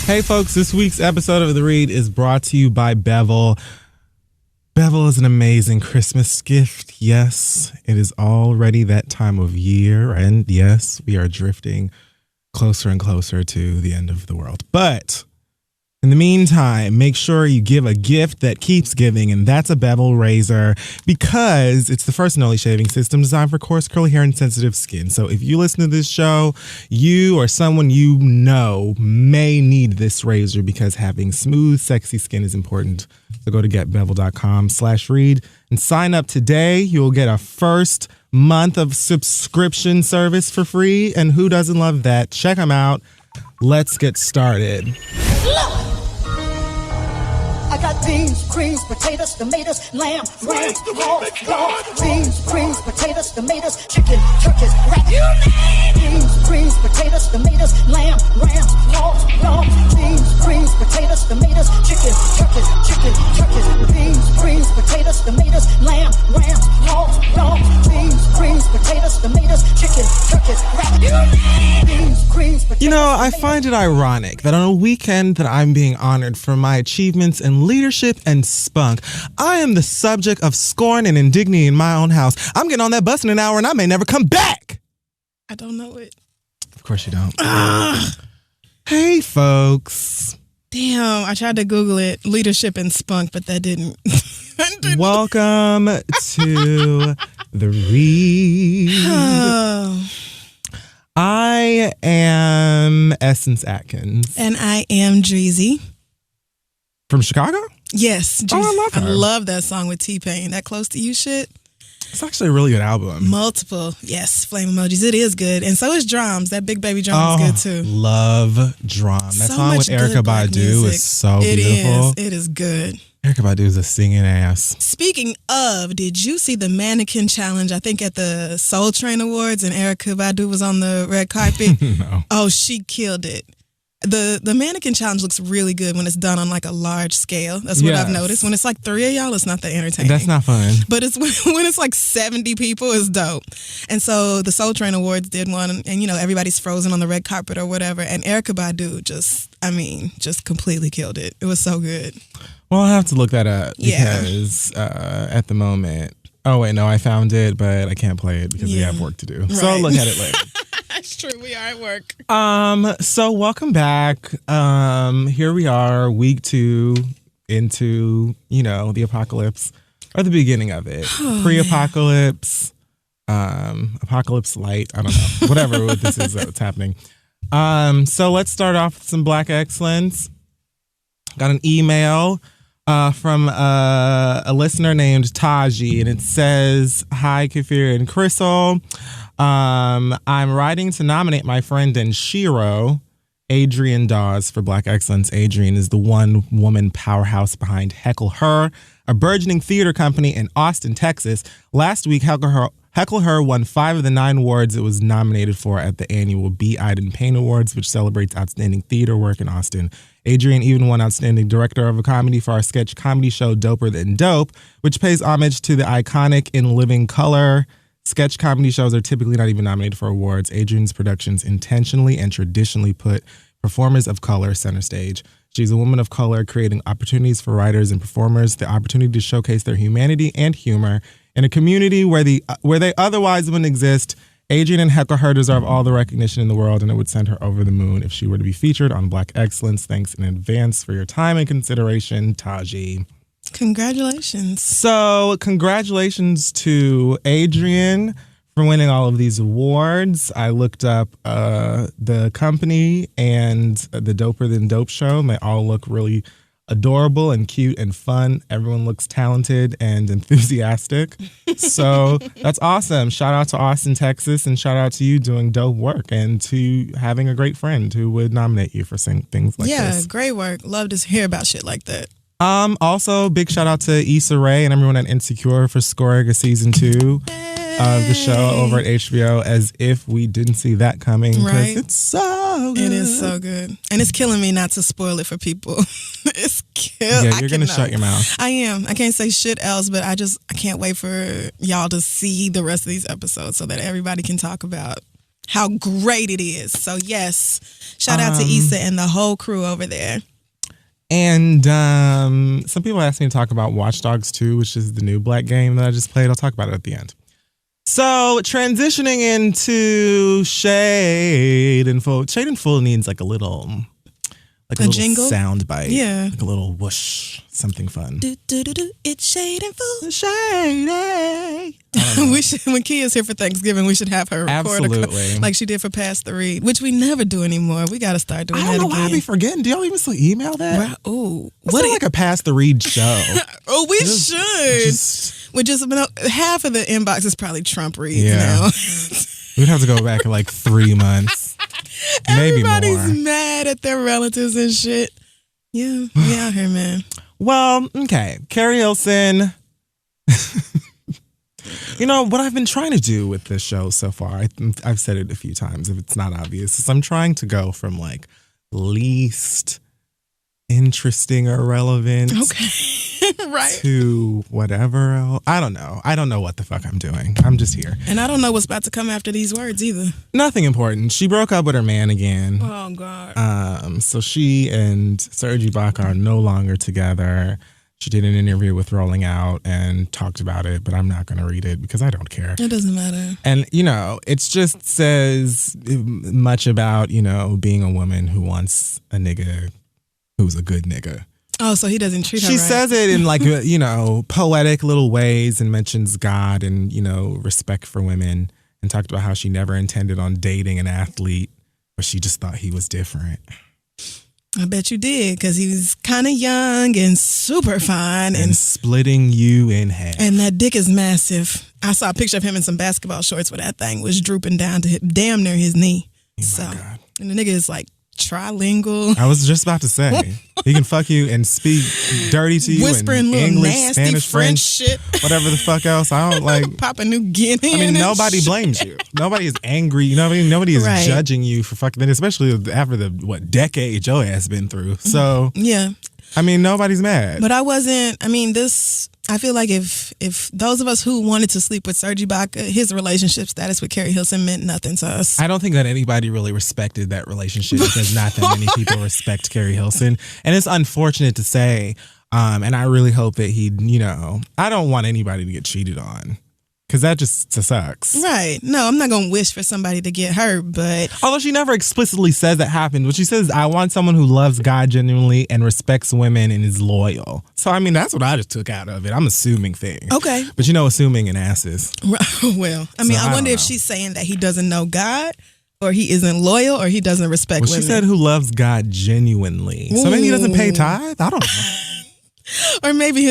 Hey folks, this week's episode of The Read is brought to you by Bevel. Bevel is an amazing Christmas gift. Yes, it is already that time of year, and yes, we are drifting closer and closer to the end of the world. But in the meantime, make sure you give a gift that keeps giving, and that's a Bevel razor, because it's the first and only shaving system designed for coarse, curly hair and sensitive skin. So if you listen to this show, you or someone you know may need this razor, because having smooth, sexy skin is important. So go to getbevel.com/read and sign up today. You'll get a first month of subscription service for free, and who doesn't love that? Check them out. Let's get started. I got beans, greens, potatoes, tomatoes, lamb, ram, pork, beans, greens, potatoes, tomatoes, chicken, turkeys, rat. You name beans, greens, potatoes, tomatoes, lamb, ram, pork, beans, greens, potatoes, tomatoes, chicken, turkeys, beans, greens, potatoes, tomatoes, lamb, ram, pork, beans, greens, potatoes, tomatoes, chicken, turkeys, rat. You name beans, greens, potatoes. You know, I find it ironic that on a weekend that I'm being honored for my achievements in leadership and spunk, I am the subject of scorn and indignity in my own house. I'm getting on that bus in an hour and I may never come back. I don't know it. Of course you don't. Hey, folks. Damn, I tried to Google it, leadership and spunk, but that didn't. Welcome to The Read. Oh. I am Essence Atkins. And I am Dreezy. From Chicago? Yes. Oh, I love her. I love that song with T-Pain. That Close to You shit. It's actually a really good album. Multiple. Yes, flame emojis. It is good. And so is Drums. That Big Baby Drum is good too. Love Drum. That So song with much Erykah good black Badu music. is so beautiful. It is good. Erykah Badu is a singing ass. Speaking of, did you see the mannequin challenge, I think at the Soul Train Awards, and Erykah Badu was on the red carpet? No. Oh, she killed it. The mannequin challenge looks really good when it's done on like a large scale. That's what I've noticed. When it's like 3 of y'all, it's not that entertaining. That's not fun. But it's when it's like 70 people, it's dope. And so the Soul Train Awards did one, and you know, everybody's frozen on the red carpet or whatever. And Erykah Badu just completely killed it. It was so good. Well, I'll have to look that up because at the moment, oh wait, no, I found it, but I can't play it because we have work to do. Right. So I'll look at it later. That's true. We are at work. So welcome back. Here we are, week 2 into, the apocalypse or the beginning of it. Pre-apocalypse, apocalypse light. I don't know. Whatever this is that's happening. So let's start off with some Black excellence. Got an email from a listener named Taji, and it says, "Hi, Kafir and Crystal. I'm writing to nominate my friend and Shiro, Adrienne Dawes, for Black Excellence. Adrienne is the one-woman powerhouse behind Heckle Her, a burgeoning theater company in Austin, Texas. Last week, Heckle Her won 5 of the 9 awards it was nominated for at the annual Be Iden Payne Awards, which celebrates outstanding theater work in Austin. Adrienne even won Outstanding Director of a Comedy for our sketch comedy show Doper Than Dope, which pays homage to the iconic In Living Color. Sketch comedy shows are typically not even nominated for awards. Adrienne's productions intentionally and traditionally put performers of color center stage. She's a woman of color, creating opportunities for writers and performers, the opportunity to showcase their humanity and humor in a community where they otherwise wouldn't exist. Adrienne and Heckle Her deserve all the recognition in the world, and it would send her over the moon if she were to be featured on Black Excellence. Thanks in advance for your time and consideration, Taji." Congratulations. So congratulations to Adrienne for winning all of these awards. I looked up the company and the Doper Than Dope show, and they all look really adorable and cute and fun. Everyone looks talented and enthusiastic. So that's awesome. Shout out to Austin, Texas, and shout out to you doing dope work and to having a great friend who would nominate you for things like this. Yeah, great work. Love to hear about shit like that. Also, big shout out to Issa Rae and everyone at Insecure for scoring a season 2 of the show over at HBO, as if we didn't see that coming, because it's so good. It is so good. And it's killing me not to spoil it for people. It's Yeah, you're going to shut your mouth. I am. I can't say shit else, but I can't wait for y'all to see the rest of these episodes so that everybody can talk about how great it is. So yes, shout out to Issa and the whole crew over there. And some people asked me to talk about Watch Dogs 2, which is the new Black game that I just played. I'll talk about it at the end. So transitioning into Shade and Full. Shade and Full needs like a little jingle sound bite. Yeah. Like a little whoosh, something fun. Do, do, do, do. It's Shade and Full. Shady. We should, when Kia's here for Thanksgiving, we should have her record Absolutely. like she did for Pass the Read, which we never do anymore. We got to start doing that again. I don't know why I be forgetting. Do y'all even still email that? Right. Oh, what like a Pass the Read show? Oh, we should. We just half of the inbox is probably Trump reads now. We'd have to go back in like 3 months. Maybe Everybody's more. mad at their relatives and shit. Yeah, we out here, man. Well, okay. Carrie Hilson. You know, what I've been trying to do with this show so far, I've said it a few times if it's not obvious, is I'm trying to go from like least interesting or relevant right to whatever else. I don't know. I don't know what the fuck I'm doing. I'm just here. And I don't know what's about to come after these words either. Nothing important. She broke up with her man again. Oh, God. So she and Serge Ibaka are no longer together. She did an interview with Rolling Out and talked about it, but I'm not going to read it because I don't care. It doesn't matter. And, you know, it just says much about, you know, being a woman who wants a nigga who's a good nigga. Oh, so he doesn't treat her She right. says it in like, you know, poetic little ways and mentions God and, you know, respect for women and talked about how she never intended on dating an athlete, but she just thought he was different. I bet you did, because he was kind of young and super fine. And splitting you in half. And that dick is massive. I saw a picture of him in some basketball shorts where that thing was drooping down to damn near his knee. Oh my God. And the nigga is like trilingual. I was just about to say, he can fuck you and speak dirty to you whispering in little English, nasty Spanish, French French, shit. whatever the fuck else. I don't like. Papua New Guinea. I mean, nobody blames you. Nobody is angry. You know what I mean? Nobody is Right. judging you for fucking, especially after the decade your ass been through. So Yeah. I mean, nobody's mad. But I feel like if those of us who wanted to sleep with Serge Ibaka, his relationship status with Carrie Hilson meant nothing to us. I don't think that anybody really respected that relationship because not that many people respect Carrie Hilson. And it's unfortunate to say, and I really hope that he, you know, I don't want anybody to get cheated on because that just sucks. Right. No, I'm not going to wish for somebody to get hurt, but... Although she never explicitly says that happened, but she says, I want someone who loves God genuinely and respects women and is loyal. So, I mean, that's what I just took out of it. I'm assuming things. Okay. But you know, assuming an ass is. Well, I mean, So, I wonder if she's saying that he doesn't know God, or he isn't loyal, or he doesn't respect Well, women. she said who loves God genuinely. So maybe he doesn't pay tithe? I don't know. Or maybe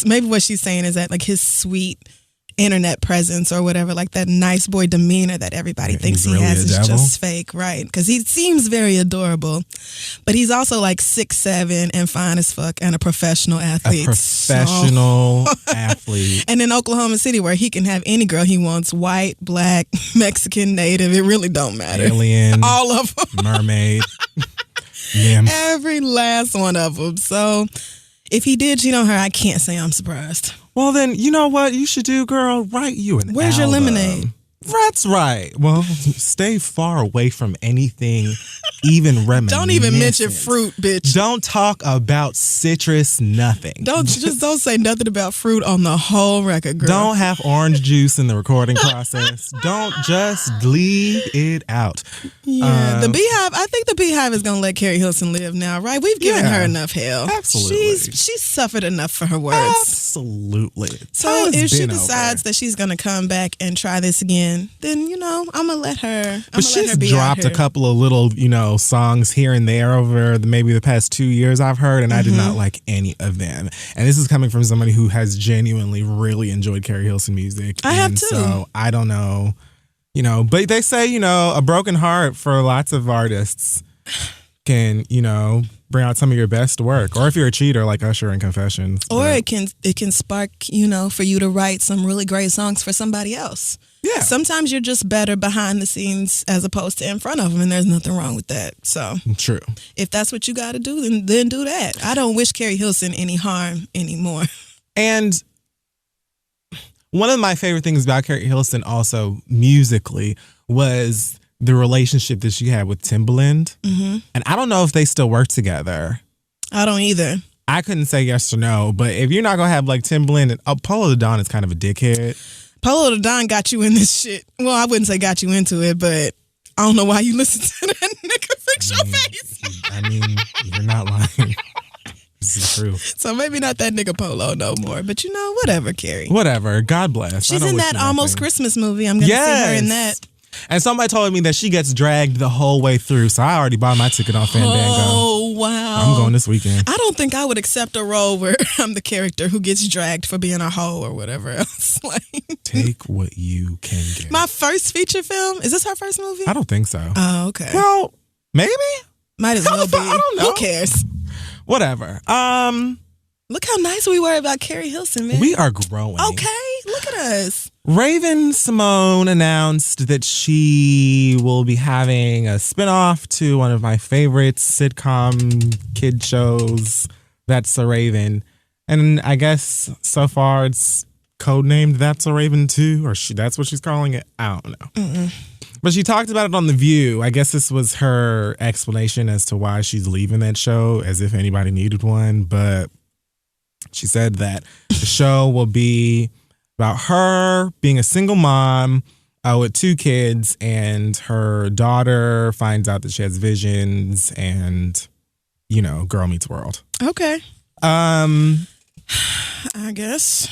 maybe what she's saying is that like his sweet internet presence or whatever, like that nice boy demeanor that everybody thinks he really has a is devil? just fake, right? Because he seems very adorable, but he's also like 6'7" and fine as fuck and a professional athlete. A professional athlete. And in Oklahoma City, where he can have any girl he wants, white, black, Mexican, native, it really don't matter. Alien. All of them. Mermaid. Nymph. Every last one of them. So if he did cheat on her, I can't say I'm surprised. Well, then, you know what you should do, girl? Write you an Where's your album. lemonade? That's right. Well, stay far away from anything even reminiscent. Don't even mention fruit, bitch. Don't talk about citrus, nothing. Don't say nothing about fruit on the whole record, girl. Don't have orange juice in the recording process. Don't just leave it out. Yeah, the Beehive. I think the Beehive is gonna let Carrie Hilson live now, right? We've given her enough hell. Absolutely. She's suffered enough for her words. Absolutely. So Time has if she been decides over. that she's gonna come back and try this again, then I'm gonna let her. But she's be dropped a couple of little, songs here and there over maybe the past 2 years I've heard, and I did not like any of them. And this is coming from somebody who has genuinely really enjoyed Carrie Hilson music. I have too. So I don't know, but they say, a broken heart for lots of artists can, bring out some of your best work. Or if you're a cheater like Usher in Confessions. Or it can spark, for you to write some really great songs for somebody else. Yeah. Sometimes you're just better behind the scenes as opposed to in front of them, and there's nothing wrong with that. So True. if that's what you got to do, then do that. I don't wish Carrie Hilson any harm anymore. And one of my favorite things about Carrie Hilson also musically was the relationship that she had with Timbaland. Mm-hmm. And I don't know if they still work together. I don't either. I couldn't say yes or no, but if you're not going to have like Timbaland and Polo the Don is kind of a dickhead. Polo the Don got you in this shit. Well, I wouldn't say got you into it, but I don't know why you listen to that nigga. Fix your face. I mean, you're not lying. This is true. So maybe not that nigga Polo no more, but you know, whatever, Carrie. Whatever. God bless. She's in that Almost Christmas movie. I'm going to see her in that. And somebody told me that she gets dragged the whole way through, so I already bought my ticket on Fandango. Oh, wow. I'm going this weekend. I don't think I would accept a role where I'm the character who gets dragged for being a hoe or whatever else. Like, take what you can get. My first feature film? Is this her first movie? I don't think so. Oh, okay. Well, maybe? Might as well be. I don't know. Who cares? Whatever. Look how nice we were about Carrie Hilson, man. We are growing. Okay, look at us. Raven Simone announced that she will be having a spinoff to one of my favorite sitcom kid shows, That's So Raven. And I guess so far it's codenamed That's So Raven 2, or that's what she's calling it. I don't know. Mm-mm. But she talked about it on The View. I guess this was her explanation as to why she's leaving that show, as if anybody needed one. But she said that the show will be about her being a single mom with 2 kids, and her daughter finds out that she has visions, and, you know, Girl Meets World. Okay. I guess.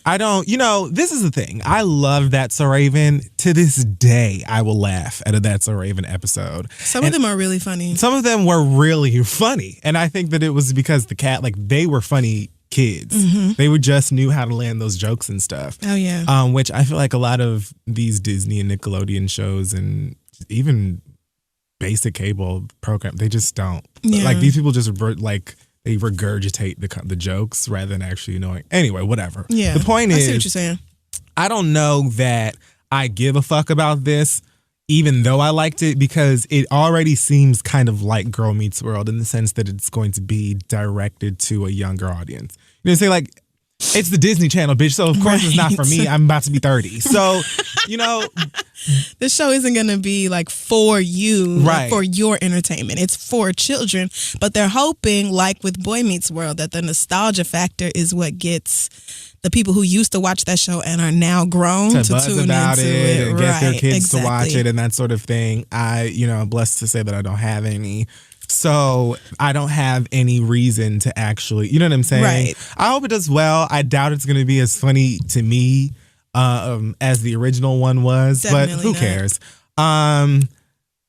I don't, this is the thing. I love That's So Raven. To this day, I will laugh at a That's So Raven episode. Some of them are really funny. Some of them were really funny. And I think that it was because they were funny kids. Mm-hmm. They just knew how to land those jokes and stuff. Oh, yeah. Which I feel like a lot of these Disney and Nickelodeon shows and even basic cable programs, they just don't. Yeah. Like, these people just they regurgitate the jokes rather than actually knowing. Anyway, whatever. Yeah. The point is, I see what you're saying. I don't know that I give a fuck about this, even though I liked it, because it already seems kind of like Girl Meets World in the sense that it's going to be directed to a younger audience. You know what I'm saying? Like, it's the Disney Channel, bitch, so of course it's not for me. I'm about to be 30. So, the show isn't going to be like for you, right, like for your entertainment. It's for children, but they're hoping, like with Boy Meets World, that the nostalgia factor is what gets the people who used to watch that show and are now grown to buzz tune about into it and get their kids exactly. to watch it and that sort of thing. I'm blessed to say that I don't have any. So I don't have any reason to actually, you know what I'm saying? Right. I hope it does well. I doubt it's going to be as funny to me as the original one was, Definitely but who not. cares?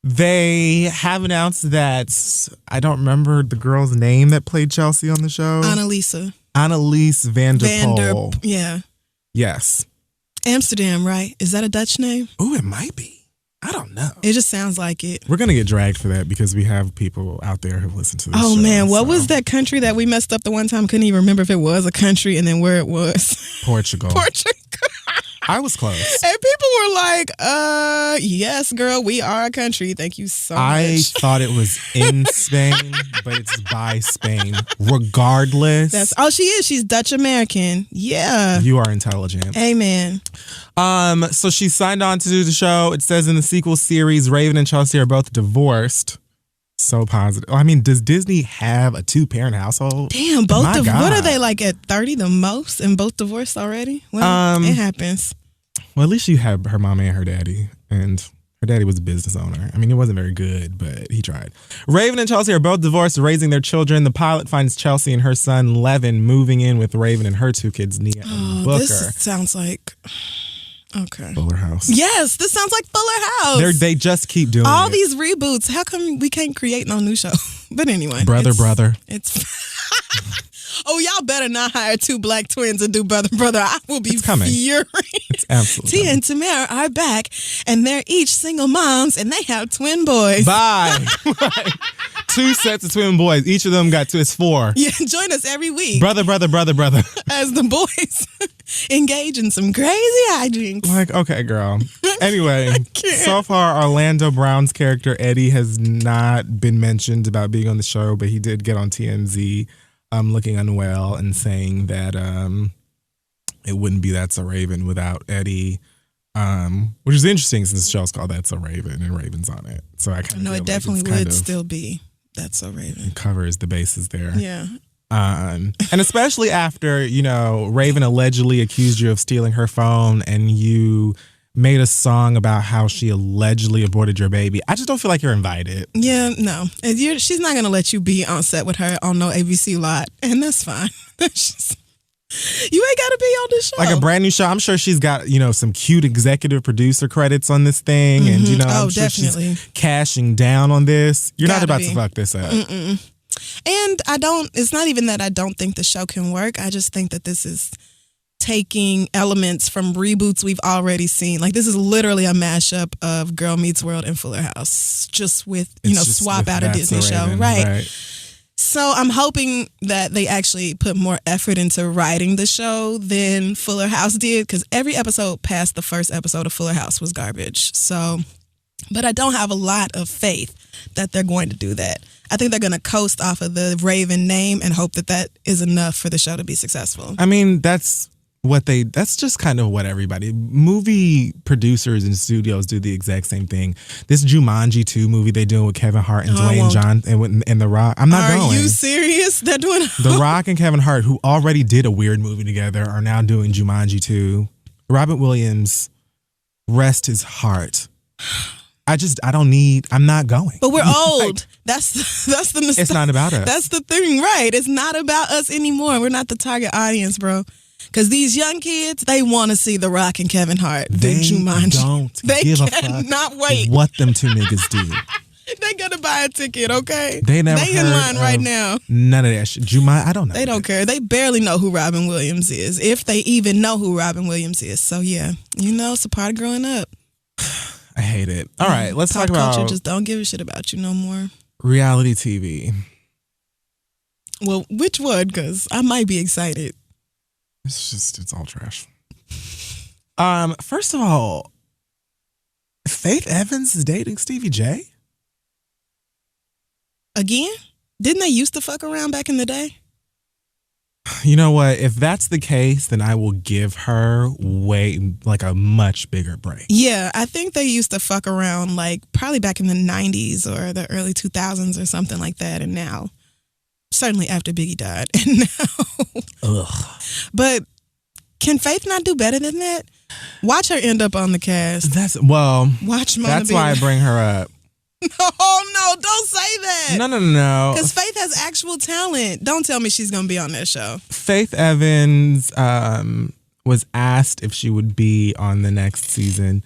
They have announced that, I don't remember the girl's name that played Chelsea on the show. Annalise Vanderpool. Yeah. Yes. Amsterdam, right? Is that a Dutch name? Ooh, it might be. I don't know. It just sounds like it. We're going to get dragged for that because we have people out there who listen to this show. Oh, man. What was that country that we messed up the one time? Couldn't even remember if it was a country and then where it was. Portugal. I was close. And people were like, yes, girl, we are a country. Thank you so much. I thought it was in Spain, but it's by Spain. Regardless. She is. She's Dutch American. Yeah. You are intelligent. Amen. So she signed on to do the show. It says in the sequel series, Raven and Chelsea are both divorced. So positive. I mean, does Disney have a 2-parent household? Damn, both what are they, like at 30 the most, and both divorced already? Well, it happens. Well, at least she had her mama and her daddy, and her daddy was a business owner. I mean, it wasn't very good, but he tried. Raven and Chelsea are both divorced, raising their children. The pilot finds Chelsea and her son, Levin, moving in with Raven and her 2 kids, Nia and Booker. This sounds like... Okay. Fuller House. Yes, this sounds like Fuller House. They just keep doing all it. these reboots. How come we can't create no new show? But anyway. Brother. It's oh, y'all better not hire 2 black twins and do Brother. I will be furious. It's absolutely Tia and Tamara are back, and they're each single moms, and they have twin boys. Bye. 2 sets of twin boys. Each of them got 2. It's 4. Yeah, join us every week. Brother. As the boys engage in some crazy hijinks. Like, okay, girl. Anyway, so far, Orlando Brown's character, Eddie, has not been mentioned about being on the show, but he did get on TMZ looking unwell and saying that it wouldn't be That's a Raven without Eddie. Which is interesting since the show's called That's So Raven and Raven's on it. So I kind of No, it definitely would still be That's So Raven. Covers the bases there. Yeah. And especially after, Raven allegedly accused you of stealing her phone and you made a song about how she allegedly aborted your baby. I just don't feel like you're invited. Yeah, no. She's not going to let you be on set with her on no ABC lot, and that's fine. You ain't got to be on this show. Like a brand new show. I'm sure she's got, some cute executive producer credits on this thing. And, I'm sure definitely. She's cashing down on this. You're not about to fuck this up. Mm-mm. And it's not even that I don't think the show can work. I just think that this is taking elements from reboots we've already seen. Like, this is literally a mashup of Girl Meets World and Fuller House, just with, swap out a Disney show. Right. So I'm hoping that they actually put more effort into writing the show than Fuller House did, because every episode past the first episode of Fuller House was garbage. So, but I don't have a lot of faith that they're going to do that. I think they're going to coast off of the Raven name and hope that is enough for the show to be successful. I mean, that's just kind of what everybody, movie producers and studios do the exact same thing. This Jumanji 2 movie they're doing with Kevin Hart and Dwayne Johnson and The Rock. I'm not going. Are you serious? They're doing The Rock and Kevin Hart, who already did a weird movie together, are now doing Jumanji 2. Robert Williams, rest his heart. I'm not going. But we're old. That's the mistake. It's not about us. That's the thing, right? It's not about us anymore. We're not the target audience, bro. Because these young kids, they want to see The Rock and Kevin Hart. They don't give a fuck cannot wait what them two niggas do. They gonna buy a ticket, okay? They in line right now. None of that shit. I don't know. They don't care. They barely know who Robin Williams is, if they even know who Robin Williams is. So yeah, it's a part of growing up. I hate it. All right, let's talk about culture. Just don't give a shit about you no more. Reality TV. Well, which one? Because I might be excited. It's all trash. First of all, Faith Evans is dating Stevie J? Again? Didn't they used to fuck around back in the day? You know what? If that's the case, then I will give her a much bigger break. Yeah, I think they used to fuck around probably back in the 90s or the early 2000s or something like that. And now, certainly after Biggie died. And now. Ugh. But can Faith not do better than that? Watch her end up on the cast. Watch Mona. That's why I bring her up. No, don't say that. No. Because Faith has actual talent. Don't tell me she's going to be on that show. Faith Evans was asked if she would be on the next season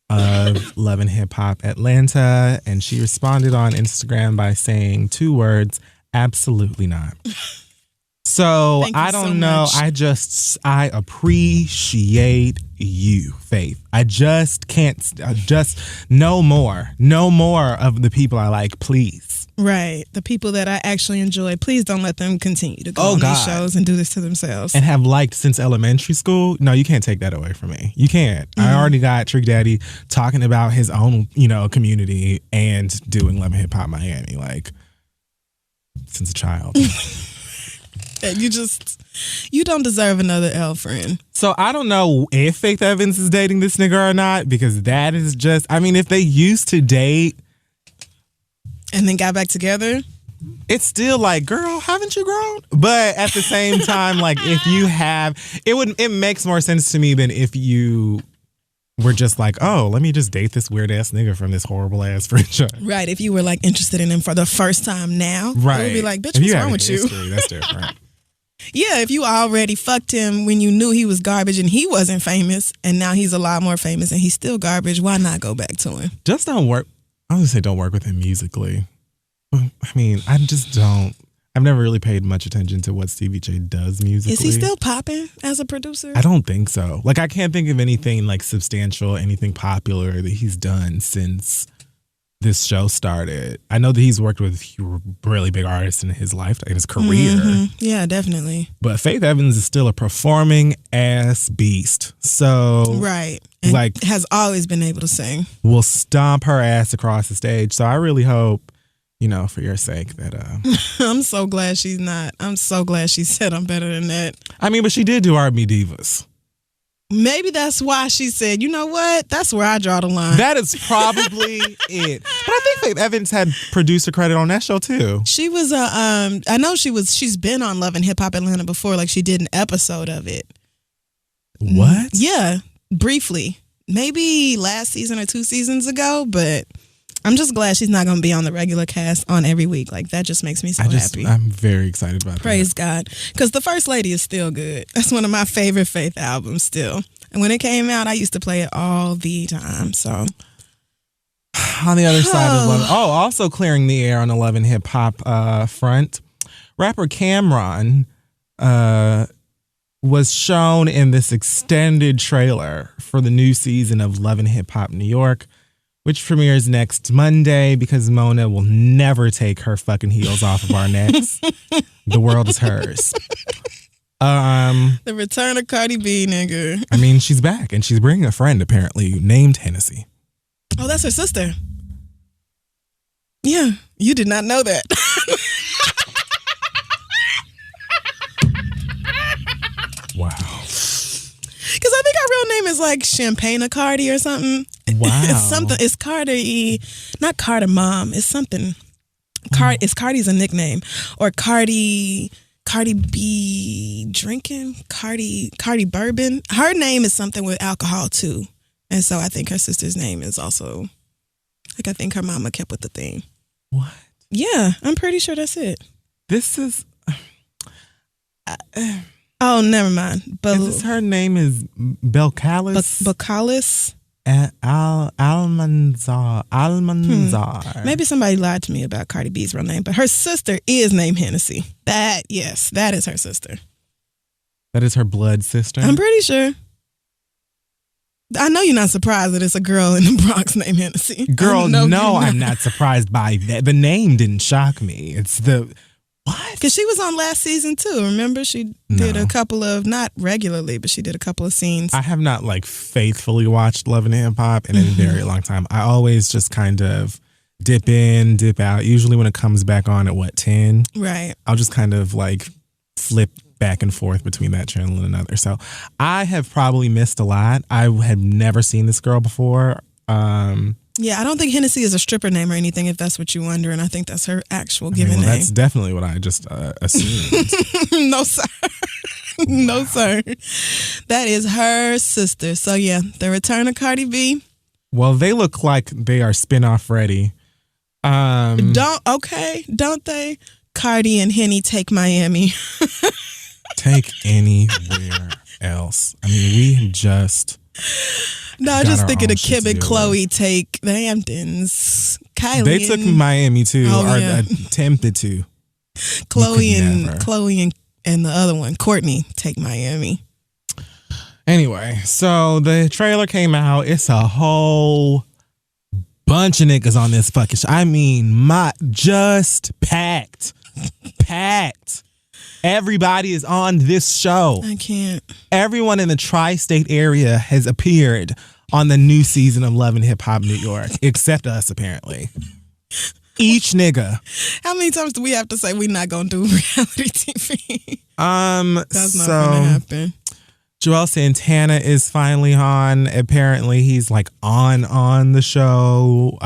of Love and Hip Hop Atlanta, and she responded on Instagram by saying 2 words, absolutely not. So I don't know. I appreciate you, Faith. I just can't. No more of the people I like, please. Right, the people that I actually enjoy. Please don't let them continue to go on these shows and do this to themselves. And have liked since elementary school. No, you can't take that away from me. You can't. I already got Trick Daddy talking about his own, community and doing Love and Hip Hop Miami since a child. And you don't deserve another L, friend. So I don't know if Faith Evans is dating this nigga or not, because that is just, if they used to date and then got back together, it's still girl, haven't you grown? But at the same time, if you have, it makes more sense to me than if you were just let me just date this weird ass nigga from this horrible ass franchise. Right. If you were interested in him for the first time now, right. It would be bitch, what's wrong with history, you? That's different. Yeah, if you already fucked him when you knew he was garbage and he wasn't famous, and now he's a lot more famous and he's still garbage, why not go back to him? Just don't work. I was going to say don't work with him musically. I just don't. I've never really paid much attention to what Stevie J does musically. Is he still popping as a producer? I don't think so. I can't think of anything substantial, anything popular that he's done since this show started. I know that he's worked with really big artists in his lifetime, in his career. Mm-hmm. Yeah, definitely. But Faith Evans is still a performing ass beast. So right. And has always been able to sing. Will stomp her ass across the stage. So I really hope, for your sake that I'm so glad she's not. I'm so glad she said I'm better than that. But she did do R&B Divas. Maybe that's why she said, you know what? That's where I draw the line. That is probably it. But I think Faith Evans had producer credit on that show too. She was I know she's been on Love and Hip Hop Atlanta before. Like she did an episode of it. What? Yeah, briefly. Maybe last season or 2 seasons ago, but I'm just glad she's not going to be on the regular cast on every week. Like that just makes me so happy. I'm very excited about Praise God. Because The First Lady is still good. That's one of my favorite Faith albums still. And when it came out, I used to play it all the time. So on the other side of Love. Oh, also clearing the air on the Love and Hip Hop front. Rapper Cameron was shown in this extended trailer for the new season of Love and Hip Hop New York, which premieres next Monday because Mona will never take her fucking heels off of our necks. The world is hers. the return of Cardi B, nigga. I mean, she's back and she's bringing a friend apparently named Hennessy. Oh, that's her sister. Yeah, you did not know that. Wow. Because I think our real name is like Champagne Cardi or something. Wow. It's something. It's Cardi, not Cardi Mom. It's something. It's Cardi's a nickname. Or Cardi B drinking. Cardi Bourbon. Her name is something with alcohol too. And so I think her sister's name is also, like I think her mama kept with the theme. What? Yeah, I'm pretty sure that's it. This is... Oh, never mind. her name is Belcalis? Bacalis? Almanzar. Maybe somebody lied to me about Cardi B's real name, but her sister is named Hennessy. That is her sister. That is her blood sister? I'm pretty sure. I know you're not surprised that it's a girl in the Bronx named Hennessy. Girl, no, I'm not surprised by that. The name didn't shock me. It's the... What? Because she was on last season too. Remember, she did a couple of, not regularly, but she did a couple of scenes. I have not like faithfully watched Love and Hip Hop in a very long time. I always just kind of dip in, dip out. Usually when it comes back on at 10, right? I'll just kind of like flip back and forth between that channel and another. So I have probably missed a lot. I had never seen this girl before. Yeah, I don't think Hennessy is a stripper name or anything, if that's what you're wondering. I think that's her actual given name. That's definitely what I just assumed. No, sir. No, sir. That is her sister. So, yeah, the return of Cardi B. Well, they look like they are spinoff ready. Don't they? Cardi and Henny take Miami. Take anywhere else. I mean, we just... No, I'm just thinking of Kim and Chloe take the Hamptons. Kylie. They took Miami too, attempted to. Chloe and the other one, Courtney, take Miami. Anyway, so the trailer came out. It's a whole bunch of niggas on this fucking show. I mean, just packed. Packed. Everybody is on this show. I can't. Everyone in the tri-state area has appeared on the new season of Love and Hip Hop New York, except us, apparently. Each nigga. How many times do we have to say we're not going to do reality TV? That's not going to happen. Joel Santana is finally on. Apparently, he's like on the show.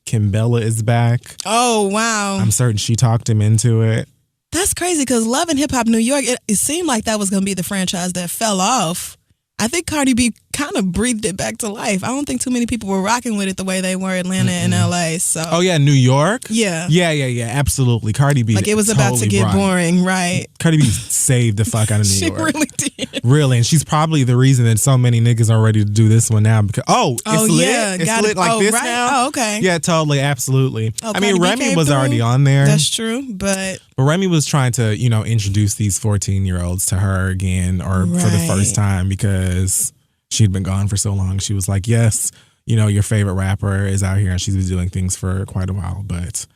Kimbella is back. Oh, wow. I'm certain she talked him into it. That's crazy because Love and Hip Hop New York, it seemed like that was going to be the franchise that fell off. I think Cardi B kind of breathed it back to life. I don't think too many people were rocking with it the way they were Atlanta and LA. So. Oh yeah, New York? Yeah. Yeah, absolutely. Cardi B. Like it was about to get boring, right? Cardi B saved the fuck out of New York. She really did. Really, and she's probably the reason that so many niggas are ready to do this one now because it's lit. Yeah, it's lit like this now. Oh, okay. Yeah, totally, absolutely. Oh, I mean, Remy was already on there. That's true, but Remy was trying to, introduce these 14-year-olds to her again or for the first time because she'd been gone for so long. She was like, yes, your favorite rapper is out here and she's been doing things for quite a while, but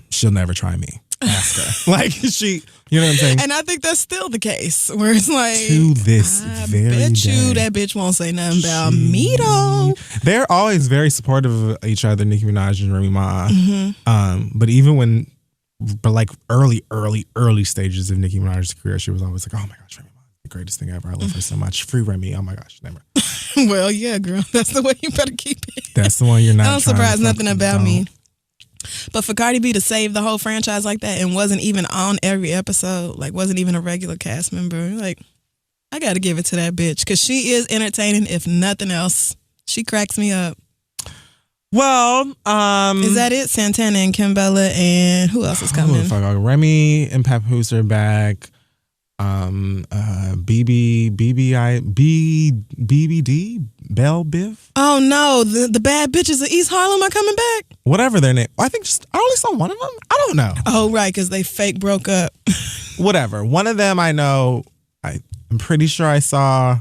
she'll never try me. Ask her. Like she, you know what I'm saying? And I think that's still the case where it's like, to this very day. I bet you that bitch won't say nothing about me though. They're always very supportive of each other, Nicki Minaj and Remy Ma. Mm-hmm. But like early stages of Nicki Minaj's career, she was always like, oh my gosh, Remy Ma. greatest thing ever. I love her so much. Free Remy. Oh my gosh, never. Well, yeah, girl. That's the way you better keep it. That's the one you're not. I don't surprise nothing about me. Don't. But for Cardi B to save the whole franchise like that and wasn't even on every episode, like wasn't even a regular cast member, like I got to give it to that bitch because she is entertaining. If nothing else, she cracks me up. Well, is that it? Santana and Kimbella and who else is coming? Remy and Papoose are back. BBD, Belle Biv. Oh no, the bad bitches of East Harlem are coming back. Whatever their name. I think I only saw one of them. I don't know. Oh right, because they fake broke up. Whatever. One of them I know. I'm pretty sure I saw.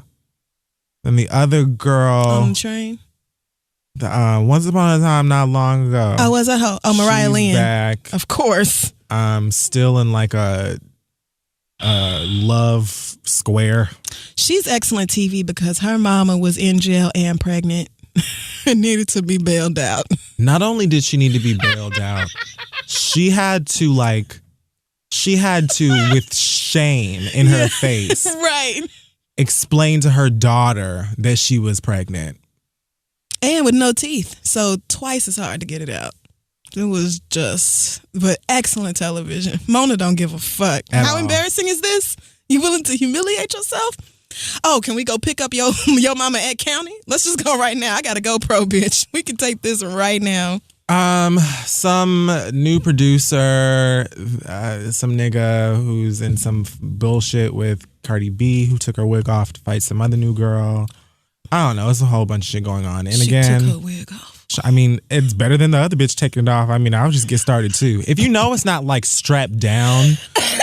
Then the other girl on the train. Once upon a time, not long ago. Oh, was that her? Oh, Mariah Lynn. Back. Of course. Still in like a love square. She's excellent TV because her mama was in jail and pregnant and needed to be bailed out. Not only did she need to be bailed out, she had to with shame in her face, right, explain to her daughter that she was pregnant. And with no teeth, so twice as hard to get it out. It was but excellent television. Mona don't give a fuck. How embarrassing is this? You willing to humiliate yourself? Oh, can we go pick up your mama at county? Let's just go right now. I got a GoPro, bitch. We can take this right now. Some new producer, some nigga who's in some bullshit with Cardi B, who took her wig off to fight some other new girl. I don't know. It's a whole bunch of shit going on. And she took her wig off. I mean, it's better than the other bitch taking it off. I mean, I'll just get started too. If you know it's not like strapped down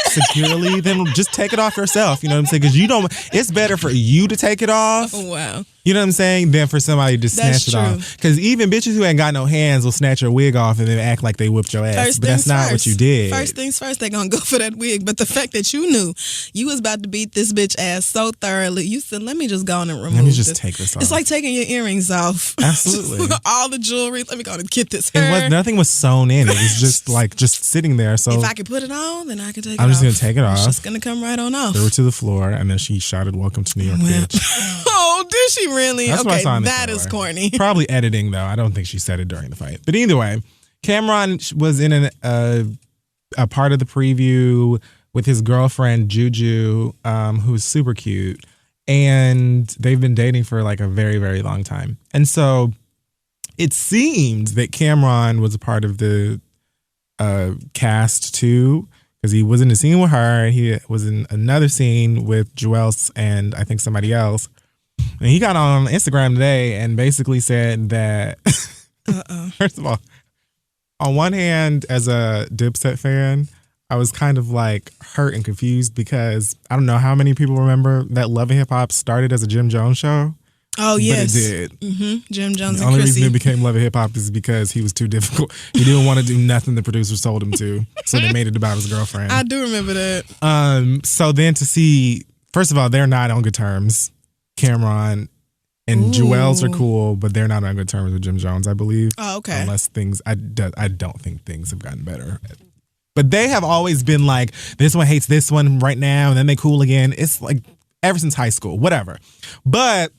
securely, then just take it off yourself. You know what I'm saying? Because it's better for you to take it off. Oh, wow. You know what I'm saying? Than for somebody to snatch it off. Because even bitches who ain't got no hands will snatch your wig off and then act like they whipped your ass. But that's not what you did. First things first, they gonna go for that wig. But the fact that you knew you was about to beat this bitch ass so thoroughly, you said, let me just go on and remove this. Let me just take this off. It's like taking your earrings off. Absolutely. All the jewelry. Let me go and get this. Nothing was sewn in. It was just sitting there. So if I could put it on, then I could take it off. I'm just gonna take it off. It's just gonna come right on off. Threw it to the floor, and then she shouted, "Welcome to New York, bitch." Oh, did she really? That's okay, that is corny. Probably editing though. I don't think she said it during the fight. But either way, Cameron was in a part of the preview with his girlfriend Juju, who's super cute, and they've been dating for like a very, very long time. And so it seems that Cameron was a part of the cast too, because he was in a scene with her, and he was in another scene with Joelle and I think somebody else. And he got on Instagram today and basically said that, first of all, on one hand, as a Dipset fan, I was kind of like hurt and confused because I don't know how many people remember that Love and Hip Hop started as a Jim Jones show. Oh, yes. But it did. Mm-hmm. Jim Jones and Chrissy. The only reason it became Love and Hip Hop is because he was too difficult. He didn't want to do nothing the producers told him to. So they made it about his girlfriend. I do remember that. So then to see, first of all, they're not on good terms. Cameron and Joelle's are cool, but they're not on good terms with Jim Jones, I believe. Oh, okay. Unless I don't think things have gotten better. But they have always been like, this one hates this one right now, and then they cool again. It's like ever since high school, whatever. But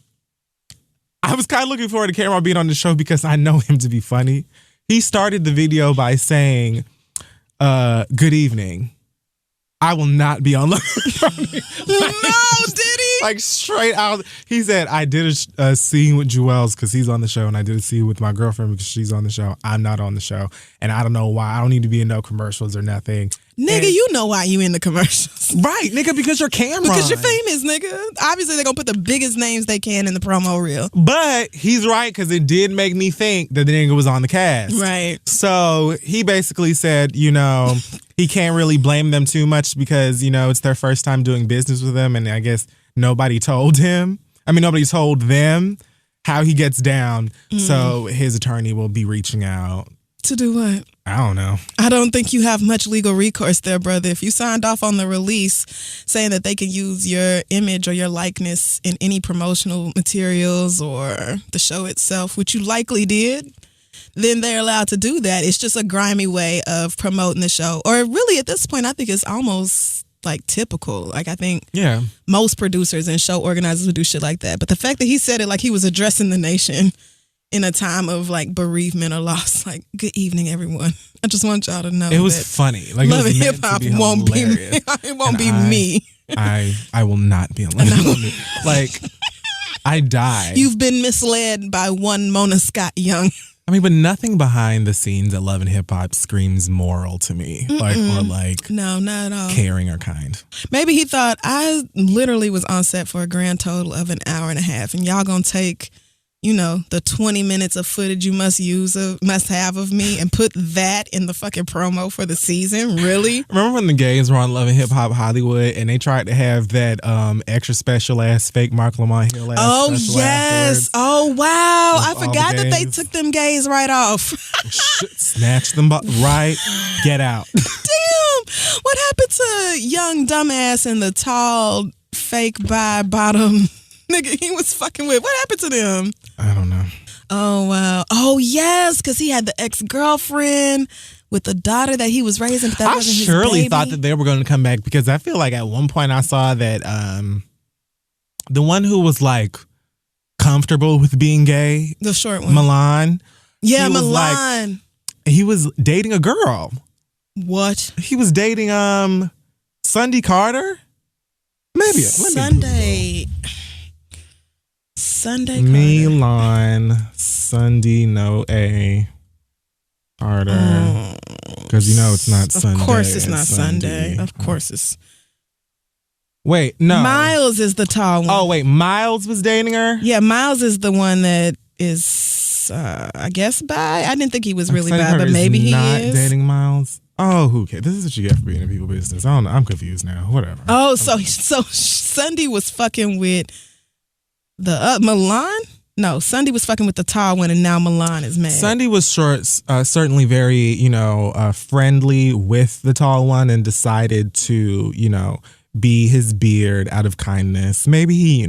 I was kind of looking forward to Cameron being on the show because I know him to be funny. He started the video by saying, good evening. I will not be on Love. No, did he? Like straight out. He said, I did a scene with Joelle's because he's on the show, and I did a scene with my girlfriend because she's on the show. I'm not on the show. And I don't know why. I don't need to be in no commercials or nothing. Nigga, you know why you in the commercials. Right, nigga, because you're Cameron. Because you're famous, nigga. Obviously, they're going to put the biggest names they can in the promo reel. But he's right, because it did make me think that the nigga was on the cast. Right. So he basically said, he can't really blame them too much because, it's their first time doing business with them. And I guess nobody told them how he gets down. So his attorney will be reaching out. To do what? I don't know. I don't think you have much legal recourse there, brother. If you signed off on the release saying that they can use your image or your likeness in any promotional materials or the show itself, which you likely did, then they're allowed to do that. It's just a grimy way of promoting the show. Or really, at this point, I think it's almost like typical. Like I think Yeah. most producers and show organizers would do shit like that. But the fact that he said it like he was addressing the nation in a time of like bereavement or loss, like, good evening, everyone. I just want y'all to know It was that funny. Like, Love it and was Hip meant to Hop be won't be me. hilarious. It won't And be me. I will not be alone. Like, I die. You've been misled by one Mona Scott Young. I mean, but nothing behind the scenes at Love and Hip Hop screams moral to me. Like, or like No, not at all. caring or kind. Maybe he thought I literally was on set for a grand total of an hour and a half, and y'all gonna take, you know, the 20 minutes of footage you must have of me and put that in the fucking promo for the season? Really? Remember when the gays were on Love and Hip Hop Hollywood and they tried to have that extra special ass fake Mark Lamont Hill ass Oh, special yes. afterwards? Oh, wow. With I all forgot the that they gays. took them gays right off. Snatch them right, get out. Damn. What happened to young dumbass and the tall fake bi bottom nigga he was fucking with? What happened to them? I don't know. Oh, wow. Oh, yes, because he had the ex-girlfriend with the daughter that he was raising. But that I wasn't his surely baby. thought that they were going to come back because I feel like at one point I saw that the one who was like comfortable with being gay, The short one. Milan. Yeah, he was Milan. He was dating a girl. What? He was dating Sunday Carter. Maybe Sunday Carter. Milan Sunday Carter. Because you know it's not Sunday. Of course it's not Sunday. Of course it's... Wait, no. Miles is the tall one. Oh, wait. Miles was dating her? Yeah, Miles is the one that is, I guess, bi. I didn't think he was really Sunday bi, Carter but maybe is he not is. dating Miles. Oh, who cares? This is what you get for being in people business. I don't know. I'm confused now. Whatever. Oh, so Sunday was fucking with the Milan? No, Sunday was fucking with the tall one, and now Milan is mad. Sunday was certainly very, friendly with the tall one and decided to, be his beard out of kindness. Maybe he,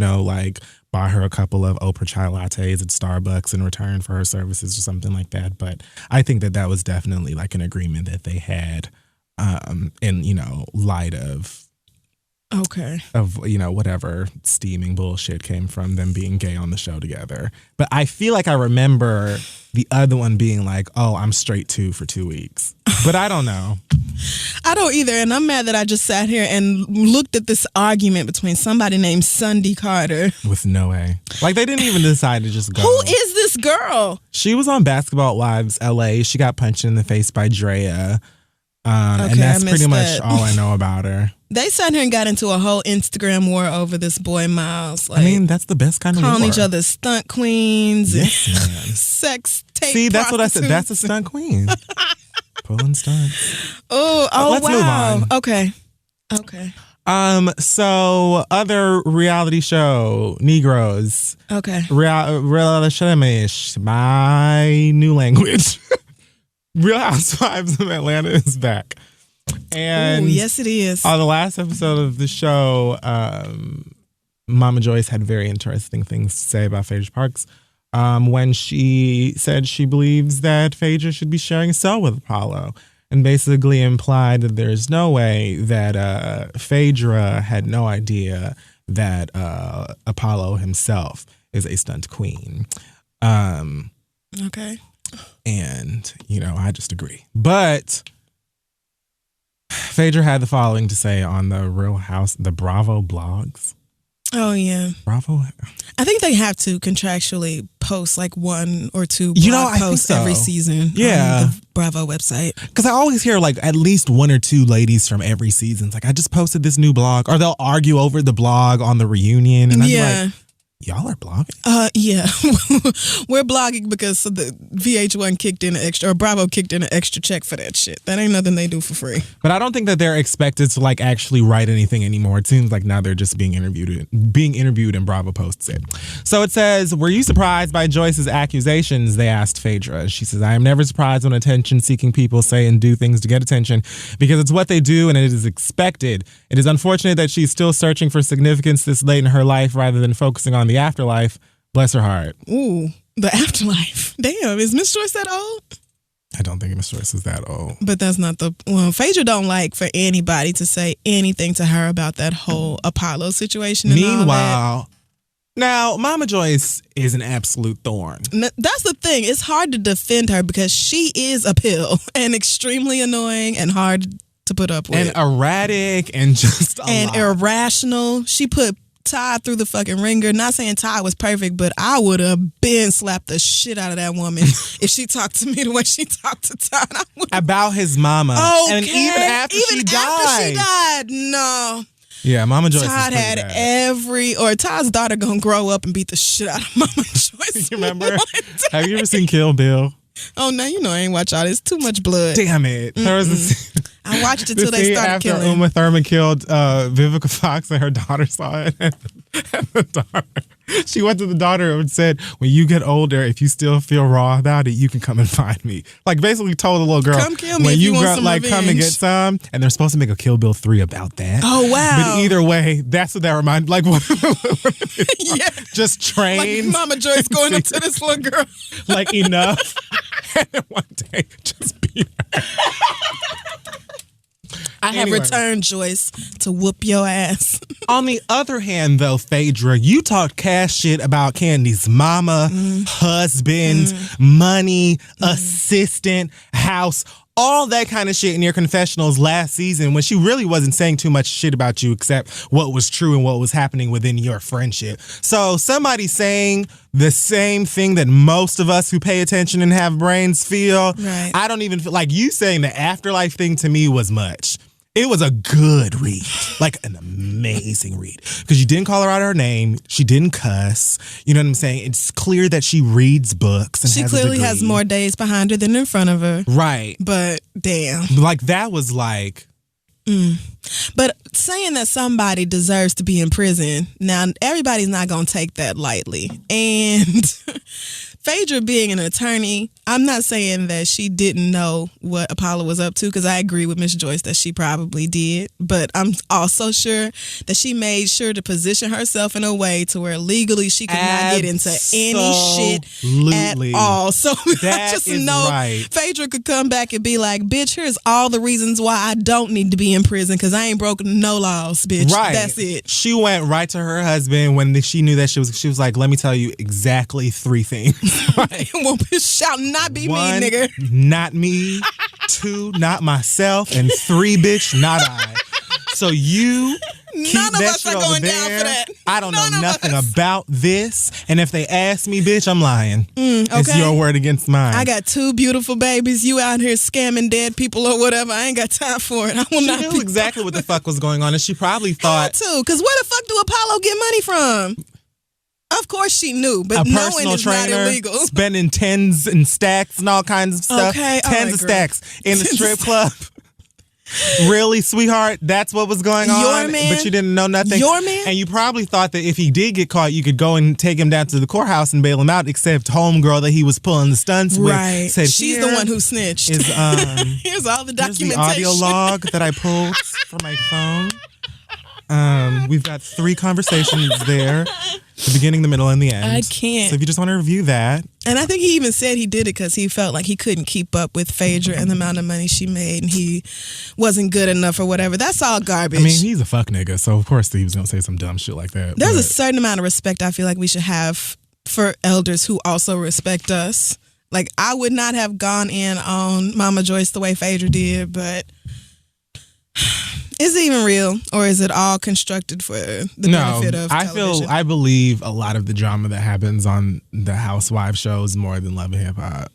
bought her a couple of Oprah chai lattes at Starbucks in return for her services or something like that. But I think that was definitely like an agreement that they had in, light of Okay. of whatever steaming bullshit came from them being gay on the show together. But I feel like I remember the other one being like, oh, I'm straight too for 2 weeks. But I don't know. I don't either, and I'm mad that I just sat here and looked at this argument between somebody named Sunday Carter. With no A. Like they didn't even decide to just go. Who is this girl? She was on Basketball Wives LA. She got punched in the face by Drea. And that's pretty much all I know about her. They sat here and got into a whole Instagram war over this boy Miles. Like, I mean, that's the best kind of calling war. each other stunt queens Yes, and man. sex tape. See, that's what I said. prostitutes. That's a stunt queen. Pulling stunts. Oh, Let's move wow. on. Okay. So other reality show, Negroes. Okay. Reality show, my new language. Real Housewives of Atlanta is back. And Ooh, yes, it is. on the last episode of the show, Mama Joyce had very interesting things to say about Phaedra Parks when she said she believes that Phaedra should be sharing a cell with Apollo, and basically implied that there's no way that Phaedra had no idea that Apollo himself is a stunt queen. Okay. And, I just agree. But Phaedra had the following to say on the Bravo blogs. Oh, yeah. Bravo? I think they have to contractually post like one or two I blog think posts so. every season Yeah. on the Bravo website. Because I always hear like at least one or two ladies from every season. It's like, I just posted this new blog. Or they'll argue over the blog on the reunion. And I'd be like, y'all are blogging? Yeah. We're blogging because the VH1 kicked in an extra, or Bravo kicked in an extra check for that shit. That ain't nothing they do for free. But I don't think that they're expected to like actually write anything anymore. It seems like now they're just being interviewed and Bravo posts it. So it says, were you surprised by Joyce's accusations? They asked Phaedra. She says, I am never surprised when attention-seeking people say and do things to get attention because it's what they do and it is expected. It is unfortunate that she's still searching for significance this late in her life rather than focusing on the afterlife. Bless her heart. Ooh, the afterlife. Damn, is Miss Joyce that old? I don't think Miss Joyce is that old. But that's not Phaedra don't like for anybody to say anything to her about that whole Apollo situation. And Meanwhile, now Mama Joyce is an absolute thorn. That's the thing. It's hard to defend her because she is a pill and extremely annoying and hard to put up with. And erratic and just irrational. She put Todd through the fucking ringer. Not saying Todd was perfect, but I would have been slapped the shit out of that woman if she talked to me the way she talked to Todd. About his mama. Okay. And even after she died. No. Yeah, Mama Joyce. Todd had Todd's daughter gonna grow up and beat the shit out of Mama Joyce. You remember? Have you ever seen Kill Bill? Oh no, you know I ain't watch all this. Too much blood. Damn it! There was I watched it till they started killing. After Uma Thurman killed Vivica Fox and her daughter saw it, and the daughter, she went to the daughter and said, "When you get older, if you still feel raw about it, you can come and find me." Like basically told the little girl, "Come kill me when if you want grow, some like revenge." Come and get some. And they're supposed to make a Kill Bill 3 about that. Oh wow! But either way, that's what that reminded. Like what? Yeah, just trained. Like Mama Joyce going up to this little girl. Like enough. And then one day, just beat her. I have returned, Joyce, to whoop your ass. On the other hand, though, Phaedra, you talked cash shit about Candy's mama, husband, money, assistant, house, all that kind of shit in your confessionals last season when she really wasn't saying too much shit about you except what was true and what was happening within your friendship. So somebody saying the same thing that most of us who pay attention and have brains feel, right. I don't even feel like you saying the afterlife thing to me was much. It was a good read, like an amazing read, because you didn't call her out her name. She didn't cuss. You know what I'm saying? It's clear that she reads books. And she clearly has more days behind her than in front of her. Right. But damn. Like that was like. But saying that somebody deserves to be in prison, now everybody's not going to take that lightly. And Phaedra being an attorney, I'm not saying that she didn't know what Apollo was up to, because I agree with Miss Joyce that she probably did. But I'm also sure that she made sure to position herself in a way to where legally she could not get into any shit at all. So I just know Phaedra could come back and be like, bitch, here's all the reasons why I don't need to be in prison, because I ain't broken no laws, bitch. Right. That's it. She went right to her husband when she knew that she was like, let me tell you exactly 3 things. Well, shall not be 1, me, nigga. Not me. 2, not myself. And 3, bitch, not I. So you keep None of that us shit are over going there. down for that. I don't know None of nothing us. about this. And if they ask me, bitch, I'm lying. Okay. It's your word against mine. I got 2 beautiful babies. You out here scamming dead people or whatever. I ain't got time for it. I will not She be knew exactly what the fuck was going on. And she probably thought. too. Because where the fuck do Apollo get money from? Of course she knew, but a knowing personal is not trainer illegal. spending tens and stacks and all kinds of stuff. Okay, all tens right, of girl. stacks in a strip club. Really, sweetheart? That's what was going on? Your man? But you didn't know nothing? Your man? And you probably thought that if he did get caught, you could go and take him down to the courthouse and bail him out, except homegirl that he was pulling the stunts with said, she's the one who snitched. Is, here's all the here's documentation. the audio log that I pulled from my phone. We've got 3 conversations there. The beginning, the middle, and the end. I can't. So if you just want to review that. And I think he even said he did it because he felt like he couldn't keep up with Phaedra and the amount of money she made, and he wasn't good enough or whatever. That's all garbage. I mean, he's a fuck nigga, so of course he was going to say some dumb shit like that. There's a certain amount of respect I feel like we should have for elders who also respect us. Like, I would not have gone in on Mama Joyce the way Phaedra did, but is it even real, or is it all constructed for the benefit of television? I believe a lot of the drama that happens on the Housewives shows more than Love and Hip Hop.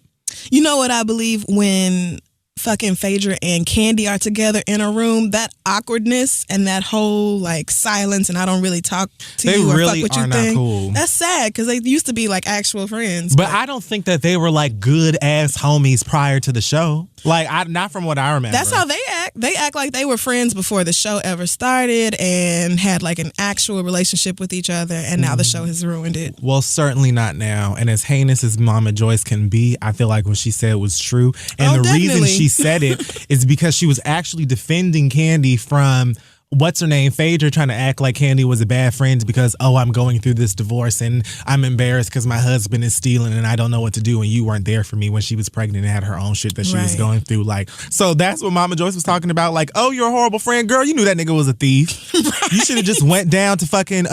You know what I believe? When fucking Phaedra and Candy are together in a room, that awkwardness and that whole like silence and I don't really talk to you or really fuck what are you not think. cool. That's sad because they used to be like actual friends. But I don't think that they were like good ass homies prior to the show. Like, not from what I remember. That's how they act. They act like they were friends before the show ever started and had like an actual relationship with each other, and now the show has ruined it. Well, certainly not now. And as heinous as Mama Joyce can be, I feel like what she said was true. And the reason she said it is because she was actually defending Candy from what's her name, Phaedra, trying to act like Candy was a bad friend because, I'm going through this divorce and I'm embarrassed because my husband is stealing and I don't know what to do and you weren't there for me when she was pregnant and had her own shit that she was going through. Like, so that's what Mama Joyce was talking about. Like, you're a horrible friend. Girl, you knew that nigga was a thief. You should have just went down to fucking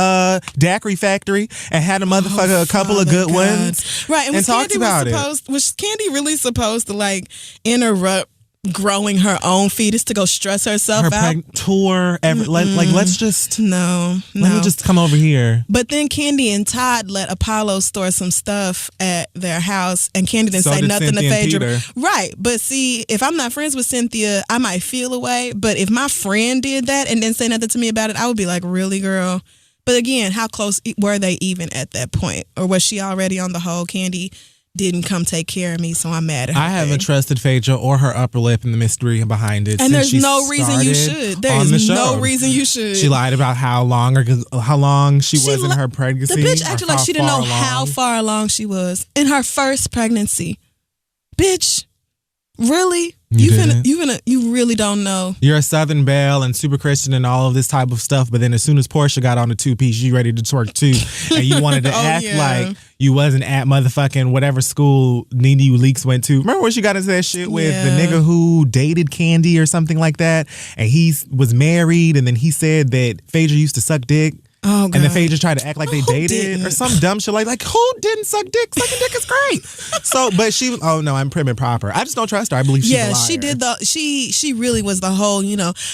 Daiquiri Factory and had a motherfucker a couple of good ones. Right. And talked about it. Was Candy really supposed to like interrupt growing her own fetus to go stress herself out? Tour, let's just let me just come over here. But then Candy and Todd let Apollo store some stuff at their house, and Candy didn't say nothing to Phaedra. Right, but see, if I'm not friends with Cynthia, I might feel away. But if my friend did that and didn't say nothing to me about it, I would be like, really, girl? But again, how close were they even at that point, or was she already on the whole Candy didn't come take care of me, so I'm mad at her? I haven't trusted Phaedra or her upper lip and the mystery behind it. And there's no reason you should. There is no reason you should. She lied about how long she was in her pregnancy. The bitch acted like she didn't know how far along she was in her first pregnancy. Bitch, really? You really don't know. You're a Southern Belle and super Christian and all of this type of stuff, but then as soon as Portia got on the two-piece, you ready to twerk too. And you wanted to act like you wasn't at motherfucking whatever school Nene Leakes went to. Remember when she got into that shit with the nigga who dated Candy or something like that? And he was married, and then he said that Phaedra used to suck dick. Oh, God. And then Phaedra tried to act like they dated or some dumb shit like who didn't suck dick? Sucking dick is great. So, but she, I'm prim and proper. I just don't trust her. I believe she's a liar. She did she really was the whole,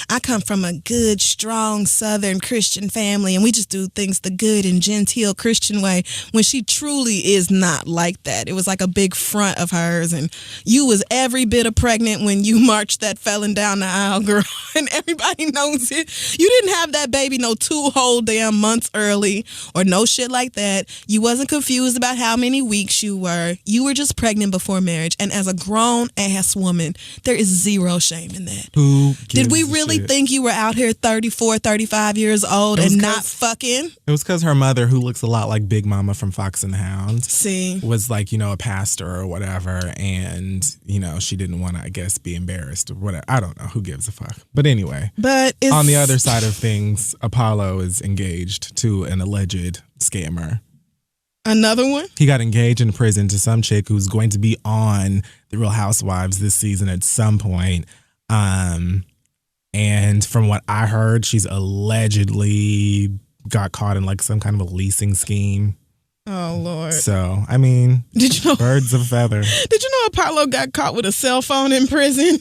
I come from a good, strong Southern Christian family and we just do things the good and genteel Christian way, when she truly is not like that. It was like a big front of hers, and you was every bit of pregnant when you marched that felon down the aisle, girl, and everybody knows it. You didn't have that baby no 2 whole damn months early or no shit like that. You wasn't confused about how many weeks you were. You were just pregnant before marriage. And as a grown ass woman, there is zero shame in that. Who did we really think you were out here 34, 35 years old and not fucking? It was because her mother, who looks a lot like Big Mama from Fox and the Hound, was like, a pastor or whatever. And, she didn't want to, I guess, be embarrassed or whatever. I don't know. Who gives a fuck? But anyway. But on the other side of things, Apollo is engaged to an alleged scammer. Another one? He got engaged in prison to some chick who's going to be on The Real Housewives this season at some point. And from what I heard, she's allegedly got caught in like some kind of a leasing scheme. Oh, Lord. So, I mean, did you know, birds of a feather. Did you know Apollo got caught with a cell phone in prison?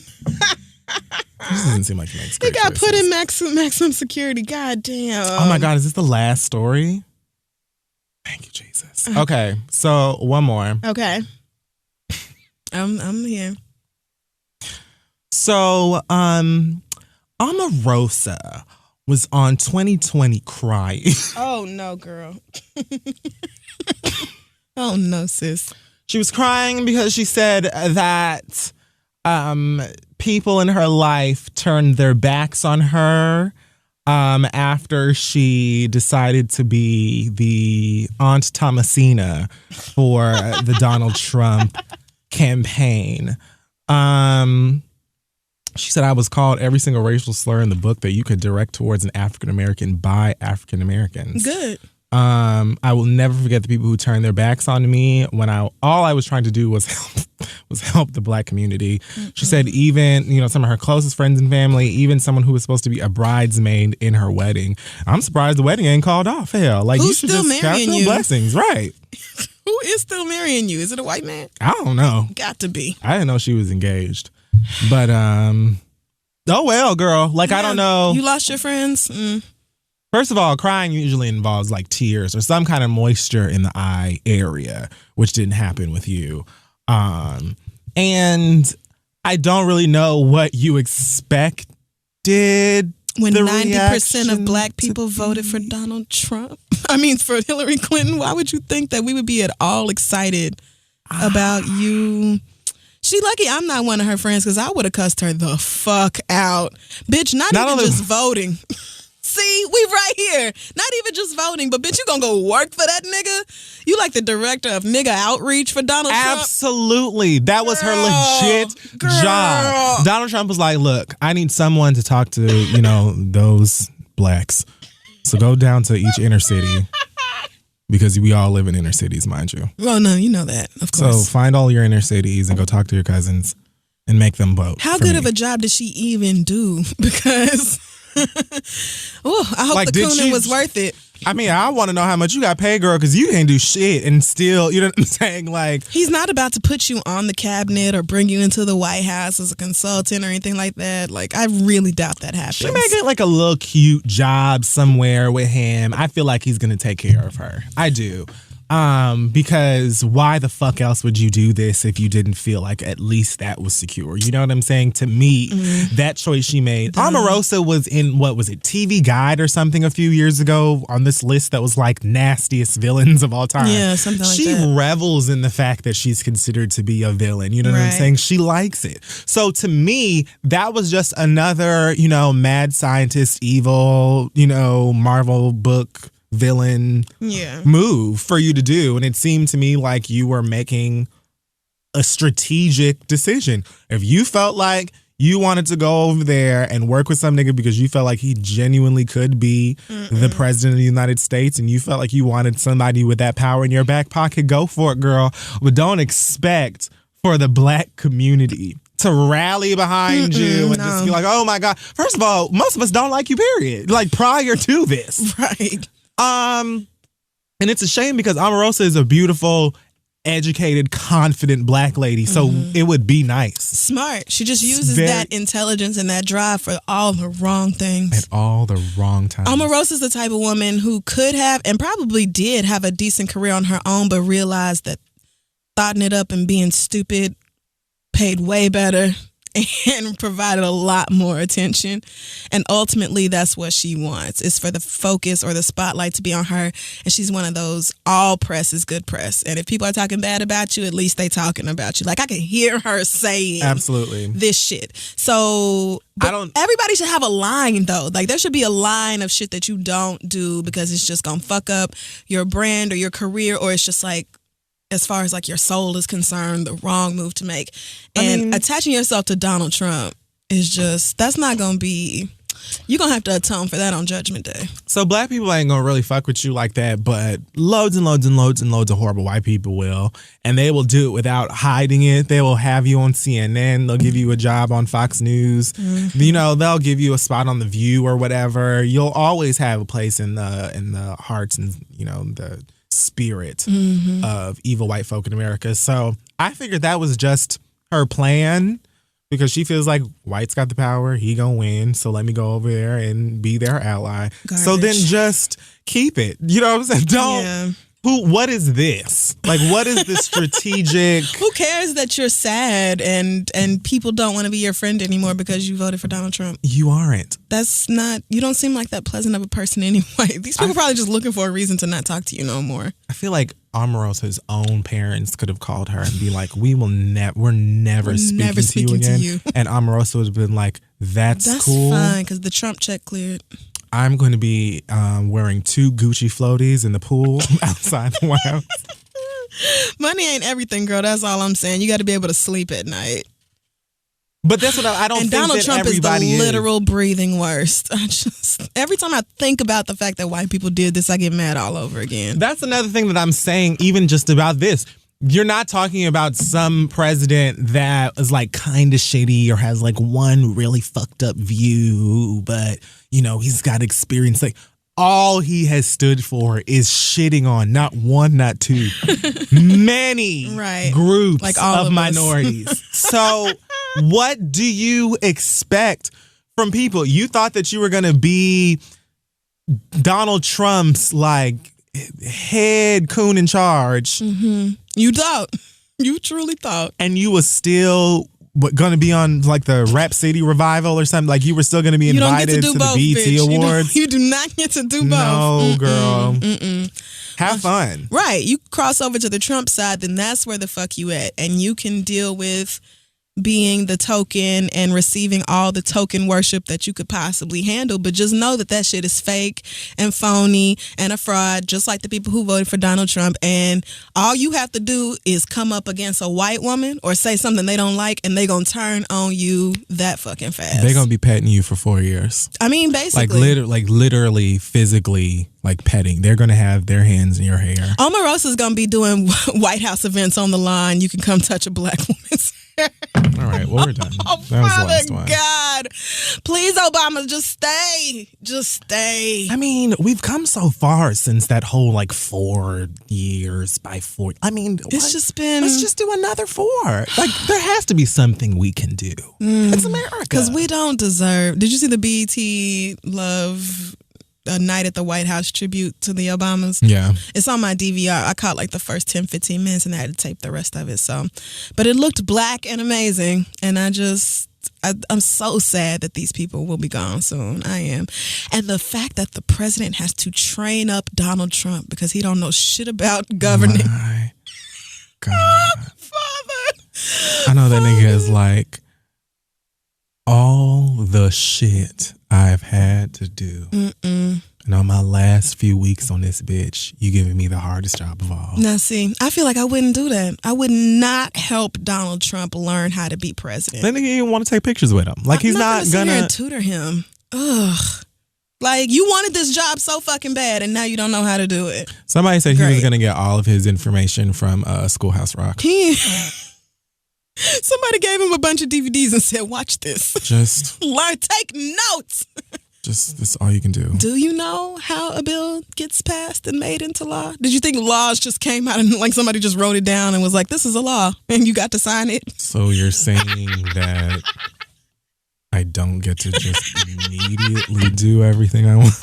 This doesn't seem like he makes great He got choices. put in maximum security. God damn. Oh my God, is this the last story? Thank you, Jesus. Okay, so one more. Okay. I'm here. So, Omarosa was on 2020 crying. Oh no, girl. Oh no, sis. She was crying because she said that people in her life turned their backs on her after she decided to be the Aunt Thomasina for the Donald Trump campaign. She said, I was called every single racial slur in the book that you could direct towards an African American by African Americans. Good. I will never forget the people who turned their backs on me when all I was trying to do was help the Black community. Mm-hmm. She said even, some of her closest friends and family, even someone who was supposed to be a bridesmaid in her wedding. I'm surprised the wedding ain't called off. Hell, like Who's you should still just count marrying your you? Blessings, right? Who is still marrying you? Is it a white man? I don't know. Got to be. I didn't know she was engaged. But oh well, girl. Like I don't know. You lost your friends? First of all, crying usually involves like tears or some kind of moisture in the eye area, which didn't happen with you. And I don't really know what you expected. When 90% of Black people voted for Donald Trump. I mean, for Hillary Clinton, why would you think that we would be at all excited about you? She lucky I'm not one of her friends, because I would have cussed her the fuck out. Bitch, not even just voting. See, we right here. Not even just voting, but bitch, you gonna go work for that nigga? You like the director of nigga outreach for Donald Trump? Absolutely. That was her legit job. Donald Trump was like, look, I need someone to talk to, those blacks. So go down to each inner city because we all live in inner cities, mind you. Well, no, you know that, of So course. find all your inner cities and go talk to your cousins and make them vote. How for good me. of a job did she even do? Because, I hope Like, the did cooning she- was worth it. I mean, I want to know how much you got paid, girl, because you can't do shit and still, you know what I'm saying? Like, He's not about to put you on the cabinet or bring you into the White House as a consultant or anything like that. Like, I really doubt that happens. she may get like a little cute job somewhere with him. I feel like he's going to take care of her. I do. Because why the fuck else would you do this if you didn't feel like at least that was secure? You know what I'm saying? To me, that choice she made. Omarosa was in, what was it, TV Guide or something a few years ago on this list that was like nastiest villains of all time. Yeah, something like she that. revels in the fact that she's considered to be a villain. You know what I'm Right. saying? She likes it. So to me, that was just another, mad scientist, evil, Marvel book villain Yeah. move for you to do. And it seemed to me like you were making a strategic decision. If you felt like you wanted to go over there and work with some nigga because you felt like he genuinely could be the president of the United States and you felt like you wanted somebody with that power in your back pocket, go for it, girl. But don't expect for the black community to rally behind you and just be like, oh my God. First of all, most of us don't like you, period. Like prior to this. Right. And it's a shame because Omarosa is a beautiful, educated, confident black lady. So it would be nice. Smart. She just uses very- that intelligence and that drive for all the wrong things. At all the wrong times. Omarosa's the type of woman who could have and probably did have a decent career on her own, but realized that thotting it up and being stupid paid way better and provided a lot more attention. And ultimately, that's what she wants, is for the focus or the spotlight to be on her. And she's one of those, all press is good press. And if people are talking bad about you, at least they talking about you. Like, I can hear her saying Absolutely. this shit. So I don't- everybody should have a line, though. Like, there should be a line of shit that you don't do because it's just gonna fuck up your brand or your career, or it's just like, as far as like your soul is concerned, the wrong move to make. And attaching yourself to Donald Trump is just, that's not going to be, you're going to have to atone for that on Judgment Day. So black people ain't gonna really fuck with you like that, but loads and loads and loads and loads of horrible white people will. And they will do it without hiding it. They will have you on CNN. They'll give you a job on Fox News. They'll give you a spot on The View or whatever. You'll always have a place in the hearts and, the spirit of evil white folk in America. So I figured that was just her plan because she feels like white's got the power, he gonna win, so let me go over there and be their ally. So then just keep it. You know what I'm saying? What is this? Like, what is this strategic? Who cares that you're sad and people don't want to be your friend anymore because you voted for Donald Trump? You aren't. That's not, you don't seem like that pleasant of a person anyway. These people probably just looking for a reason to not talk to you no more. I feel like Omarosa's own parents could have called her and be like, we're never speaking to you again. And Omarosa would have been like, that's cool. That's fine, because the Trump check cleared. I'm going to be wearing 2 Gucci floaties in the pool outside the White House. Money ain't everything, girl. That's all I'm saying. You got to be able to sleep at night. But that's what I don't and think Donald that Trump is everybody the is. literal breathing worst. Every time I think about the fact that white people did this, I get mad all over again. That's another thing that I'm saying, even just about this. You're not talking about some president that is like kind of shady or has like one really fucked up view, but he's got experience. Like, all he has stood for is shitting on not one, not two, many groups like all of of minorities. So what do you expect from people? You thought that you were going to be Donald Trump's like head coon in charge. Mm-hmm. You thought. You truly thought. And you was still going to be on like the Rap City revival or something? Like you were still going to be invited to both, the BET bitch. Awards? You do not get to do both. No, girl. Have fun. Right. You cross over to the Trump side, then that's where the fuck you at. And you can deal with being the token and receiving all the token worship that you could possibly handle, but just know that that shit is fake and phony and a fraud, just like the people who voted for Donald Trump. And all you have to do is come up against a white woman or say something they don't like, and they gonna turn on you that fucking fast. They're gonna be petting you for 4 years. I mean, basically, literally, physically, like petting. They're gonna have their hands in your hair. Omarosa's gonna be doing White House events on the line. You can come touch a black woman's hair. All right, well, we're done. Oh, that was Father the last one. God. Please, Obama, just stay. Just stay. I mean, we've come so far since that whole, like, 4 years by 4. I mean, It's just been... let's just do another 4. Like, there has to be something we can do. It's America. Because we don't deserve... Did you see the BET Love... A Night at the White House tribute to the Obamas? Yeah. It's on my DVR. I caught like the first 10, 15 minutes and I had to tape the rest of it. But it looked black and amazing. And I'm so sad that these people will be gone soon. I am. And the fact that the president has to train up Donald Trump because he don't know shit about governing. My God. Oh, Father. I know that nigga is like, all the shit I've had to do. And on my last few weeks on this bitch, you giving me the hardest job of all. Now, see, I feel like I wouldn't do that. I would not help Donald Trump learn how to be president. That nigga even want to take pictures with him. Like, he's not sit gonna here and tutor him. Ugh. Like, you wanted this job so fucking bad, and now you don't know how to do it. Somebody said he was Great. gonna get all of his information from Schoolhouse Rock. Somebody gave him a bunch of DVDs and said, watch this. Just Learn, take notes. that's all you can do. Do you know how a bill gets passed and made into law? Did you think laws just came out and like somebody just wrote it down and was like, this is a law and you got to sign it? So you're saying that I don't get to just immediately do everything I want?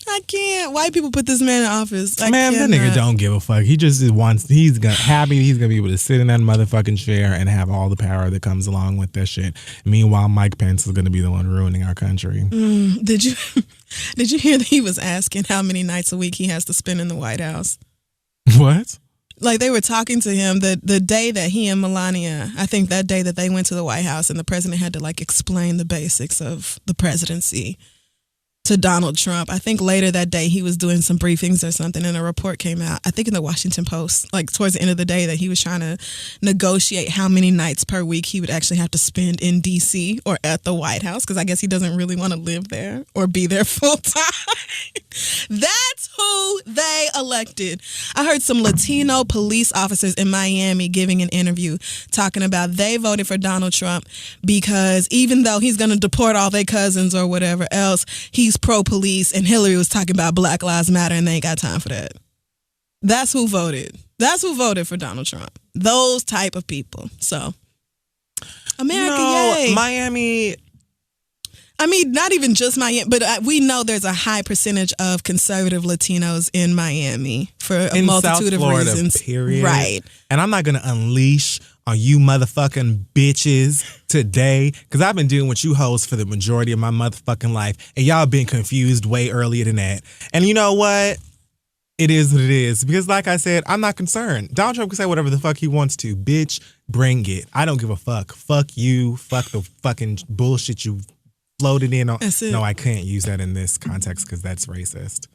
I can't. White people put this man in office. Man, that nigga don't give a fuck. He just wants, he's gonna be able to sit in that motherfucking chair and have all the power that comes along with that shit. Meanwhile, Mike Pence is gonna be the one ruining our country. Did you hear that he was asking how many nights a week he has to spend in the White House? What? Like, they were talking to him the day that he and Melania, I think that day that they went to the White House and the president had to like explain the basics of the presidency to Donald Trump. I think later that day he was doing some briefings or something and a report came out, I think in the Washington Post, like towards the end of the day, that he was trying to negotiate how many nights per week he would actually have to spend in D.C. or at the White House, because I guess he doesn't really want to live there or be there full time. That's who they elected. I heard some Latino police officers in Miami giving an interview talking about they voted for Donald Trump because even though he's going to deport all their cousins or whatever else, he's pro-police, and Hillary was talking about Black Lives Matter and they ain't got time for that. That's who voted. That's who voted for Donald Trump. Those type of people. So, America, yay. Miami. I mean, not even just Miami, but we know there's a high percentage of conservative Latinos in Miami for a multitude of Florida, reasons. Period. Right. And I'm not going to unleash on you motherfucking bitches today, because I've been doing what you hoes for the majority of my motherfucking life, and y'all been confused way earlier than that. And you know what? It is what it is. Because like I said, I'm not concerned. Donald Trump can say whatever the fuck he wants to. Bitch, bring it. I don't give a fuck. Fuck you. Fuck the fucking bullshit you floated in on. That's it. No, I can't use that in this context because that's racist.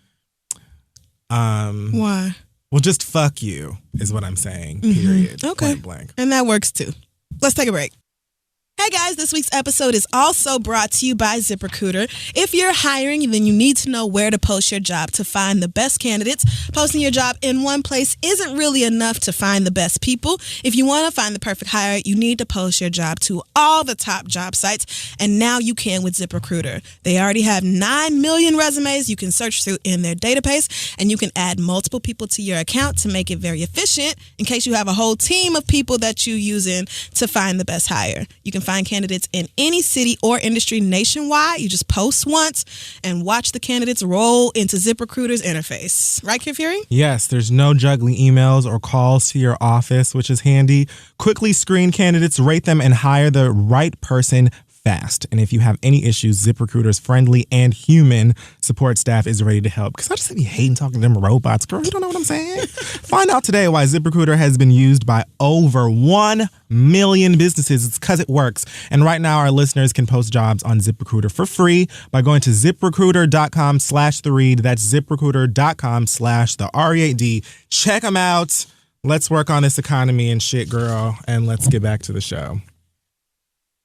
Why? Well, just fuck you is what I'm saying. Period. Okay. Point blank. And that works too. Let's take a break. Hey guys, this week's episode is also brought to you by ZipRecruiter. If you're hiring, then you need to know where to post your job to find the best candidates. Posting your job in one place isn't really enough to find the best people. If you want to find the perfect hire, you need to post your job to all the top job sites, and now you can with ZipRecruiter. They already have 9 million resumes you can search through in their database, and you can add multiple people to your account to make it very efficient in case you have a whole team of people that you using to find the best hire. You can find candidates in any city or industry nationwide. You just post once and watch the candidates roll into ZipRecruiter's interface. Right, Kid Fury? Yes, there's no juggling emails or calls to your office, which is handy. Quickly screen candidates, rate them, and hire the right person fast. And if you have any issues, ZipRecruiter's friendly and human support staff is ready to help. Because I just be hating talking to them robots. Girl, you don't know what I'm saying? Find out today why ZipRecruiter has been used by over 1 million businesses. It's because it works. And right now, our listeners can post jobs on ZipRecruiter for free by going to ZipRecruiter.com/theread. That's ZipRecruiter.com/the-READ. Check them out. Let's work on this economy and shit, girl. And let's get back to the show.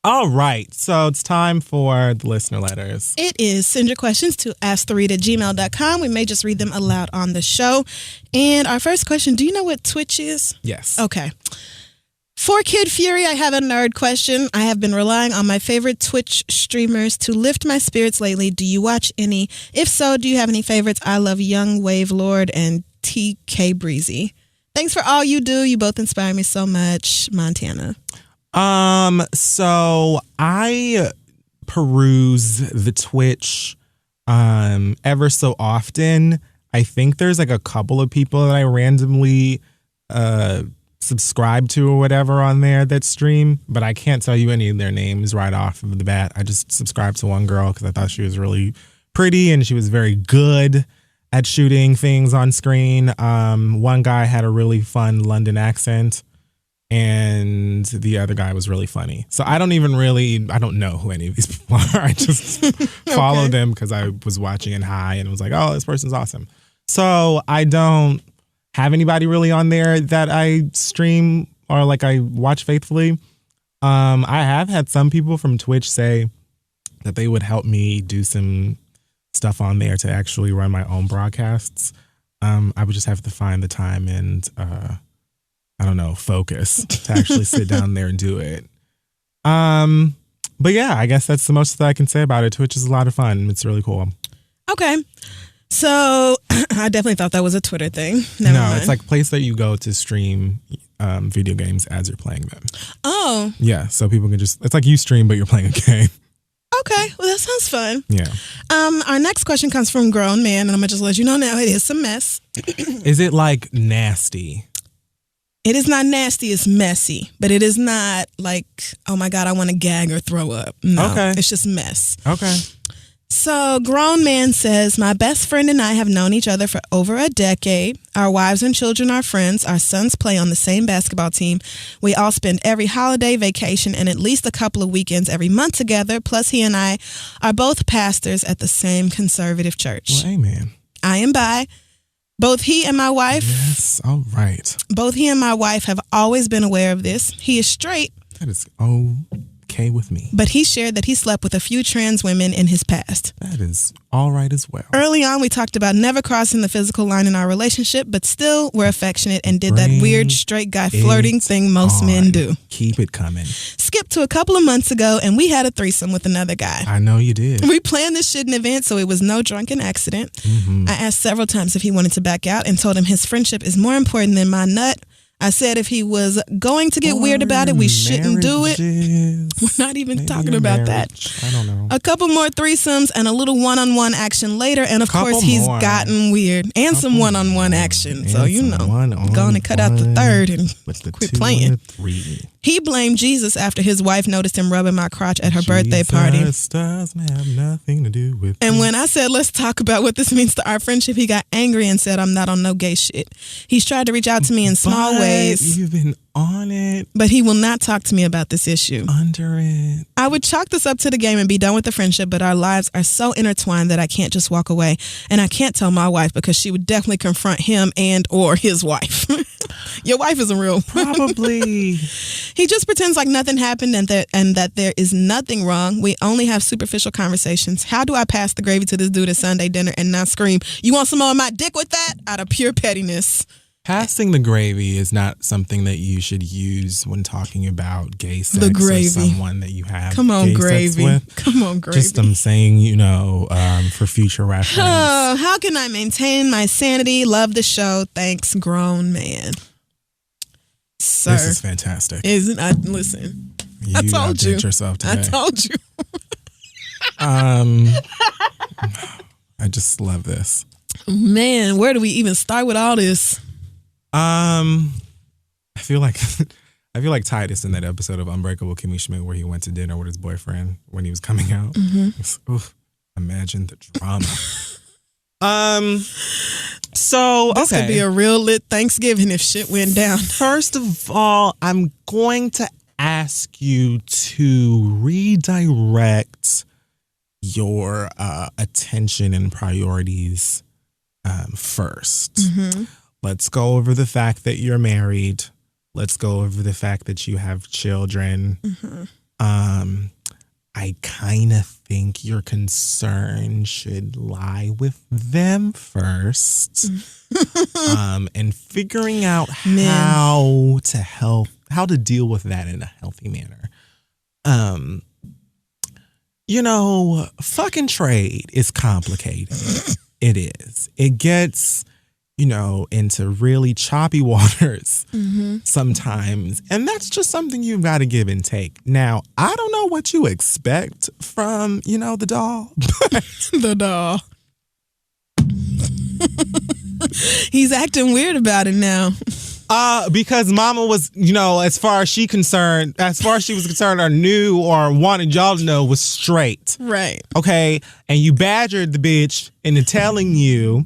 All right, so it's time for the listener letters. It is. Send your questions to asktheread@gmail.com. We may just read them aloud on the show. And our first question, do you know what Twitch is? Yes. Okay. For Kid Fury, I have a nerd question. I have been relying on my favorite Twitch streamers to lift my spirits lately. Do you watch any? If so, do you have any favorites? I love Young Wave Lord and TK Breezy. Thanks for all you do. You both inspire me so much. Montana. So I peruse the Twitch ever so often. I think there's like a couple of people that I randomly subscribe to or whatever on there that stream, but I can't tell you any of their names right off of the bat. I just subscribed to one girl because I thought she was really pretty and she was very good at shooting things on screen. One guy had a really fun London accent. And the other guy was really funny. So I don't know who any of these people are. I just followed them because I was watching in high and was like, oh, this person's awesome. So I don't have anybody really on there that I stream or like I watch faithfully. I have had some people from Twitch say that they would help me do some stuff on there to actually run my own broadcasts. I would just have to find the time and focus to actually sit down there and do it. But yeah, I guess that's the most that I can say about it. Twitch is a lot of fun. It's really cool. Okay. So I definitely thought that was a Twitter thing. Never mind. It's like a place that you go to stream video games as you're playing them. Oh. Yeah, so people can it's like you stream, but you're playing a game. Okay, well, that sounds fun. Yeah. Our next question comes from Grown Man, and I'm going to just let you know now it is a mess. Is it like nasty? It is not nasty, it's messy. But it is not like, oh my God, I want to gag or throw up. No, okay. It's just mess. Okay. So, Grown Man says, my best friend and I have known each other for over a decade. Our wives and children are friends. Our sons play on the same basketball team. We all spend every holiday, vacation, and at least a couple of weekends every month together. Plus, he and I are both pastors at the same conservative church. Well, amen. I am bi. Both he and my wife. Yes, all right. Both he and my wife have always been aware of this. He is straight. That is okay with me. But he shared that he slept with a few trans women in his past. That is all right as well. Early on, we talked about never crossing the physical line in our relationship, but still we're affectionate and did that weird straight guy flirting thing most men do. Keep it coming. Skip to a couple of months ago, and we had a threesome with another guy. I know you did. We planned this shit in advance, so it was no drunken accident. Mm-hmm. I asked several times if he wanted to back out and told him his friendship is more important than my nut. I said if he was going to get weird about it, we shouldn't do it. We're not even talking about that. I don't know. A couple more threesomes and a little one-on-one action later. And of course, he's gotten weird. And some one-on-one action. So, going to cut out the third and quit playing. He blamed Jesus after his wife noticed him rubbing my crotch at her birthday party. Jesus doesn't have nothing to do with And when I said, let's talk about what this means to our friendship, he got angry and said, I'm not on no gay shit. He's tried to reach out to me in small ways. You've been on it. But he will not talk to me about this issue. Under it. I would chalk this up to the game and be done with the friendship, but our lives are so intertwined that I can't just walk away. And I can't tell my wife because she would definitely confront him and or his wife. Your wife isn't real. Probably. He just pretends like nothing happened and that there is nothing wrong. We only have superficial conversations. How do I pass the gravy to this dude at Sunday dinner and not scream, you want some more of my dick with that? Out of pure pettiness. Passing the gravy is not something that you should use when talking about gay sex or someone that you have gay sex with. Come on, gravy. Just I'm saying, for future reference. Oh, how can I maintain my sanity? Love the show. Thanks, Grown Man. Sir. This is fantastic. Isn't I listen. I told you. Yourself today. I told you. I just love this. Man, where do we even start with all this? I feel like I feel like Titus in that episode of Unbreakable Kimmy Schmidt where he went to dinner with his boyfriend when he was coming out. Imagine the drama. So This could be a real lit Thanksgiving if shit went down. First of all, I'm going to ask you to redirect your attention and priorities first. Let's go over the fact that you're married. Let's go over the fact that you have children. I kind of think your concern should lie with them first. And figuring out how to deal with that in a healthy manner. Fucking trade is complicated. It is. It gets, into really choppy waters sometimes. And that's just something you've got to give and take. Now, I don't know what you expect from, the doll. The doll. He's acting weird about it now. Because mama was, as far as she was concerned, or knew or wanted y'all to know was straight. Right. Okay. And you badgered the bitch into telling you,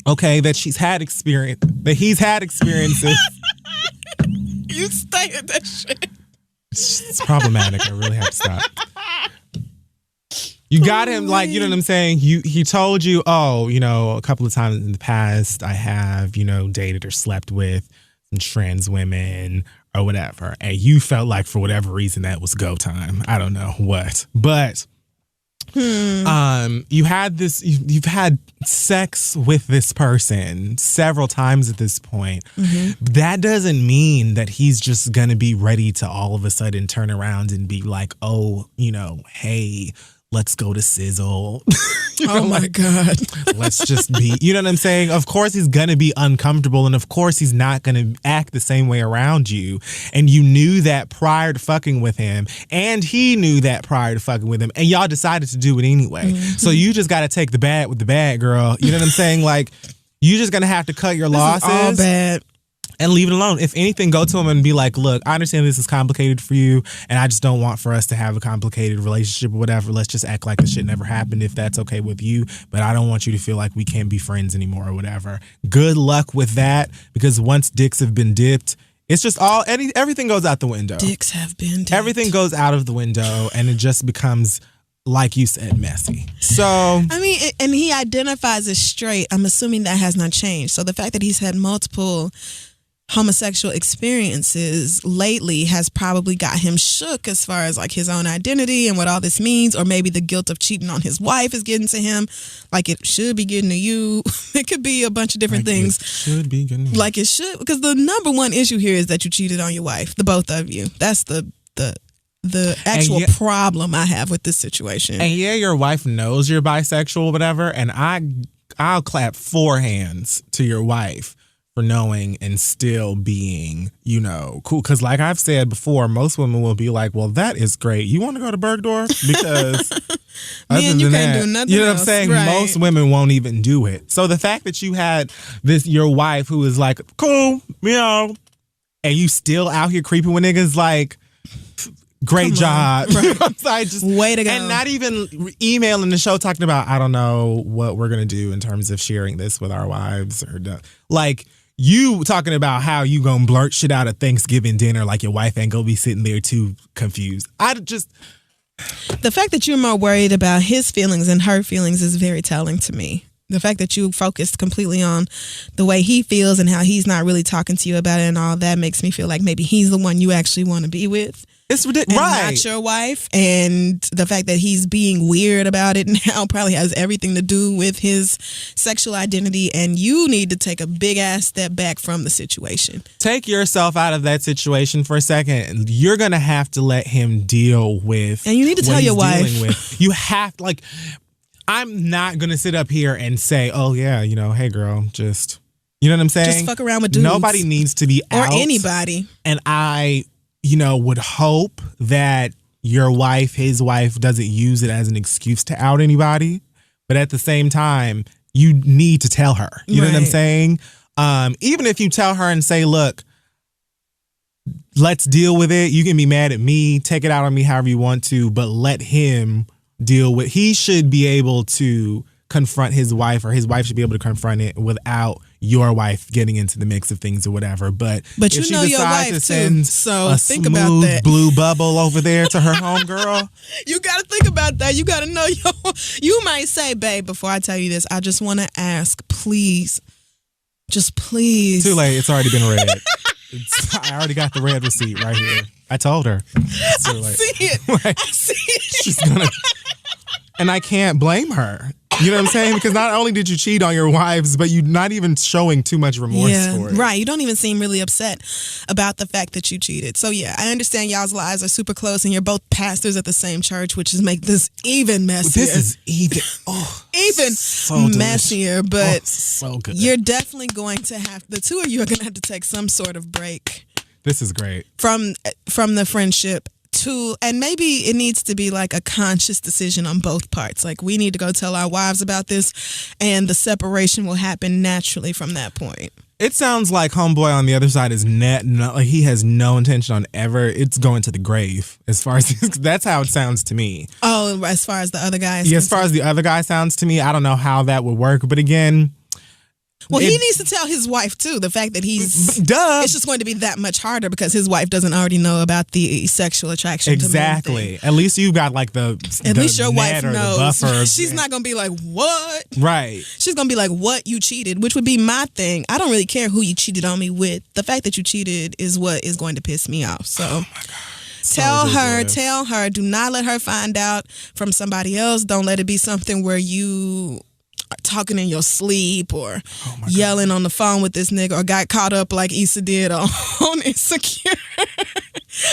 okay, that he's had experiences. You stay at that shit. It's problematic. I really have to stop. You got him, like, you know what I'm saying? He told you, a couple of times in the past, I have, dated or slept with some trans women or whatever. And you felt like for whatever reason that was go time. I don't know what. But you've had sex with this person several times at this point. That doesn't mean that he's just gonna be ready to all of a sudden turn around and be like, hey, let's go to Sizzle. My God. Let's just be, you know what I'm saying? Of course he's going to be uncomfortable, and of course he's not going to act the same way around you. And you knew that prior to fucking with him, and he knew that prior to fucking with him, and y'all decided to do it anyway. So you just got to take the bad with the bad, girl. You know what I'm saying? Like, you just going to have to cut your losses. This is all bad. And leave it alone. If anything, go to him and be like, look, I understand this is complicated for you, and I just don't want for us to have a complicated relationship or whatever. Let's just act like this shit never happened if that's okay with you. But I don't want you to feel like we can't be friends anymore or whatever. Good luck with that, because once dicks have been dipped, it's just everything goes out the window. Dicks have been dipped. Everything goes out of the window, and it just becomes, like you said, messy. So, I mean, and he identifies as straight. I'm assuming that has not changed. So the fact that he's had multiple homosexual experiences lately has probably got him shook as far as like his own identity and what all this means, or maybe the guilt of cheating on his wife is getting to him like it should be getting to you. It could be a bunch of different things. It should be getting to you. Like it should, because the number one issue here is that you cheated on your wife, the both of you. That's the actual problem I have with this situation. And your wife knows you're bisexual, whatever, and I'll clap 4 hands to your wife for knowing and still being, cool. Because like I've said before, most women will be like, well, that is great. You want to go to Bergdorf? Because Man, you can't do nothing you know else. what I'm saying? Right. Most women won't even do it. So the fact that you had your wife who is like, cool, and you still out here creeping with niggas, like, great job. Right. Way to go. And not even emailing the show talking about, I don't know what we're going to do in terms of sharing this with our wives. Like, you talking about how you going to blurt shit out at Thanksgiving dinner like your wife ain't going to be sitting there too confused. The fact that you're more worried about his feelings and her feelings is very telling to me. The fact that you focused completely on the way he feels and how he's not really talking to you about it and all that makes me feel like maybe he's the one you actually want to be with. It's ridiculous. And not your wife. And the fact that he's being weird about it now probably has everything to do with his sexual identity. And you need to take a big ass step back from the situation. Take yourself out of that situation for a second. You're going to have to let him deal with. And you need to tell your wife. You have, like, I'm not going to sit up here and say, oh, yeah, hey, girl, just, you know what I'm saying? Just fuck around with dudes. Nobody needs to be out. Or anybody. And I, would hope that his wife doesn't use it as an excuse to out anybody. But at the same time, you need to tell her. You know what I'm saying? Even if you tell her and say, look, let's deal with it. You can be mad at me, take it out on me however you want to, but let him deal with. He should be able to confront his wife, or his wife should be able to confront it without your wife getting into the mix of things or whatever. But you if she know your decides wife to send too, so a think smooth about that. blue bubble over there to her homegirl, You got to think about that. You got to know you might say, babe, before I tell you this, I just want to ask, please, just please. too late. It's already been read. I already got the red receipt right here. I told her. It's too I late. see it. Like, I see it. she's gonna, and I can't blame her. You know what I'm saying? Because not only did you cheat on your wives, but you're not even showing too much remorse for it. Right. You don't even seem really upset about the fact that you cheated. So yeah, I understand y'all's lives are super close and you're both pastors at the same church, which is make this even messier. This is even so delicious. messier, but so good. you're definitely going to have, the two of you are going to have to take some sort of break This is great. from the friendship. And maybe it needs to be like a conscious decision on both parts. Like, we need to go tell our wives about this, and the separation will happen naturally from that point. It sounds like homeboy on the other side is like he has no intention on ever. It's going to the grave. As far as that's how it sounds to me. Oh, as far as the other guys. Yeah, as far as the other guy sounds to me, I don't know how that would work. But again, well, he needs to tell his wife too. The fact that it's just going to be that much harder because his wife doesn't already know about the sexual attraction. Exactly. To men thing. At least you've got like At least your wife knows. She's not going to be like, what? Right. She's going to be like, what? You cheated, which would be my thing. I don't really care who you cheated on me with. The fact that you cheated is what is going to piss me off. So. Oh my God. Tell her, do not let her find out from somebody else. Don't let it be something where you are talking in your sleep or yelling on the phone with this nigga, or got caught up like Issa did on Insecure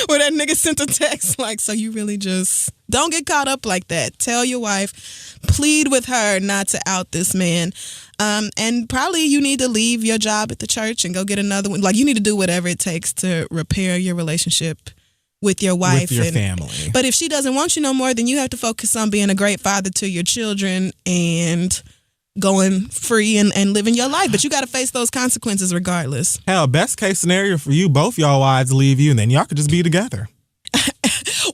where that nigga sent a text like, so you really just don't get caught up like that. Tell your wife, plead with her not to out this man. And probably you need to leave your job at the church and go get another one. Like, you need to do whatever it takes to repair your relationship with your wife. With your family. But if she doesn't want you no more, then you have to focus on being a great father to your children and going free and living your life. But you got to face those consequences regardless. Hell, best case scenario for you, both y'all wives leave you, and then y'all could just be together.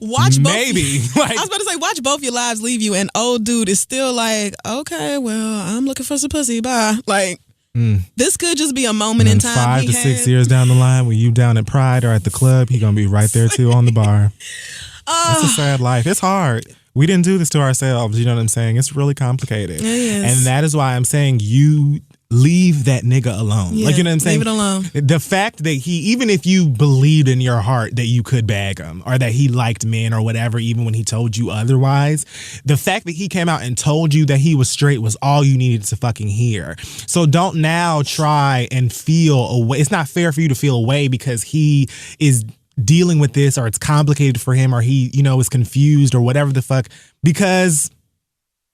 Maybe. Like, I was about to say, watch both your lives leave you, and old dude is still like, okay, well, I'm looking for some pussy. Bye. Like, this could just be a moment in time. 5 to 6 years down the line, when you down at Pride or at the club, he gonna be right there too on the bar. It's a sad life. It's hard. We didn't do this to ourselves. You know what I'm saying? It's really complicated. It is. And that is why I'm saying you leave that nigga alone. Yeah, like, you know what I'm saying? Leave it alone. The fact that even if you believed in your heart that you could bag him, or that he liked men or whatever, even when he told you otherwise, the fact that he came out and told you that he was straight was all you needed to fucking hear. So don't now try and feel away. It's not fair for you to feel away because he is dealing with this, or it's complicated for him, or he, is confused or whatever the fuck, because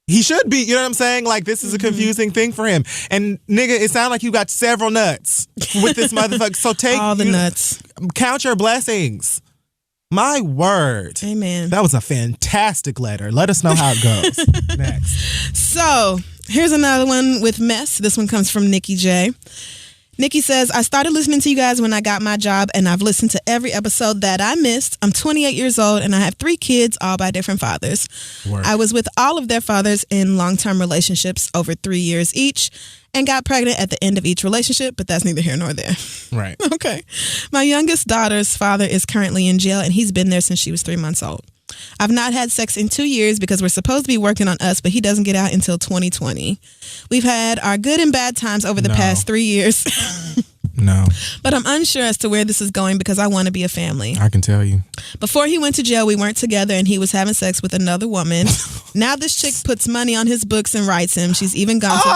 he should be, you know what I'm saying? Like, this is a confusing thing for him. And nigga, it sounds like you got several nuts with this motherfucker. So take all the nuts. Count your blessings. My word. Amen. That was a fantastic letter. Let us know how it goes. Next. So here's another one with mess. This one comes from Nikki J. Nikki says, I started listening to you guys when I got my job, and I've listened to every episode that I missed. I'm 28 years old, and I have 3 kids, all by different fathers. Work. I was with all of their fathers in long-term relationships over 3 years each, and got pregnant at the end of each relationship, but that's neither here nor there. Right. Okay. My youngest daughter's father is currently in jail, and he's been there since she was 3 months old. I've not had sex in 2 years because we're supposed to be working on us, but he doesn't get out until 2020. We've had our good and bad times over the past 3 years. No. But I'm unsure as to where this is going because I want to be a family. I can tell you. Before he went to jail, we weren't together and he was having sex with another woman. Now this chick puts money on his books and writes him. She's even gone to visit him.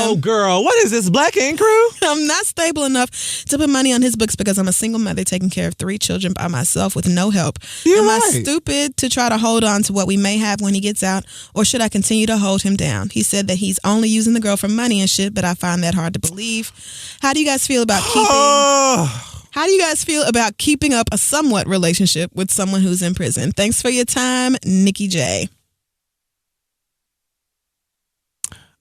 Oh, girl. What is this, Black Ink Crew? I'm not stable enough to put money on his books because I'm a single mother taking care of 3 children by myself with no help. Am I stupid to try to hold on to what we may have when he gets out, or should I continue to hold him down? He said that he's only using the girl for money and shit, but I find that hard to believe. How do you guys feel about keeping up a somewhat relationship with someone who's in prison? Thanks for your time, Nikki J.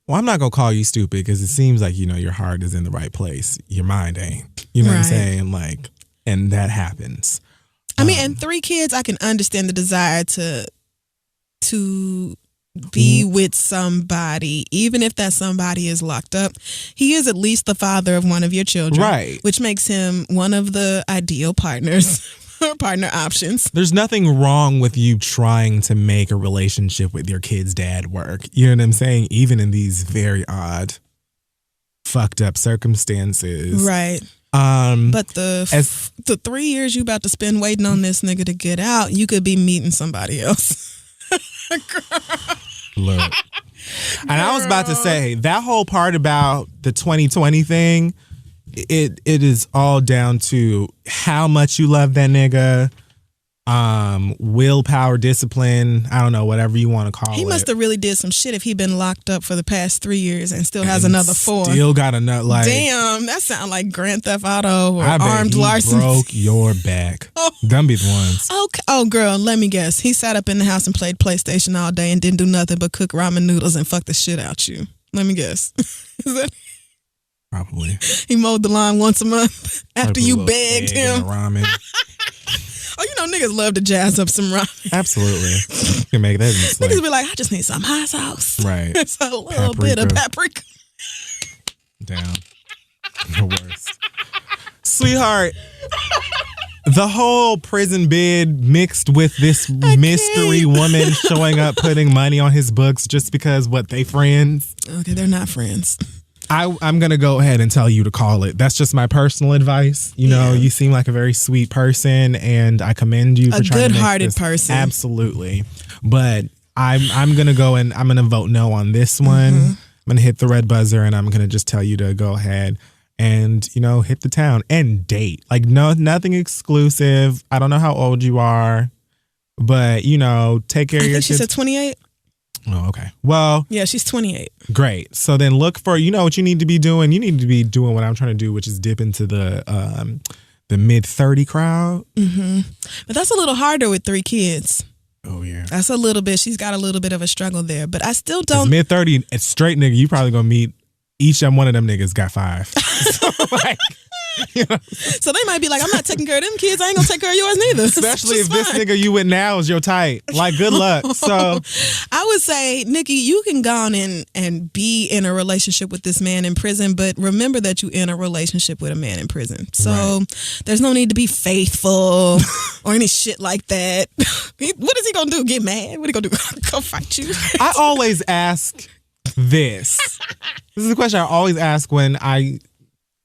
Well, I'm not going to call you stupid because it seems like, your heart is in the right place. Your mind ain't. You know what I'm saying? Like, and that happens. I mean, and 3 kids, I can understand the desire to be with somebody, even if that somebody is locked up. He is at least the father of one of your children, right? Which makes him one of the ideal partners or partner options. There's nothing wrong with you trying to make a relationship with your kid's dad work. You know what I'm saying? Even in these very odd, fucked up circumstances, right? But the 3 years you about to spend waiting on this nigga to get out, you could be meeting somebody else. Look. And I was about to say, that whole part about the 2020 thing, it is all down to how much you love that nigga, willpower, discipline, I don't know, whatever you want to call it. He must have really did some shit if he been locked up for the past 3 years and still has another 4. Still got another, like, damn, that sound like Grand Theft Auto or I bet armed he larceny. broke your back. Them be the ones. Okay. Oh, girl, let me guess. He sat up in the house and played PlayStation all day and didn't do nothing but cook ramen noodles and fuck the shit out you. Let me guess. Is that? Probably. He mowed the lawn once a month after you begged him. Ramen. Oh, you know niggas love to jazz up some ramen. Absolutely. You can make that mistake. Niggas be like, I just need some hot sauce. Right. It's a little bit of paprika. Damn. The worst. Sweetheart, the whole prison bid mixed with this mystery woman showing up putting money on his books just because they friends. Okay, they're not friends. I'm going to go ahead and tell you to call it. That's just my personal advice. You know, you seem like a very sweet person, and I commend you for trying to make good-hearted person. Absolutely. But I'm going to go and I'm going to vote no on this one. I'm going to hit the red buzzer, and I'm going to just tell you to go ahead and, you know, hit the town and date. Like, no, nothing exclusive. I don't know how old you are, but, you know, take care of your kids. She said 28. Oh, okay. Well, yeah, she's 28. Great. So then look for, you know what you need to be doing? You need to be doing what I'm trying to do, which is dip into the mid-30 crowd. Mm-hmm. But that's a little harder with 3 kids. Oh, yeah. That's a little bit, she's got a little bit of a struggle there. But I still don't. Mid-30, it's straight nigga, you probably going to meet each and one of them niggas got 5. So, like, you know. So they might be like, I'm not taking care of them kids. I ain't gonna take care of yours neither. Especially if this nigga you with now is your type. Like, good luck. So I would say, Nikki, you can go on and be in a relationship with this man in prison, but remember that you're in a relationship with a man in prison. So there's no need to be faithful or any shit like that. What is he gonna do? Get mad? What are he gonna do? Go fight you? I always ask this. This is a question I always ask when I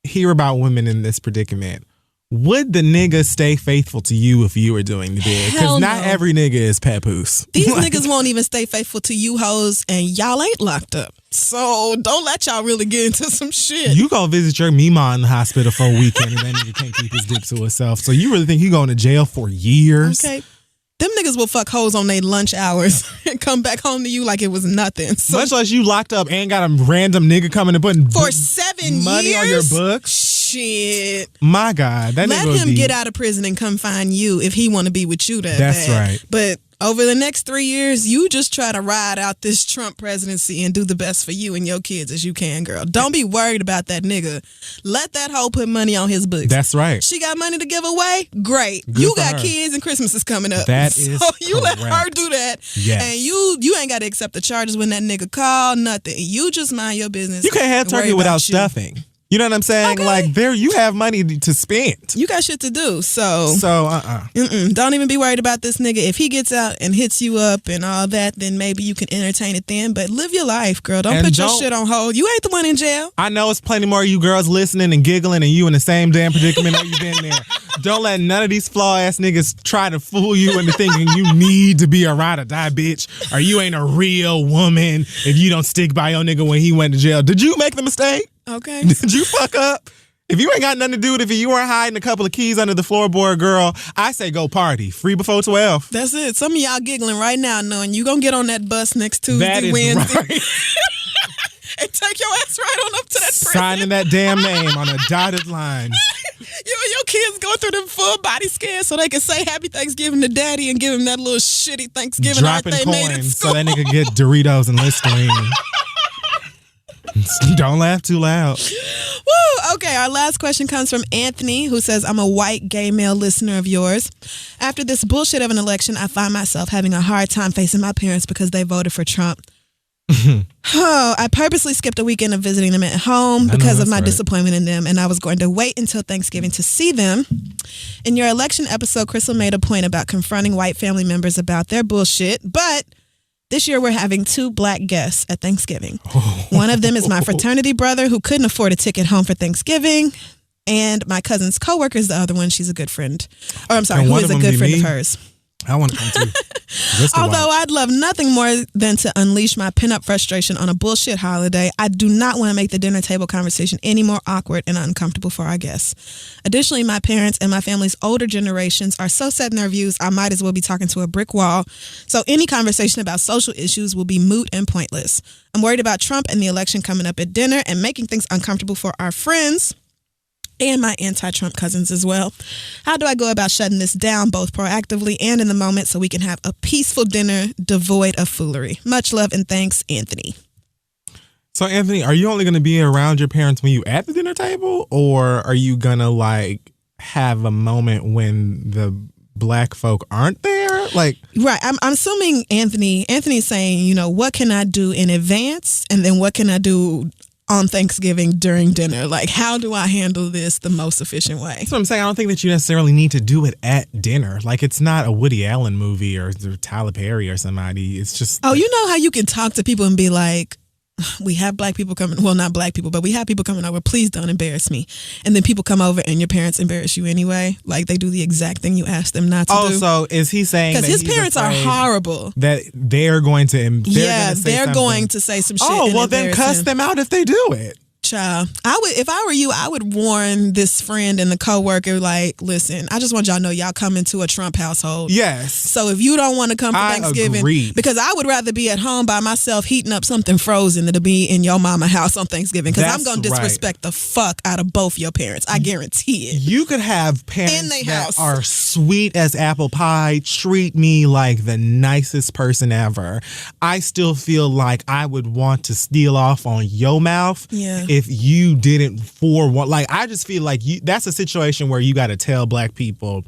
hear about women in this predicament. Would the nigga stay faithful to you if you were doing the bid? Because not every nigga is papoose. These niggas won't even stay faithful to you hoes, and y'all ain't locked up. So don't let y'all really get into some shit. You gonna visit your mima in the hospital for a weekend and that nigga can't keep his dick to himself. So you really think he going to jail for years? Okay. Them niggas will fuck hoes on their lunch hours and come back home to you like it was nothing. So, much less you locked up and got a random nigga coming and putting for 7 money years? on your books. Shit. My God. That Let him get out of prison and come find you if he want to be with you that That's bad. right. But over the next 3 years, you just try to ride out this Trump presidency and do the best for you and your kids as you can, girl. Don't be worried about that nigga. Let that hoe put money on his books. That's right. She got money to give away? Great. Good you for got her. kids and Christmas is coming up. That is So you correct. let her do that. Yes. And you ain't got to accept the charges when that nigga call, nothing. You just mind your business. You can't have and worry turkey without about you. stuffing. You know what I'm saying? Okay. Like, you have money to spend. You got shit to do. So don't even be worried about this nigga. If he gets out and hits you up and all that, then maybe you can entertain it then. But live your life, girl. Don't put your shit on hold. You ain't the one in jail. I know it's plenty more of you girls listening and giggling and you in the same damn predicament that you've been there. Don't let none of these flaw ass niggas try to fool you into thinking you need to be a ride or die bitch or you ain't a real woman if you don't stick by your nigga when he went to jail. Did you make the mistake? Okay. Did you fuck up? If you ain't got nothing to do with it, if you weren't hiding a couple of keys under the floorboard, girl, I say go party. Free before 12. That's it. Some of y'all giggling right now knowing you gonna get on that bus next Tuesday, That is Wednesday. right. And take your ass right on up to that prison. Signing that damn name on a dotted line. You and your kids go through them full body scans so they can say Happy Thanksgiving to Daddy and give him that little shitty Thanksgiving art Dropping they made at coins school. so that nigga get Doritos and Listerine. Don't laugh too loud. Woo! Okay, our last question comes from Anthony, who says, I'm a white gay male listener of yours. After this bullshit of an election, I find myself having a hard time facing my parents because they voted for Trump. I purposely skipped a weekend of visiting them at home because of my disappointment in them, and I was going to wait until Thanksgiving to see them. In your election episode, Crystal made a point about confronting white family members about their bullshit, but this year we're having 2 black guests at Thanksgiving. One of them is my fraternity brother who couldn't afford a ticket home for Thanksgiving, and my cousin's coworker is the other one. She's a good friend. Or I'm sorry, who is a good friend of hers. I want to come too. Although I'd love nothing more than to unleash my pent-up frustration on a bullshit holiday, I do not want to make the dinner table conversation any more awkward and uncomfortable for our guests. Additionally, my parents and my family's older generations are so set in their views, I might as well be talking to a brick wall. So any conversation about social issues will be moot and pointless. I'm worried about Trump and the election coming up at dinner and making things uncomfortable for our friends and my anti-Trump cousins as well. How do I go about shutting this down both proactively and in the moment so we can have a peaceful dinner devoid of foolery? Much love and thanks, Anthony. So, Anthony, are you only going to be around your parents when you at the dinner table, or are you going to like have a moment when the black folk aren't there? Like, right. I'm assuming Anthony's saying, you know, what can I do in advance, and then what can I do on Thanksgiving during dinner? Like, how do I handle this the most efficient way? That's what I'm saying. I don't think that you necessarily need to do it at dinner. Like, it's not a Woody Allen movie or Tyler Perry or somebody. It's just... Oh, you know how you can talk to people and be like, we have black people coming, well, not black people, but we have people coming over. Please don't embarrass me. And then people come over and your parents embarrass you anyway. Like, they do the exact thing you asked them not to do. Oh, so is he saying that his parents are horrible. That they're going to... They're going to say some shit. Oh, well, then cuss them out if they do it. Child, if I were you, I would warn this friend and the coworker, like, listen, I just want y'all to know y'all come into a Trump household. Yes. So if you don't want to come for Thanksgiving, because I would rather be at home by myself heating up something frozen than to be in your mama house on Thanksgiving, because I'm going to disrespect the fuck out of both your parents. I guarantee it. You could have parents in that house are sweet as apple pie, treat me like the nicest person ever. I still feel like I would want to steal off on your mouth. Yeah. If you didn't I just feel like that's a situation where you got to tell black people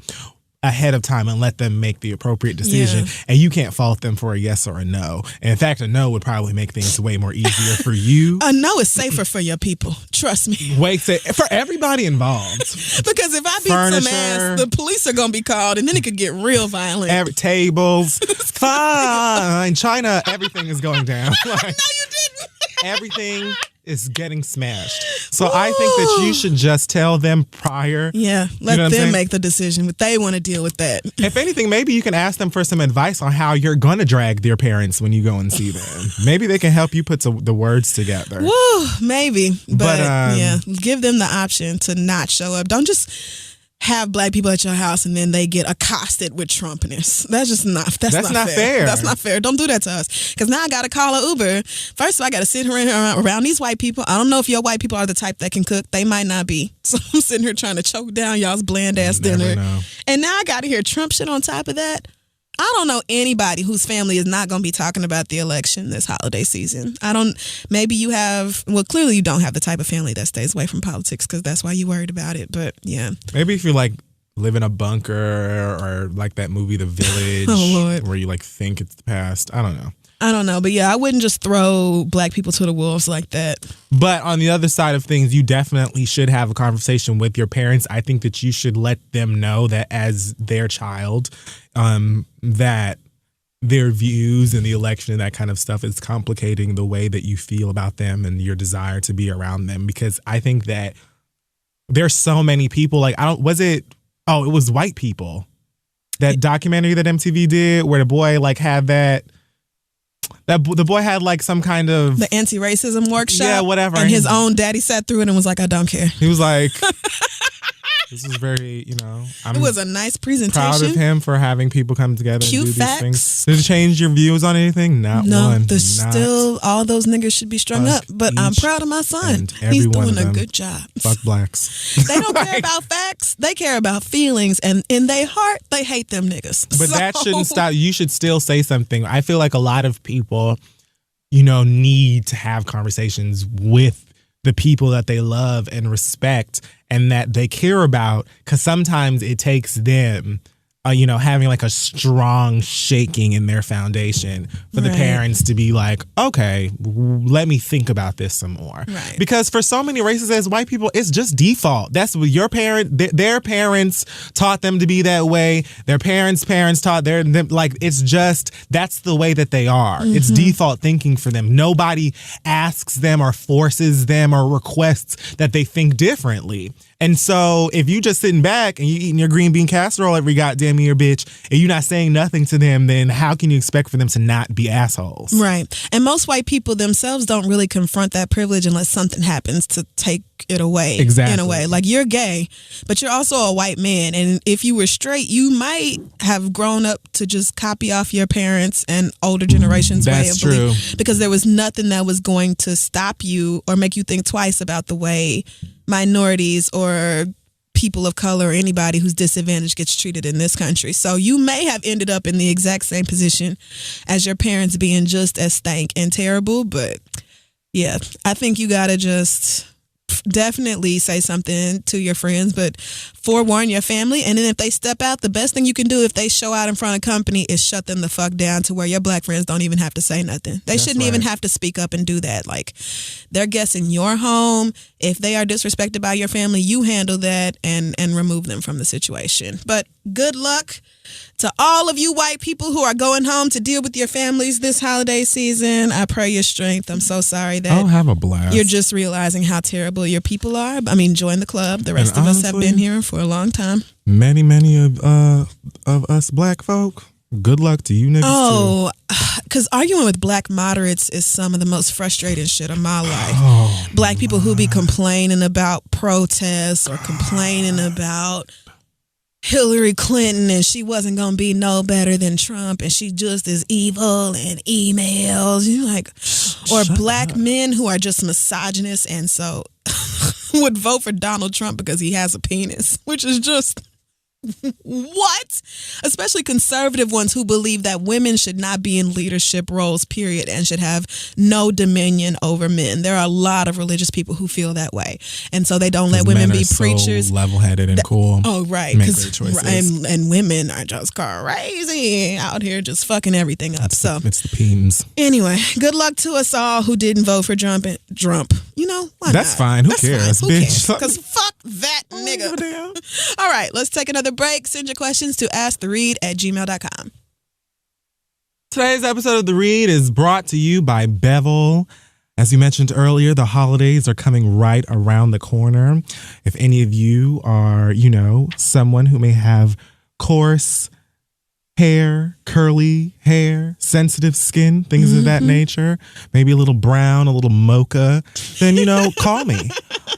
ahead of time and let them make the appropriate decision. Yeah. And you can't fault them for a yes or a no. And in fact, a no would probably make things way more easier for you. A no is safer for your people. Trust me. For everybody involved. Because if I beat some ass, the police are going to be called and then it could get real violent. Tables. In China, everything is going down. No, you didn't. Everything is getting smashed. So I think that you should just tell them prior. Yeah, let them make the decision, but they want to deal with that. If anything, maybe you can ask them for some advice on how you're going to drag their parents when you go and see them. Maybe they can help you put the words together. Woo, maybe. But yeah, give them the option to not show up. Don't just have black people at your house and then they get accosted with Trumpness. That's just not. That's not fair. That's not fair. Don't do that to us. Because now I got to call an Uber. First of all, I got to sit around these white people. I don't know if your white people are the type that can cook. They might not be. So I'm sitting here trying to choke down y'all's bland ass dinner. And now I got to hear Trump shit on top of that. I don't know anybody whose family is not going to be talking about the election this holiday season. Maybe you have, well, clearly you don't have the type of family that stays away from politics because that's why you worried about it. But yeah. Maybe if you like live in a bunker or like that movie, The Village, where you like think it's the past. I don't know. But yeah, I wouldn't just throw black people to the wolves like that. But on the other side of things, you definitely should have a conversation with your parents. I think that you should let them know that as their child, that their views and the election and that kind of stuff is complicating the way that you feel about them and your desire to be around them. Because I think that there's so many people, it was White People. That documentary that MTV did where the boy had the boy had some kind of the anti-racism workshop. Yeah, whatever. And his own daddy sat through it and was like, I don't care. He was like, this is very, it was a nice presentation. Proud of him for having people come together Cute and do facts. these things. Did it change your views on anything? Not one. No, still all those niggas should be strung up. But I'm proud of my son. He's doing a good job. Fuck blacks. They don't care about facts. They care about feelings. And in their heart, they hate them niggas. But that shouldn't stop. You should still say something. I feel like a lot of people, need to have conversations with the people that they love and respect and that they care about, because sometimes it takes them having like a strong shaking in their foundation for the parents to be like, okay, let me think about this some more. Right. Because for so many races as white people, it's just default. That's what your their parents taught them to be that way. Their parents taught them, like, it's just, that's the way that they are. Mm-hmm. It's default thinking for them. Nobody asks them or forces them or requests that they think differently. And so if you just sitting back and you eating your green bean casserole every goddamn year, bitch, and you're not saying nothing to them, then how can you expect for them to not be assholes? Right. And most white people themselves don't really confront that privilege unless something happens to take it away. Exactly. In a way. Like, you're gay, but you're also a white man. And if you were straight, you might have grown up to just copy off your parents and older generations' way of belief. Because there was nothing that was going to stop you or make you think twice about the way minorities or people of color or anybody who's disadvantaged gets treated in this country. So you may have ended up in the exact same position as your parents, being just as stank and terrible. But yeah, I think you gotta just definitely say something to your friends, but forewarn your family. And then if they step out, the best thing you can do if they show out in front of company is shut them the fuck down to where your black friends don't even have to say nothing. They shouldn't even have to speak up and do that. Like, they're guests in your home. If they are disrespected by your family, you handle that and remove them from the situation. But good luck to all of you white people who are going home to deal with your families this holiday season. I pray your strength. I'm so sorry that I'll have a blast. You're just realizing how terrible your people are. I mean, join the club. The rest of us have been here for a long time. Many of us black folk, good luck to you niggas too. Because arguing with black moderates is some of the most frustrating shit of my life. Black people who be complaining about protests or complaining about Hillary Clinton and she wasn't going to be no better than Trump and she just is evil and emails. You're like, or black men who are just misogynists and so would vote for Donald Trump because he has a penis, which is just... What? Especially conservative ones who believe that women should not be in leadership roles, period, and should have no dominion over men. There are a lot of religious people who feel that way, and so they don't let women be preachers. So level-headed and cool. Oh, right. Make great choices. And women are just crazy out here, just fucking everything up. So it's the peens. Anyway, good luck to us all who didn't vote for Trump. You know, why That's not? fine. Who cares, bitch? Because fuck that nigga. All right, let's take another break. Send your questions to asktheread@gmail.com. Today's episode of The Read is brought to you by Bevel. As you mentioned earlier, the holidays are coming right around the corner. If any of you are, someone who may have coarse hair, curly hair, sensitive skin, things of that nature, maybe a little brown, a little mocha, then, call me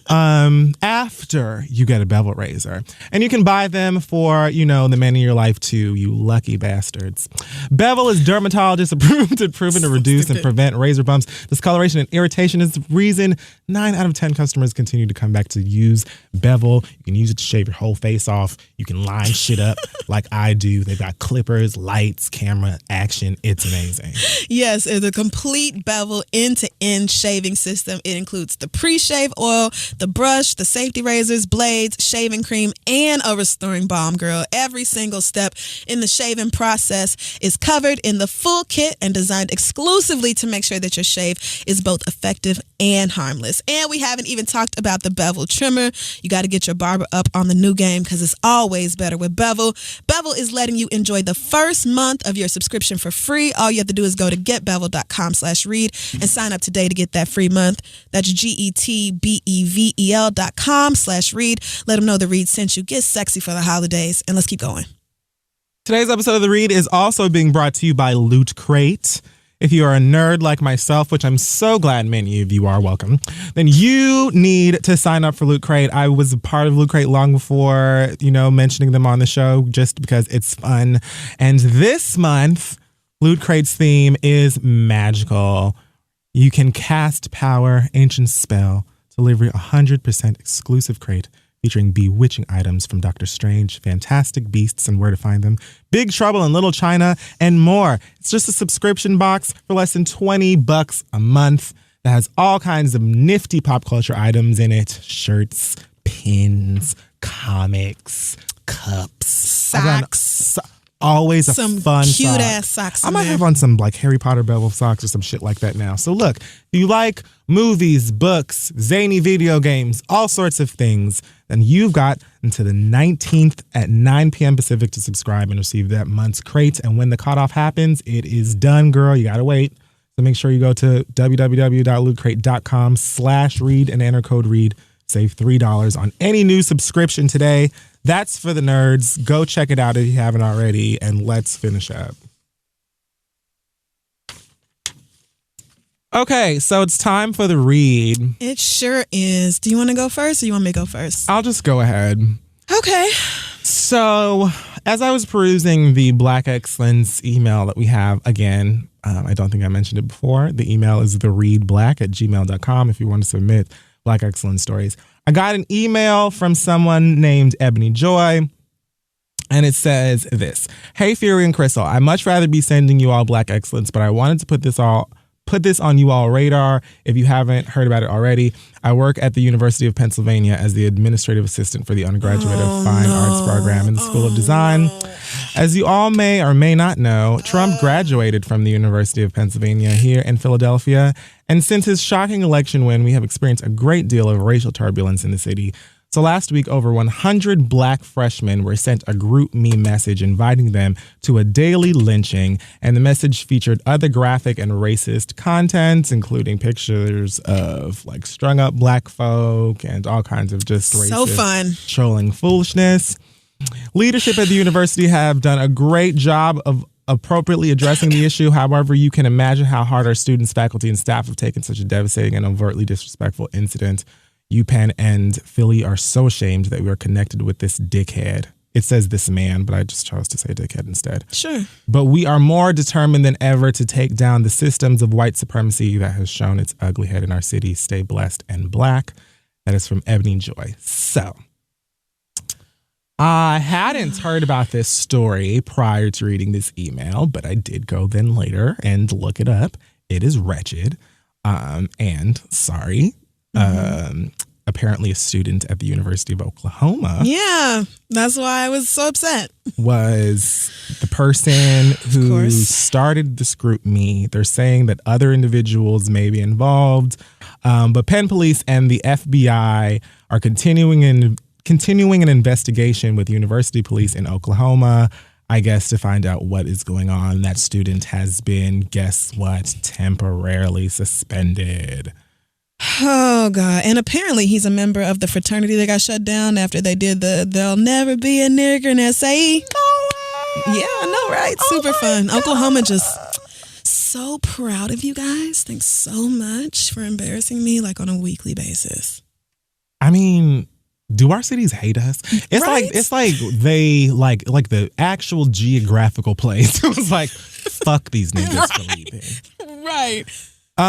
after you get a bevel razor. And you can buy them for, the men in your life too, you lucky bastards. Bevel is dermatologist approved and proven to reduce and prevent razor bumps, discoloration, and irritation. Is the reason 9 out of 10 customers continue to come back to use Bevel. You can use it to shave your whole face off. You can line shit up like I do. They've got clippers, lights, camera, action. It's amazing. Yes, it's a complete Bevel end-to-end shaving system. It includes the pre-shave oil, the brush, the safety razors, blades, shaving cream, and a restoring balm, girl. Every single step in the shaving process is covered in the full kit and designed exclusively to make sure that your shave is both effective and harmless. And we haven't even talked about the Bevel trimmer. You got to get your barber up on the new game because it's always better with Bevel. Bevel is letting you enjoy the first month of your subscription for free. All you have to do is go to getbevel.com/read and sign up today to get that free month. That's GETBEVEL.com/read. Let them know the Read sent you. Get sexy for the holidays, and let's keep going. Today's episode of The Read is also being brought to you by Loot Crate. If you are a nerd like myself, which I'm so glad many of you are, welcome, then you need to sign up for Loot Crate. I was a part of Loot Crate long before, mentioning them on the show just because it's fun. And this month, Loot Crate's theme is magical. You can cast power, ancient spell, deliver 100% exclusive crate featuring bewitching items from Doctor Strange, Fantastic Beasts and Where to Find Them, Big Trouble in Little China, and more. It's just a subscription box for less than $20 a month. that has all kinds of nifty pop culture items in it. Shirts, pins, comics, cups, socks. Always a some fun cute sock. ass socks. I might have on some like Harry Potter bevel socks or some shit like that now. So look, if you like movies, books, zany video games, all sorts of things, then you've got until the 19th at 9 p.m. Pacific to subscribe and receive that month's crate. And when the cutoff happens, it is done, girl. You gotta wait. So make sure you go to www.lootcrate.com/read and enter code READ. Save $3 on any new subscription today. That's for the nerds. Go check it out if you haven't already, and let's finish up. Okay, so it's time for the read. It sure is. Do you want to go first or you want me to go first? I'll just go ahead. Okay. So, as I was perusing the Black Excellence email that we have, again, I don't think I mentioned it before. The email is thereadblack@gmail.com if you want to submit Black Excellence stories. I got an email from someone named Ebony Joy, and it says this. Hey, Fury and Crystal, I'd much rather be sending you all Black Excellence, but I wanted to put this on you all radar if you haven't heard about it already. I work at the University of Pennsylvania as the administrative assistant for the undergraduate of fine arts program in the School of Design. As you all may or may not know, Trump graduated from the University of Pennsylvania here in Philadelphia. And since his shocking election win, we have experienced a great deal of racial turbulence in the city. So last week, over 100 Black freshmen were sent a group me message inviting them to a daily lynching, and the message featured other graphic and racist content, including pictures of like strung up Black folk and all kinds of just racist, so fun, trolling foolishness. Leadership at the university have done a great job of appropriately addressing the issue. However, you can imagine how hard our students, faculty, and staff have taken such a devastating and overtly disrespectful incident. UPenn and Philly are so ashamed that we are connected with this dickhead. It says this man, but I just chose to say dickhead instead. Sure. But we are more determined than ever to take down the systems of white supremacy that has shown its ugly head in our city. Stay blessed and Black. That is from Ebony Joy. So, I hadn't heard about this story prior to reading this email, but I did go then later and look it up. It is wretched. And sorry. Apparently a student at the University of Oklahoma. Yeah, that's why I was so upset. Was the person who started this group me. They're saying that other individuals may be involved, but Penn Police and the FBI are continuing an investigation with University Police in Oklahoma, I guess, to find out what is going on. That student has been, guess what, temporarily suspended. Oh, God. And apparently he's a member of the fraternity that got shut down after they did the "There'll Never Be a Nigger in S.A." No way. Yeah, I know, right? Super fun. God. Oklahoma just so proud of you guys. Thanks so much for embarrassing me like on a weekly basis. I mean, do our cities hate us? It's like they like the actual geographical place. It was like, fuck these niggas for leaving. Right. So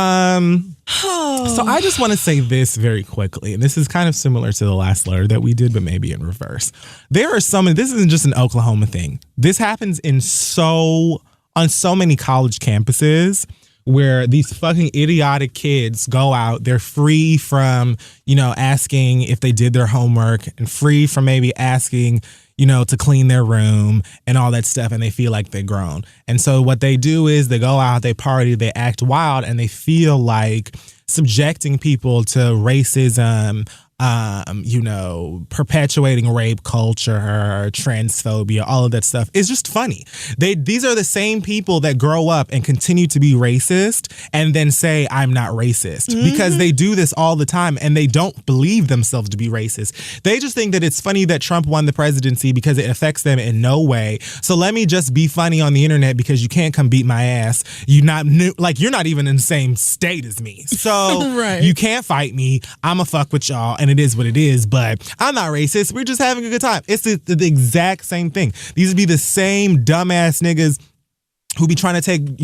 I just want to say this very quickly, and this is kind of similar to the last letter that we did, but maybe in reverse. There are this isn't just an Oklahoma thing. This happens on so many college campuses where these fucking idiotic kids go out. They're free from, asking if they did their homework and free from maybe asking, to clean their room and all that stuff, and they feel like they're grown. And so what they do is they go out, they party, they act wild, and they feel like subjecting people to racism, perpetuating rape culture, transphobia, all of that stuff is just funny. These are the same people that grow up and continue to be racist and then say, I'm not racist, because they do this all the time and they don't believe themselves to be racist. They just think that it's funny that Trump won the presidency because it affects them in no way. So let me just be funny on the internet because you can't come beat my ass. You're not even in the same state as me. So right. You can't fight me. I'ma fuck with y'all. And it is what it is, but I'm not racist. We're just having a good time. It's the exact same thing. These would be the same dumbass niggas who be trying to take,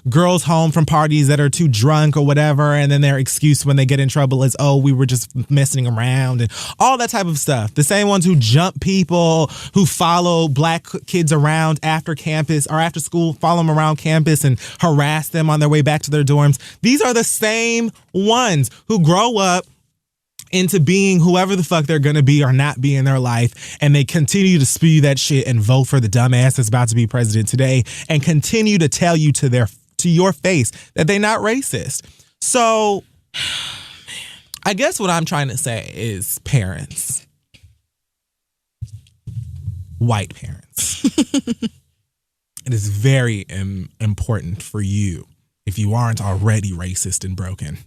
girls home from parties that are too drunk or whatever, and then their excuse when they get in trouble is, oh, we were just messing around and all that type of stuff. The same ones who jump people, who follow black kids around after campus or after school, follow them around campus and harass them on their way back to their dorms. These are the same ones who grow up into being whoever the fuck they're gonna be or not be in their life, and they continue to spew that shit and vote for the dumbass that's about to be president today, and continue to tell you to your face that they're not racist. So, I guess what I'm trying to say is, parents, white parents, it is very important for you, if you aren't already racist and broken,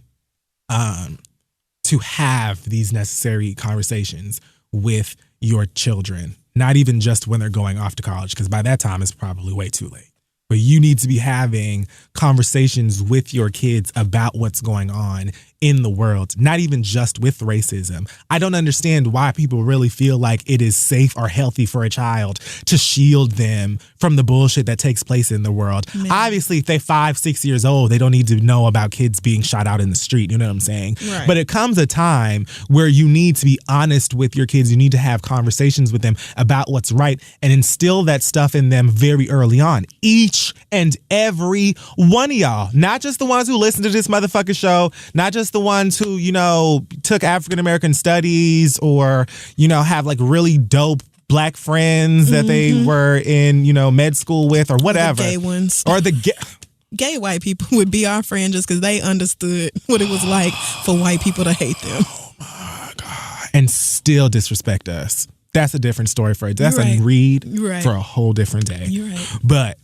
to have these necessary conversations with your children, not even just when they're going off to college, because by that time it's probably way too late. But you need to be having conversations with your kids about what's going on in the world, not even just with racism. I don't understand why people really feel like it is safe or healthy for a child to shield them from the bullshit that takes place in the world. Man. Obviously, if they're 5, 6 years old, they don't need to know about kids being shot out in the street. You know what I'm saying? Right. But it comes a time where you need to be honest with your kids. You need to have conversations with them about what's right and instill that stuff in them very early on. Each and every one of y'all, not just the ones who listen to this motherfucking show, not just the ones who, took African American studies or, have like really dope black friends that they were in, med school with or whatever. Or the gay ones. Or the gay white people would be our friend just because they understood what it was like for white people to hate them. Oh my God. And still disrespect us. That's a different story for it. That's a read for a whole different day. You're right. But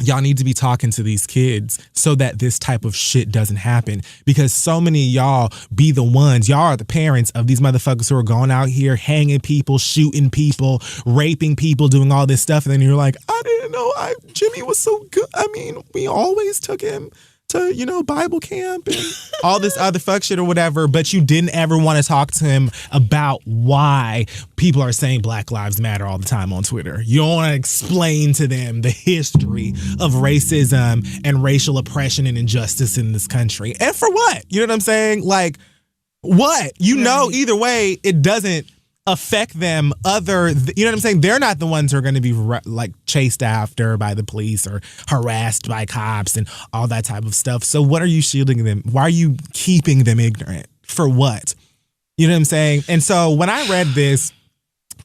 y'all need to be talking to these kids so that this type of shit doesn't happen, because so many of y'all be the ones, y'all are the parents of these motherfuckers who are going out here hanging people, shooting people, raping people, doing all this stuff, and then you're like, I didn't know Jimmy was so good. I mean, we always took him to, Bible camp and all this other fuck shit or whatever, but you didn't ever want to talk to him about why people are saying Black Lives Matter all the time on Twitter. You don't want to explain to them the history of racism and racial oppression and injustice in this country. And for what? You know what I'm saying? Like, what? Either way, it doesn't affect them you know what I'm saying? They're not the ones who are going to be like chased after by the police or harassed by cops and all that type of stuff. So what are you shielding them? Why are you keeping them ignorant? For what? You know what I'm saying? And so when I read this,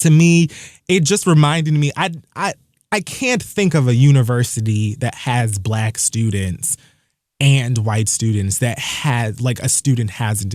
to me, it just reminded me, I can't think of a university that has black students and white students that has, like, a student hasn't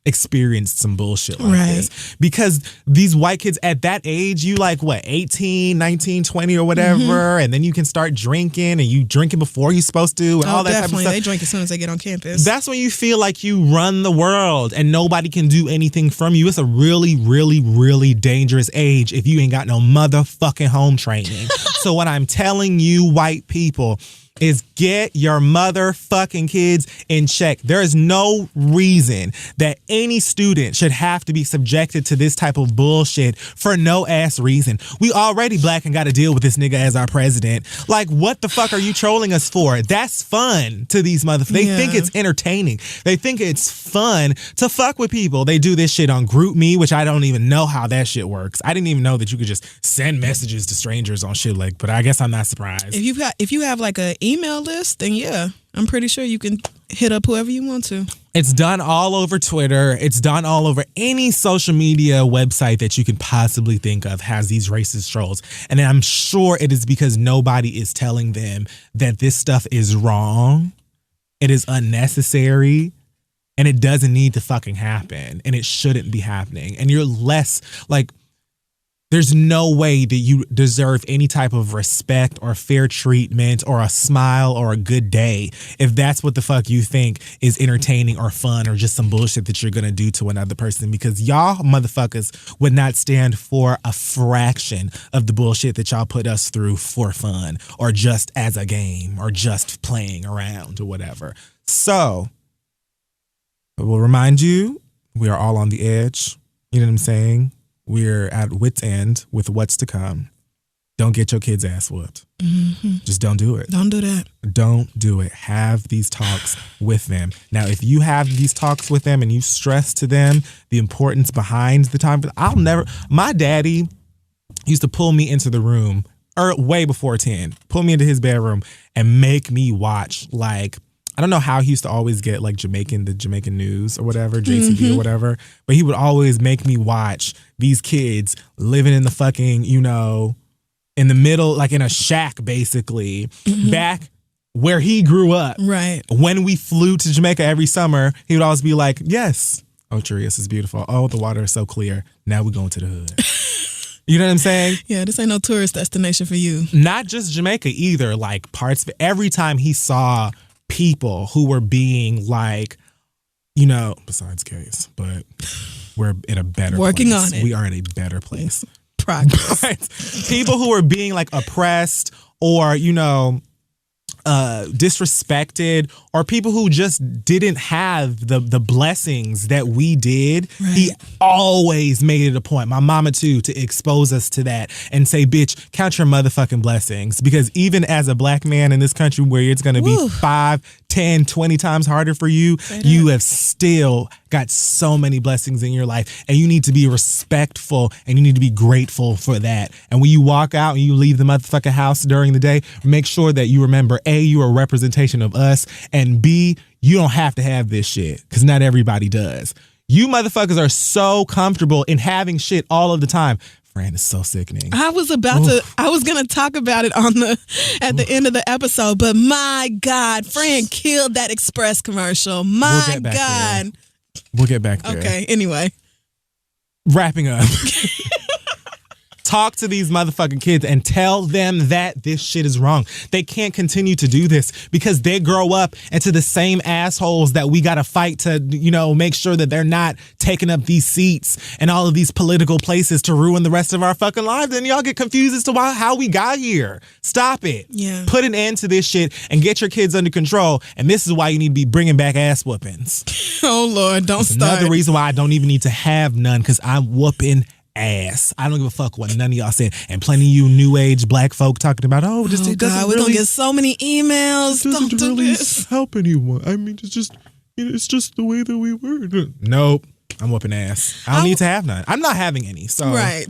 experienced some bullshit like this, because these white kids at that age, you like what, 18, 19, 20 or whatever, and then you can start drinking, and you drinking before you're supposed to, and all that type of stuff. They drink as soon as they get on campus. That's when you feel like you run the world and nobody can do anything from you. It's a really, really, really dangerous age if you ain't got no motherfucking home training. So what I'm telling you, white people, is get your motherfucking kids in check. There is no reason that any student should have to be subjected to this type of bullshit for no ass reason. We already black and got to deal with this nigga as our president. Like, what the fuck are you trolling us for? That's fun to these motherfuckers. They think it's entertaining. They think it's fun to fuck with people. They do this shit on GroupMe, which I don't even know how that shit works. I didn't even know that you could just send messages to strangers on shit, like, but I guess I'm not surprised. If you have like a email list, then yeah, I'm pretty sure you can hit up whoever you want to. It's done all over Twitter. It's done all over any social media website that you can possibly think of has these racist trolls. And I'm sure it is because nobody is telling them that this stuff is wrong. It is unnecessary. And it doesn't need to fucking happen. And it shouldn't be happening. And you're less like, there's no way that you deserve any type of respect or fair treatment or a smile or a good day if that's what the fuck you think is entertaining or fun or just some bullshit that you're going to do to another person, because y'all motherfuckers would not stand for a fraction of the bullshit that y'all put us through for fun or just as a game or just playing around or whatever. So I will remind you, we are all on the edge. You know what I'm saying? We're at wit's end with what's to come. don't get your kids' ass whooped. Just don't do it. Don't do that. Don't do it. Have these talks with them. Now, if you have these talks with them and you stress to them the importance behind the time, my daddy used to pull me into the room way before 10, pull me into his bedroom and make me watch, like, I don't know how he used to always get like the Jamaican news or whatever, JCB or whatever, but he would always make me watch these kids living in the fucking, in the middle, like in a shack, basically, back where he grew up. Right. When we flew to Jamaica every summer, he would always be like, yes, oh, Trius is beautiful. Oh, the water is so clear. Now we're going to the hood. You know what I'm saying? Yeah, this ain't no tourist destination for you. Not just Jamaica either. Like parts of it. Every time he saw people who were being like, besides gays, but we're in a better Working place. on it. We are in a better place. Progress. But people who are being like oppressed or, disrespected, or people who just didn't have the blessings that we did, right. He always made it a point, my mama too, to expose us to that and say, bitch, count your motherfucking blessings. Because even as a black man in this country where it's going to be 5, 10, 20 times harder for you, you have still got so many blessings in your life, and you need to be respectful and you need to be grateful for that. And when you walk out and you leave the motherfucking house during the day, make sure that you remember, A, you're a representation of us, and B, you don't have to have this shit, because not everybody does. You motherfuckers are so comfortable in having shit all of the time. Fran is so sickening. I was gonna talk about it at the end of the episode, but my God, Fran killed that Express commercial. My God. We'll get back there. Okay, anyway. Wrapping up. Talk to these motherfucking kids and tell them that this shit is wrong. They can't continue to do this because they grow up into the same assholes that we got to fight to, make sure that they're not taking up these seats and all of these political places to ruin the rest of our fucking lives. And y'all get confused as to how we got here. Stop it. Yeah. Put an end to this shit and get your kids under control. And this is why you need to be bringing back ass whoopings. Oh, Lord, don't start. Another reason why I don't even need to have none, because I'm whooping ass. I don't give a fuck what none of y'all said. And plenty of you new age black folk talking about, it doesn't we're really, gonna get so many emails. It doesn't Don't do really this. help anyone. I mean, it's just the way that we were. Nope. I'm whooping ass. I don't need to have none. I'm not having any. So right.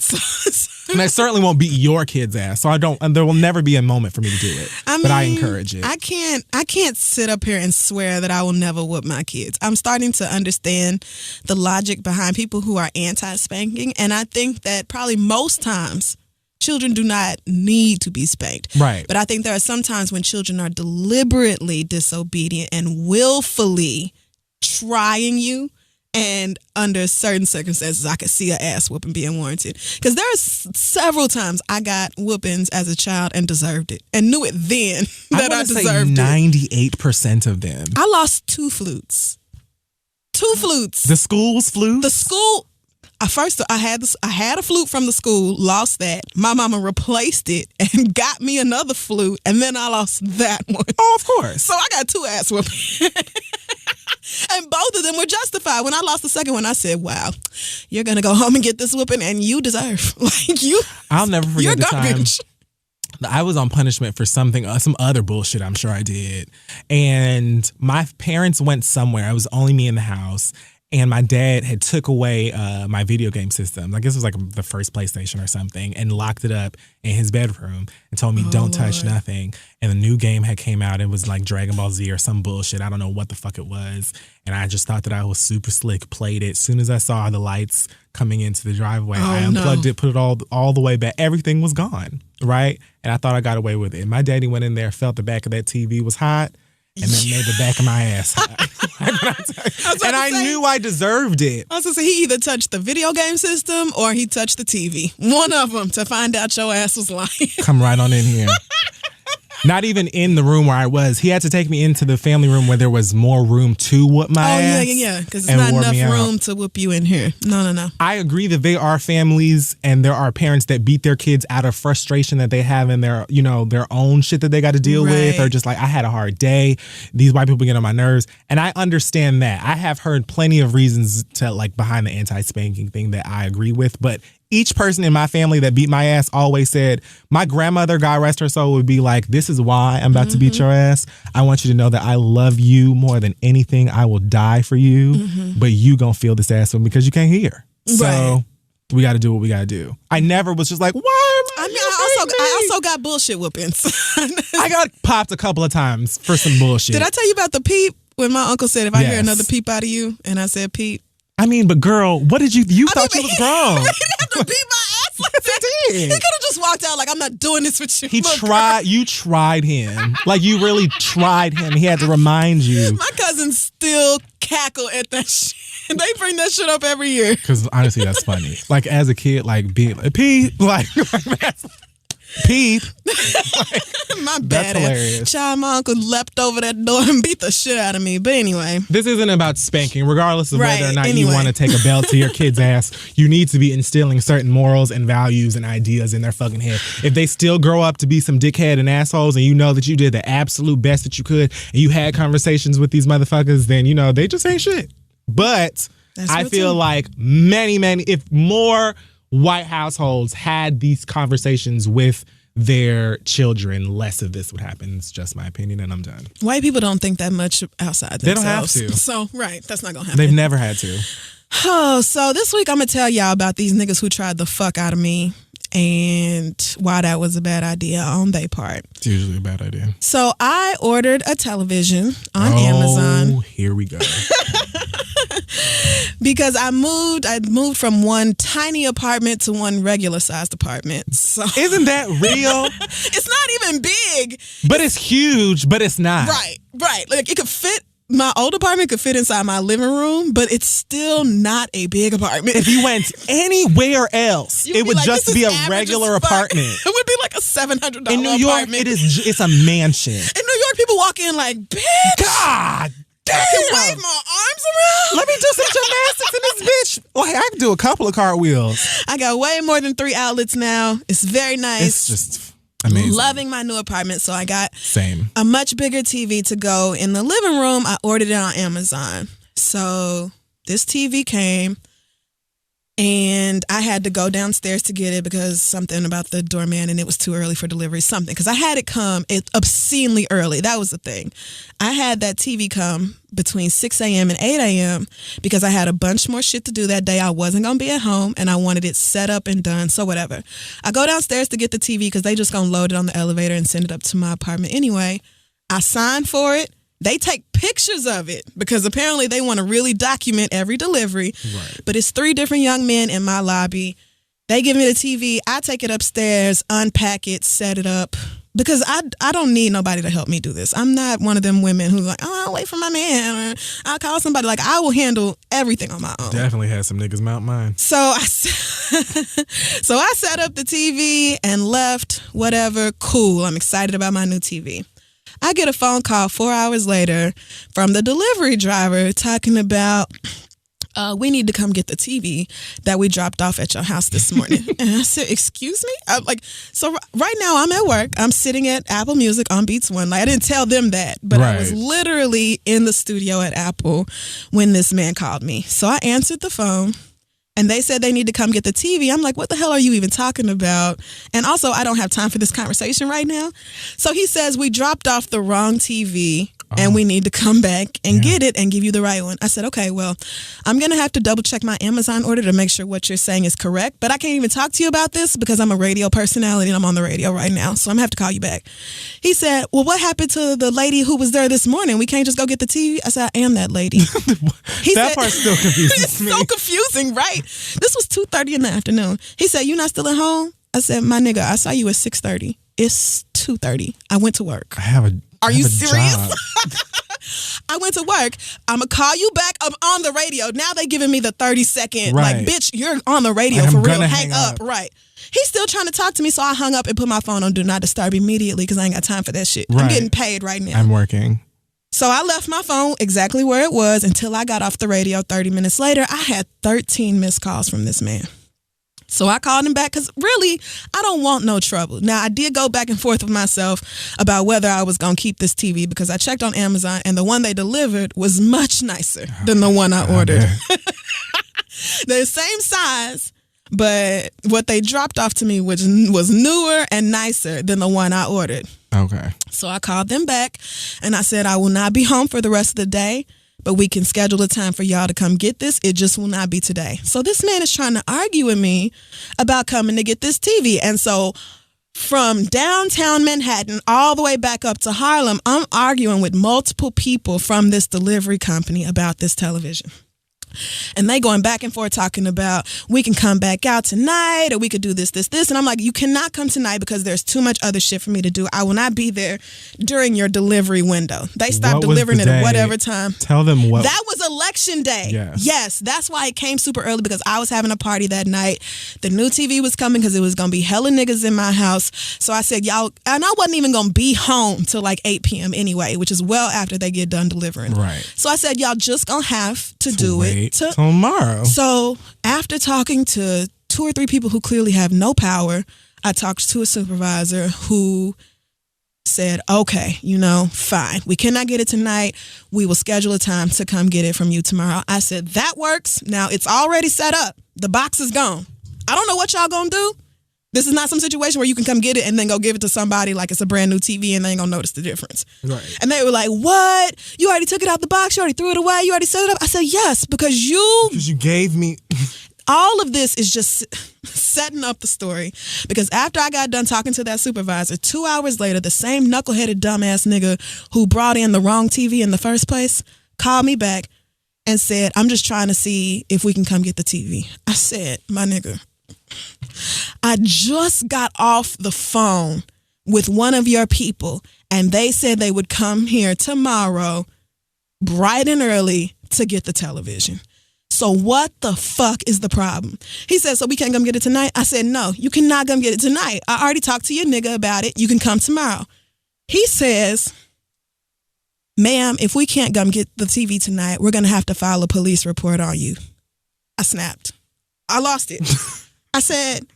And I certainly won't beat your kid's ass. So and there will never be a moment for me to do it. But I encourage it. I can't sit up here and swear that I will never whoop my kids. I'm starting to understand the logic behind people who are anti-spanking, and I think that probably most times children do not need to be spanked. Right. But I think there are some times when children are deliberately disobedient and willfully trying you. And under certain circumstances, I could see an ass whooping being warranted. Because there are several times I got whoopings as a child and deserved it. And knew it then that I deserved it. 98% of them. I lost 2 flutes. 2 flutes. The school's flute? The school... I had a flute from the school, lost that. My mama replaced it and got me another flute, and then I lost that one. Oh, of course. So I got 2 ass whoopings. And both of them were justified. When I lost the second one, I said, wow, you're going to go home and get this whooping, and you deserve. I'll never forget the time garbage. I was on punishment for something, some other bullshit I'm sure I did. And my parents went somewhere. It was only me in the house. And my dad had took away my video game system. I guess it was like the first PlayStation or something, and locked it up in his bedroom and told me, don't touch nothing. And the new game had came out. It was like Dragon Ball Z or some bullshit. I don't know what the fuck it was. And I just thought that I was super slick, played it. As soon as I saw the lights coming into the driveway, I unplugged it, put it all the way back. Everything was gone, right? And I thought I got away with it. My daddy went in there, felt the back of that TV was hot, and then made the back of my ass hot. And I knew I deserved it. I was going to say, he either touched the video game system or he touched the TV. One of them, to find out your ass was lying. Come right on in here. Not even in the room where I was. He had to take me into the family room where there was more room to whoop my ass. Yeah. Because there's not enough room to whoop you in here. No. I agree that there are families and there are parents that beat their kids out of frustration that they have in their, their own shit that they got to deal with, or just like, I had a hard day. These white people get on my nerves. And I understand that. I have heard plenty of reasons to behind the anti-spanking thing that I agree with, but each person in my family that beat my ass always said, my grandmother, God rest her soul, would be like, this is why I'm about to beat your ass. I want you to know that I love you more than anything. I will die for you, but you gonna feel this ass one because you can't hear. So we got to do what we got to do. I never was just like, why am I also got bullshit whoopings. I got popped a couple of times for some bullshit. Did I tell you about the peep? When my uncle said, if I hear Yes. another peep out of you, and I said peep. I mean, but girl, what did you thought you was grown. He didn't have to beat my ass like that. He could have just walked out like, I'm not doing this with you. You tried him. Like, you really tried him. He had to remind you. My cousins still cackle at that shit. They bring that shit up every year. Because honestly, that's funny. Like, as a kid, like, being like, Pete, like that's Pete. My bad. That's hilarious. Child, my uncle leapt over that door and beat the shit out of me. But anyway. This isn't about spanking, regardless of whether or not you anyway. want to take a belt to your kid's ass. You need to be instilling certain morals and values and ideas in their fucking head. If they still grow up to be some dickhead and assholes, and you know that you did the absolute best that you could, and you had conversations with these motherfuckers, then you know they just ain't shit. But I feel like many, if more white households had these conversations with their children, less of this would happen. It's just my opinion, and I'm done. White people don't think that much outside themselves. They don't have to. So, right, that's not going to happen. They've never had to. Oh, so this week I'm going to tell y'all about these niggas who tried the fuck out of me and why that was a bad idea on their part. It's usually a bad idea. So I ordered a television on Amazon. Here we go. Because I moved from one tiny apartment to one regular sized apartment. So Isn't that real? it's not even big. But it's huge, but it's not. Right. Like it could fit. My old apartment could fit inside my living room, but it's still not a big apartment. If you went anywhere else, You'd it would like, just this be is a average regular as fuck. apartment. It would be like a $700 In New York, apartment. it's a mansion. In New York, people walk in like, bitch, God damn. I can wave my arms around. Let me do some gymnastics in this bitch. Like, I can do a couple of cartwheels. I got way more than 3 outlets now. It's very nice. It's just amazing. Loving my new apartment. So I got Same. a much bigger TV to go in the living room. I ordered it on Amazon. So this TV came and I had to go downstairs to get it because something about the doorman and it was too early for delivery, something. Because I had it come obscenely early. That was the thing. I had that TV come between 6 a.m. and 8 a.m. because I had a bunch more shit to do that day. I wasn't going to be at home and I wanted it set up and done. So whatever. I go downstairs to get the TV because they just going to load it on the elevator and send it up to my apartment anyway. I signed for it. They take pictures of it because apparently they want to really document every delivery. Right. But it's 3 different young men in my lobby. They give me the TV. I take it upstairs, unpack it, set it up. Because I don't need nobody to help me do this. I'm not one of them women who's like, oh, I'll wait for my man. Or I'll call somebody. Like, I will handle everything on my own. Definitely had some niggas mount mine. So I set up the TV and left, whatever. Cool. I'm excited about my new TV. I get a phone call 4 hours later from the delivery driver talking about, we need to come get the TV that we dropped off at your house this morning. And I said, excuse me? I'm like, so right now I'm at work. I'm sitting at Apple Music on Beats One. Like, I didn't tell them that, but I was literally in the studio at Apple when this man called me. So I answered the phone. And they said they need to come get the TV. I'm like, what the hell are you even talking about? And also, I don't have time for this conversation right now. So he says, we dropped off the wrong TV and we need to come back and get it and give you the right one. I said, okay, well, I'm going to have to double check my Amazon order to make sure what you're saying is correct. But I can't even talk to you about this because I'm a radio personality and I'm on the radio right now. So I'm going to have to call you back. He said, well, what happened to the lady who was there this morning? We can't just go get the TV. I said, I am that lady. That part still confuses me. It's so confusing, right? This was 2:30 in the afternoon. He said, you not still at home? I said, my nigga, I saw you at 6:30. It's 2:30. I went to work. Are you serious? I went to work. I'm going to call you back. I'm on the radio. Now they giving me the 30-second. Right. Like, bitch, you're on the radio for real. Hang up. Right. He's still trying to talk to me, so I hung up and put my phone on Do Not Disturb immediately because I ain't got time for that shit. Right. I'm getting paid right now. I'm working. So I left my phone exactly where it was until I got off the radio 30 minutes later. I had 13 missed calls from this man. So I called him back because really, I don't want no trouble. Now, I did go back and forth with myself about whether I was going to keep this TV because I checked on Amazon and the one they delivered was much nicer than the one I ordered. The same size, But what they dropped off to me was newer and nicer than the one I ordered. Okay. So I called them back and I said, I will not be home for the rest of the day, but we can schedule a time for y'all to come get this. It just will not be today. So this man is trying to argue with me about coming to get this TV. And so from downtown Manhattan all the way back up to Harlem, I'm arguing with multiple people from this delivery company about this television. And they going back and forth talking about, we can come back out tonight or we could do this. And I'm like, you cannot come tonight because there's too much other shit for me to do. I will not be there during your delivery window. They stopped delivering it at whatever time. Tell them what. That was election day. Yes, that's why it came super early, because I was having a party that night. The new TV was coming because it was going to be hella niggas in my house. So I said, y'all, and I wasn't even going to be home till like 8 p.m. anyway, which is well after they get done delivering. Right. So I said, y'all just going to have to do it tomorrow. So after talking to 2 or 3 people who clearly have no power, I talked to a supervisor who said, okay, fine. We cannot get it tonight. We will schedule a time to come get it from you tomorrow. I said, that works. Now it's already set up. The box is gone. I don't know what y'all gonna do. This is not some situation where you can come get it and then go give it to somebody like it's a brand new TV and they ain't gonna notice the difference. Right. And they were like, what? You already took it out the box? You already threw it away? You already set it up? I said, yes, because you gave me... All of this is just setting up the story, because after I got done talking to that supervisor, 2 hours later, the same knuckleheaded dumbass nigga who brought in the wrong TV in the first place called me back and said, I'm just trying to see if we can come get the TV. I said, my nigga, I just got off the phone with one of your people and they said they would come here tomorrow bright and early to get the television. So what the fuck is the problem? He said, so we can't come get it tonight? I said, no, you cannot come get it tonight. I already talked to your nigga about it. You can come tomorrow. He says, ma'am, if we can't come get the TV tonight, we're going to have to file a police report on you. I snapped. I lost it. I said,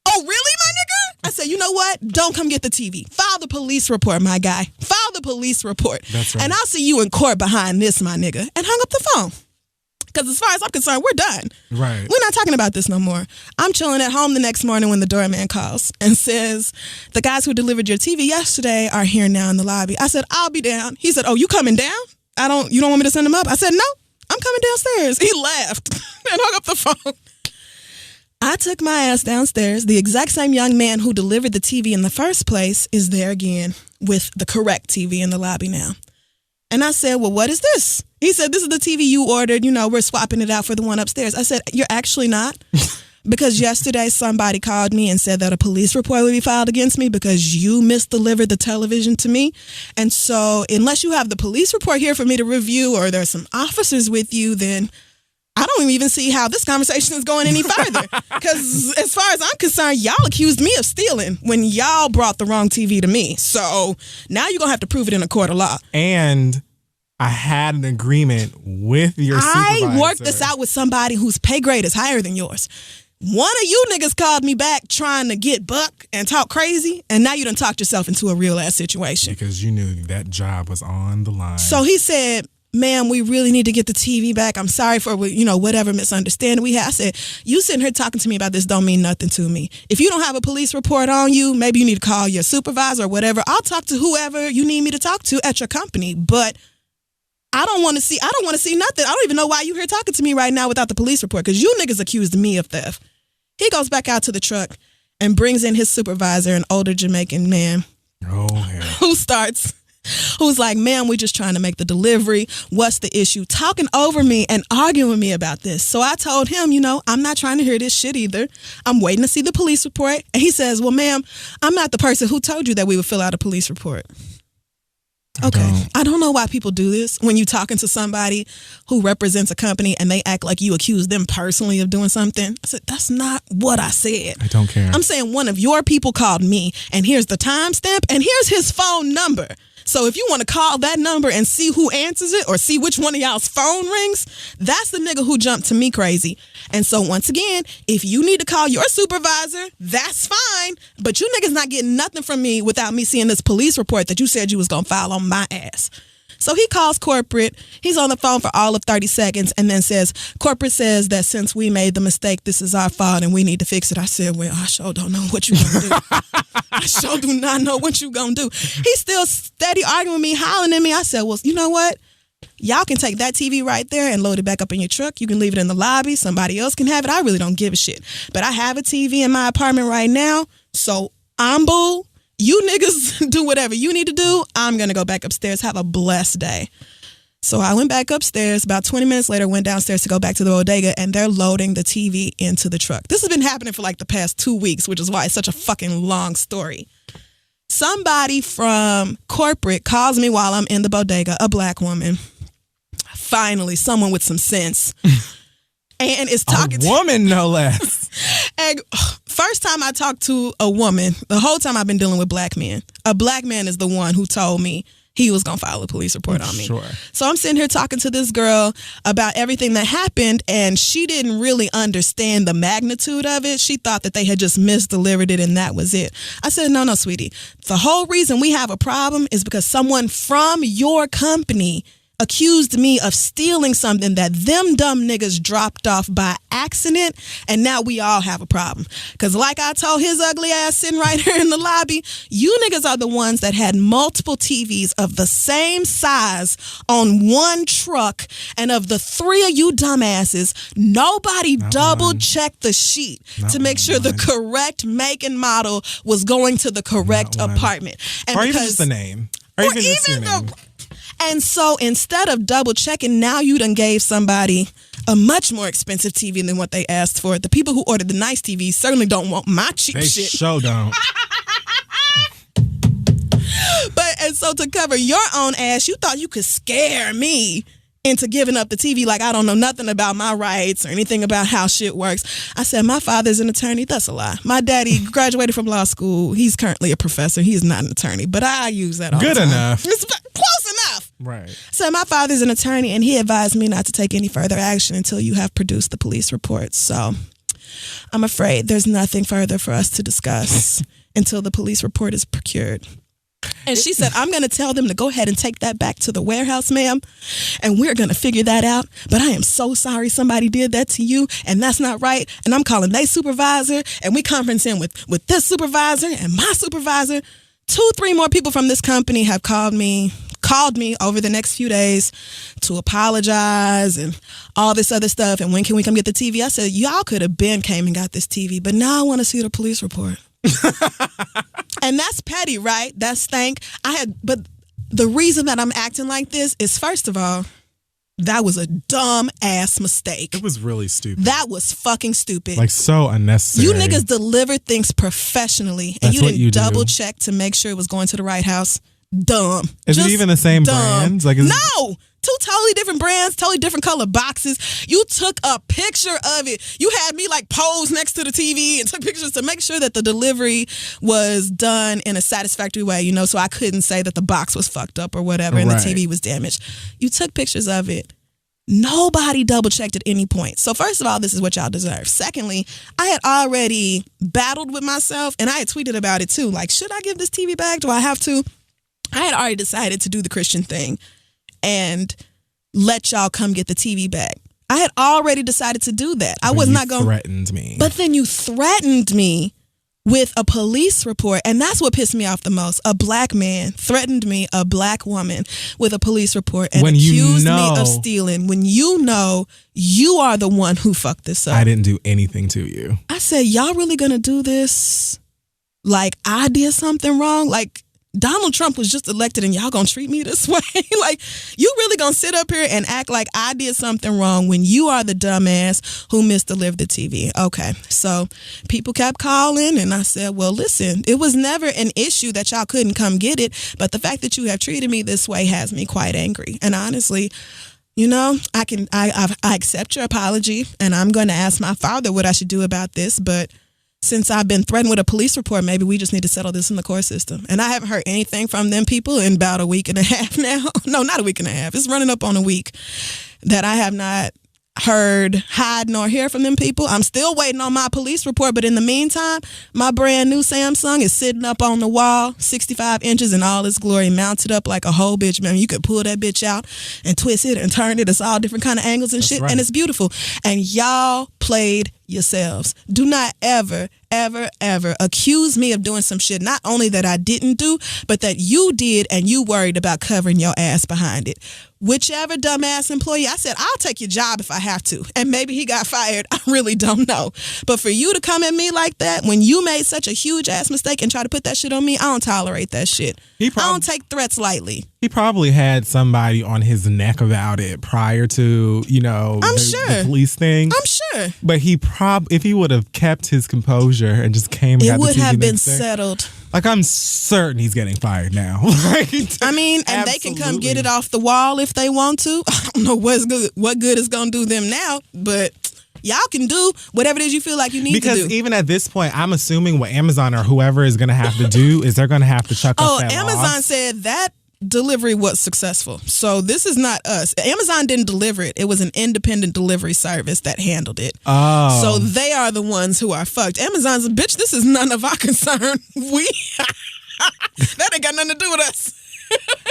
oh, really, my nigga? I said, you know what? Don't come get the TV. File the police report, my guy. File the police report. That's right. And I'll see you in court behind this, my nigga. And hung up the phone. Because as far as I'm concerned, we're done. Right. We're not talking about this no more. I'm chilling at home the next morning when the doorman calls and says, the guys who delivered your TV yesterday are here now in the lobby. I said, I'll be down. He said, oh, you coming down? You don't want me to send them up? I said, no, I'm coming downstairs. He laughed and hung up the phone. I took my ass downstairs. The exact same young man who delivered the TV in the first place is there again with the correct TV in the lobby now. And I said, well, what is this? He said, this is the TV you ordered. We're swapping it out for the one upstairs. I said, you're actually not. Because yesterday somebody called me and said that a police report would be filed against me because you misdelivered the television to me. And so unless you have the police report here for me to review or there's some officers with you, then I don't even see how this conversation is going any further. Because as far as I'm concerned, y'all accused me of stealing when y'all brought the wrong TV to me. So now you're going to have to prove it in a court of law. And I had an agreement with your supervisor. I worked this out with somebody whose pay grade is higher than yours. One of you niggas called me back trying to get buck and talk crazy, and now you done talked yourself into a real ass situation. Because you knew that job was on the line. So he said, ma'am, we really need to get the TV back. I'm sorry for, whatever misunderstanding we had. I said, you sitting here talking to me about this don't mean nothing to me. If you don't have a police report on you, maybe you need to call your supervisor or whatever. I'll talk to whoever you need me to talk to at your company, but I don't want to see nothing. I don't even know why you here talking to me right now without the police report, because you niggas accused me of theft. He goes back out to the truck and brings in his supervisor, an older Jamaican man. Oh, yeah. Who's like, ma'am, we're just trying to make the delivery. What's the issue? Talking over me and arguing with me about this. So I told him, I'm not trying to hear this shit either. I'm waiting to see the police report. And he says, well, ma'am, I'm not the person who told you that we would fill out a police report. Okay. I don't know why people do this when you're talking to somebody who represents a company and they act like you accuse them personally of doing something. I said, that's not what I said. I don't care. I'm saying one of your people called me and here's the timestamp and here's his phone number. So if you want to call that number and see who answers it or see which one of y'all's phone rings, that's the nigga who jumped to me crazy. And so once again, if you need to call your supervisor, that's fine. But you niggas not getting nothing from me without me seeing this police report that you said you was going to file on my ass. So he calls corporate. He's on the phone for all of 30 seconds and then says, corporate says that since we made the mistake, this is our fault and we need to fix it. I said, well, I sure don't know what you gonna do. I sure do not know what you gonna do. He's still steady arguing with me, hollering at me. I said, well, you know what? Y'all can take that TV right there and load it back up in your truck. You can leave it in the lobby. Somebody else can have it. I really don't give a shit. But I have a TV in my apartment right now, so I'm bull. You niggas do whatever you need to do. I'm going to go back upstairs. Have a blessed day. So I went back upstairs. About 20 minutes later, went downstairs to go back to the bodega, and they're loading the TV into the truck. This has been happening for like the past 2 weeks, which is why it's such a fucking long story. Somebody from corporate calls me while I'm in the bodega, a black woman. Finally, someone with some sense. And is talking to a woman, no less. And first time I talked to a woman, the whole time I've been dealing with black men. A black man is the one who told me he was going to file a police report on me. Sure. So I'm sitting here talking to this girl about everything that happened, and she didn't really understand the magnitude of it. She thought that they had just misdelivered it and that was it. I said, no, sweetie. The whole reason we have a problem is because someone from your company accused me of stealing something that them dumb niggas dropped off by accident, and now we all have a problem. Because like I told his ugly ass sitting right here in the lobby, you niggas are the ones that had multiple TVs of the same size on one truck, and of the three of you dumbasses, nobody double-checked the sheet to make sure the correct make and model was going to the correct apartment. And or even just the name. Or even just the name. And so instead of double checking, now you done gave somebody a much more expensive TV than what they asked for. The people who ordered the nice TV certainly don't want my cheap shit. They sure don't. And so to cover your own ass, you thought you could scare me into giving up the TV like I don't know nothing about my rights or anything about how shit works. I said, my father's an attorney. That's a lie. My daddy graduated from law school. He's currently a professor. He's not an attorney, but I use that all the time. Good enough. It's close enough. Right. So my father's an attorney, and he advised me not to take any further action until you have produced the police report. So I'm afraid there's nothing further for us to discuss until the police report is procured. And she said, I'm going to tell them to go ahead and take that back to the warehouse, ma'am, and we're going to figure that out. But I am so sorry somebody did that to you, and that's not right. And I'm calling their supervisor, and we conferencing with this supervisor and my supervisor. 2-3 more people from this company have called me over the next few days to apologize and all this other stuff. And when can we come get the TV? I said, y'all could have came and got this TV, but now I want to see the police report. And that's petty, right? That's stank. But the reason that I'm acting like this is, first of all, that was a dumb ass mistake. It was really stupid. That was fucking stupid. Like so unnecessary. You niggas delivered things professionally, and That's you didn't double check to make sure it was going to the right house. Dumb. Is it even the same brands? Like, no. 2 totally different brands, totally different color boxes. You took a picture of it. You had me like pose next to the TV and took pictures to make sure that the delivery was done in a satisfactory way, you know, so I couldn't say that the box was fucked up or whatever and the TV was damaged. You took pictures of it. Nobody double checked at any point. So first of all, this is what y'all deserve. Secondly, I had already battled with myself, and I had tweeted about it too. Like, should I give this TV back? Do I have to? I had already decided to do the Christian thing and let y'all come get the TV back. I had already decided to do that. I was not going to threatened me. But then you threatened me with a police report, and that's what pissed me off the most. A black man threatened me, a black woman, with a police report and accused me of stealing when you know you are the one who fucked this up. I didn't do anything to you. I said, y'all really gonna do this like I did something wrong? Like Donald Trump was just elected and y'all gonna treat me this way? Like, you really gonna sit up here and act like I did something wrong when you are the dumbass who misdelivered the TV? Okay, so people kept calling and I said, well, listen, it was never an issue that y'all couldn't come get it, but the fact that you have treated me this way has me quite angry. And honestly, you know, I accept your apology, and I'm going to ask my father what I should do about this, but since I've been threatened with a police report, maybe we just need to settle this in the court system. And I haven't heard anything from them people in about a week and a half now. No, not a week and a half. It's running up on a week that I have not heard hide nor hear from them people. I'm still waiting on my police report, but in the meantime, my brand new Samsung is sitting up on the wall, 65 inches in all its glory, mounted up like a whole bitch, man. You could pull that bitch out and twist it and turn it. It's all different kind of angles and shit, and it's beautiful. And y'all played yourselves. Do not ever, ever, ever accuse me of doing some shit, not only that I didn't do, but that you did and you worried about covering your ass behind it. Whichever dumbass employee, I said, I'll take your job if I have to. And maybe he got fired. I really don't know. But for you to come at me like that, when you made such a huge ass mistake and try to put that shit on me, I don't tolerate that shit. I don't take threats lightly. He probably had somebody on his neck about it prior to, the police thing. I'm sure. But if he would have kept his composure and just came and got the TV, it would have been settled. Like, I'm certain he's getting fired now. I mean, and they can come get it off the wall if they want to. I don't know what good it's going to do them now, but y'all can do whatever it is you feel like you need to do. Because even at this point, I'm assuming what Amazon or whoever is going to have to do is they're going to have to chuck up that Amazon loss. said that delivery was successful. So this is not us. Amazon didn't deliver it. It was an independent delivery service that handled it. Oh. So they are the ones who are fucked. Amazon's a bitch. This is none of our concern. That ain't got nothing to do with us.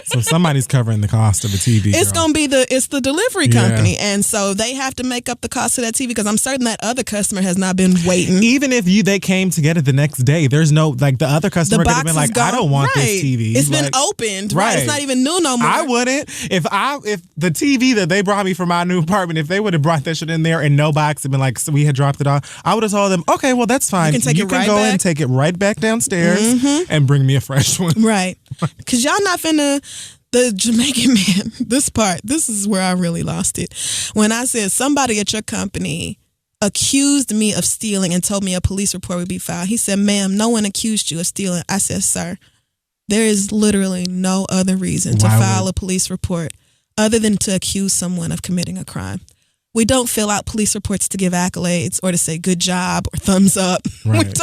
So somebody's covering the cost of a TV. It's gonna be the delivery company, and so they have to make up the cost of that TV because I'm certain that other customer has not been waiting. Even if they came to get it the next day, there's no the other customer could have been like, I don't want this TV. It's been opened, right? It's not even new no more. I wouldn't. If the TV that they brought me for my new apartment, if they would have brought that shit in there and no box had been like, so we had dropped it off, I would have told them, okay, well that's fine. You can go and take it right back downstairs and bring me a fresh one. Right? Because y'all not finna. The Jamaican man, this is where I really lost it. When I said somebody at your company accused me of stealing and told me a police report would be filed. He said, ma'am, no one accused you of stealing. I said, sir, there is literally no other reason to file a police report other than to accuse someone of committing a crime. We don't fill out police reports to give accolades or to say good job or thumbs up. Right.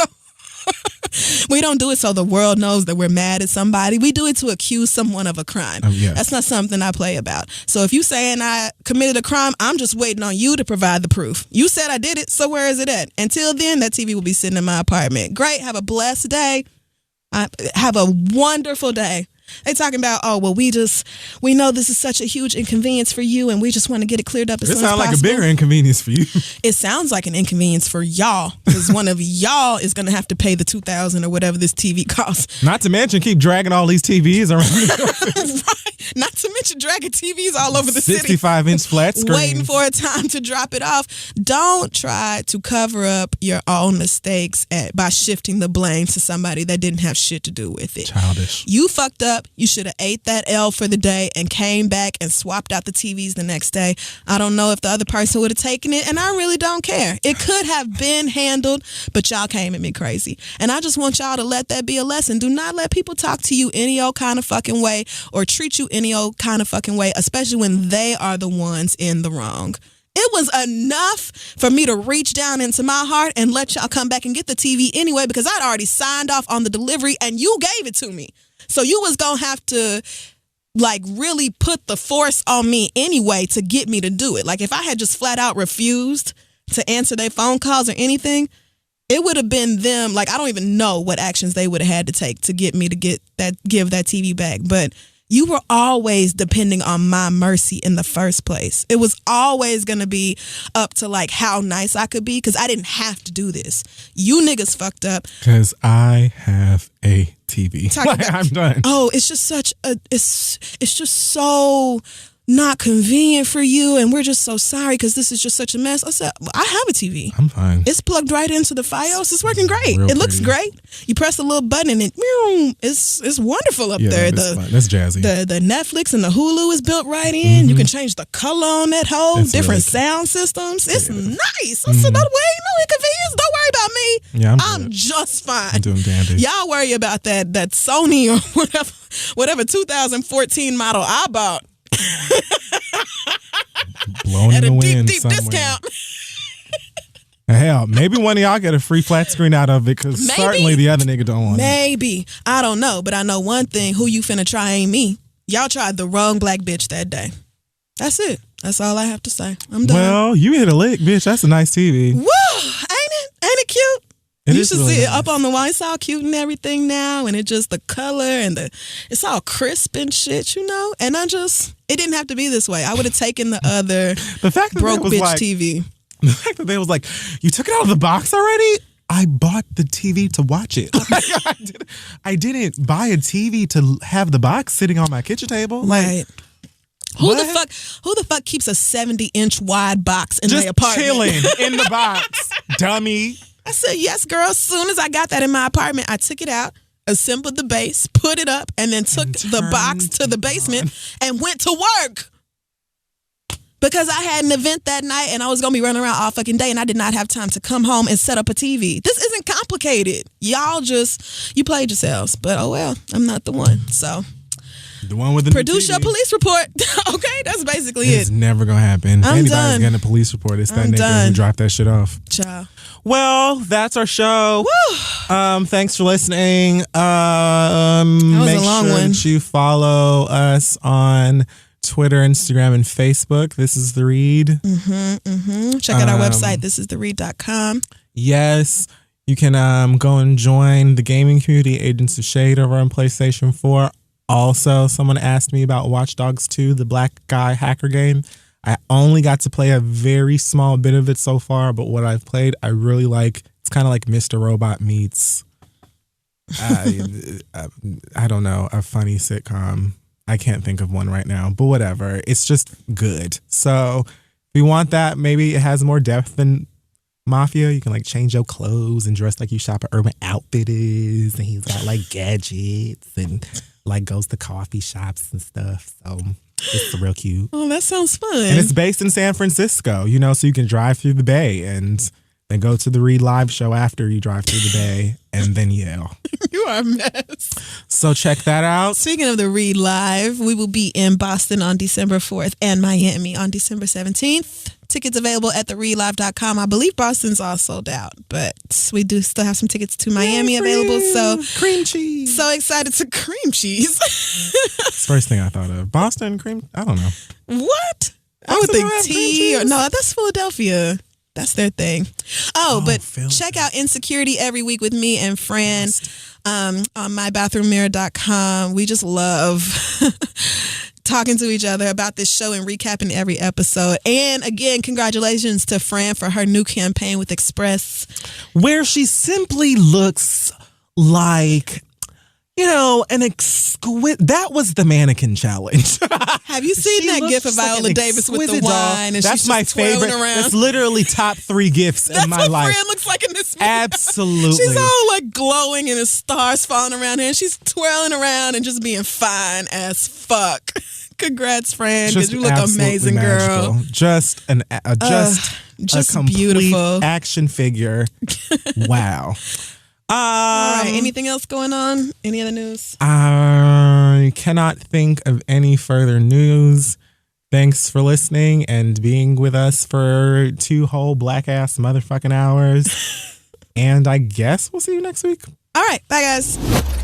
We don't do it so the world knows that we're mad at somebody. We do it to accuse someone of a crime. Yes. That's not something I play about. So if you saying I committed a crime, I'm just waiting on you to provide the proof. You said I did it, so where is it at? Until then, that TV will be sitting in my apartment. Great. Have a blessed day. Have a wonderful day. They talking about, we know this is such a huge inconvenience for you and we just want to get it cleared up as soon as possible. It sounds like a bigger inconvenience for you. It sounds like an inconvenience for y'all because one of y'all is going to have to pay the $2,000 or whatever this TV costs. Not to mention keep dragging all these TVs around. Right. Not to mention dragging TVs all over the 65-inch flat screen. Waiting for a time to drop it off. Don't try to cover up your own mistakes by shifting the blame to somebody that didn't have shit to do with it. Childish. You fucked up. You should have ate that L for the day and came back and swapped out the TVs the next day. I don't know if the other person would have taken it, and I really don't care. It could have been handled, but y'all came at me crazy. And I just want y'all to let that be a lesson. Do not let people talk to you any old kind of fucking way or treat you any old kind of fucking way, especially when they are the ones in the wrong. It was enough for me to reach down into my heart and let y'all come back and get the TV anyway because I'd already signed off on the delivery and you gave it to me. So you was going to have to really put the force on me anyway to get me to do it. Like if I had just flat out refused to answer their phone calls or anything, it would have been them. I don't even know what actions they would have had to take to get me to give that TV back. But you were always depending on my mercy in the first place. It was always going to be up to how nice I could be because I didn't have to do this. You niggas fucked up. Because I have a TV. I'm done. Oh, it's just it's just so not convenient for you and we're just so sorry because this is just such a mess. I said, I have a TV. I'm fine. It's plugged right into the Fios. It's working great. It looks great. You press a little button and it's wonderful up there. That's jazzy. The Netflix and the Hulu is built right in. Mm-hmm. You can change the color on that whole different sound systems. It's nice. I said, no inconvenience. Don't worry about me. Yeah, I'm just fine. I'm doing dandy. Y'all worry about that Sony or whatever 2014 model I bought. Blown at in the a wind deep somewhere. discount. Hell, maybe one of y'all get a free flat screen out of it because certainly the other nigga don't want it. Maybe. I don't know, but I know one thing. Who you finna try ain't me. Y'all tried the wrong black bitch that day. That's it. That's all I have to say. I'm done. Well, you hit a lick, bitch. That's a nice TV. Woo! Ain't it? Ain't it cute? You should really see it nice. up on the wall. It's all cute and everything now, and it just the color and it's all crisp and shit, you know. And it didn't have to be this way. I would have taken the other The fact that broke it was bitch like, TV. The fact that they was like, you took it out of the box already? I bought the TV to watch it. Like, I didn't buy a TV to have the box sitting on my kitchen table. Like, Right. Who the fuck keeps a 70-inch wide box in just their apartment? chilling in the box, dummy. I said, yes, girl. As soon as I got that in my apartment, I took it out, assembled the base, put it up, and then took the box to the basement and went to work. Because I had an event that night and I was going to be running around all fucking day and I did not have time to come home and set up a TV. This isn't complicated. Y'all you played yourselves. But oh well, I'm not the one. So the one with the produce TV. your police report. Okay, that's basically It's it. never going to happen. If I'm anybody's done. getting a police report, it's that I'm nigga done. who dropped that shit off. Ciao. Well, that's our show. Woo! Thanks for listening. was Make a long sure one. that you follow us on Twitter, Instagram, and Facebook. This is The Read. Check out our website, thisistheread.com. Yes, you can go and join the gaming community, Agents of Shade, over on PlayStation 4. Also, someone asked me about Watch Dogs 2, the black guy hacker game. I only got to play a very small bit of it so far, but what I've played, I really like. It's kind of like Mr. Robot meets, I don't know, a funny sitcom. I can't think of one right now, but whatever. It's just good. So if you want that, maybe it has more depth than Mafia. You can like change your clothes and dress like you shop at Urban Outfitters, and he's got like gadgets and like goes to coffee shops and stuff. So it's real cute. Oh, that sounds fun. And it's based in San Francisco, so you can drive through the Bay and then go to the Read Live show after you drive through the Bay and then yell. You are a mess. So check that out. Speaking of the Read Live, we will be in Boston on December 4th and Miami on December 17th. Tickets available at thereadlive.com. I believe Boston's all sold out, but we do still have some tickets to Miami available. So cream cheese. So excited to cream cheese. It's the first thing I thought of. Boston cream. I don't know. What? I would They think don't have cream tea cheese? or no, that's Philadelphia. That's their thing. Oh, but Philly. check out Insecurity every week with me and Fran on mybathroommirror.com. We just love talking to each other about this show and recapping every episode. And again, congratulations to Fran for her new campaign with Express. Where she simply looks like, an exquisite. That was the mannequin challenge. Have you seen She that looks gif of like Viola an Davis with the exquisite doll. wine and That's she's my just twirling favorite. around? That's literally top 3 gifts That's in my what life. Fran looks like in this video. Absolutely. She's all like glowing and the stars falling around her and she's twirling around and just being fine as fuck. Congrats, Fran, because you look absolutely amazing, magical. girl. Just Just a complete beautiful action figure. Wow. All right. Anything else going on? Any other news? I cannot think of any further news. Thanks for listening and being with us for 2 whole black ass motherfucking hours. And I guess we'll see you next week. All right. Bye, guys.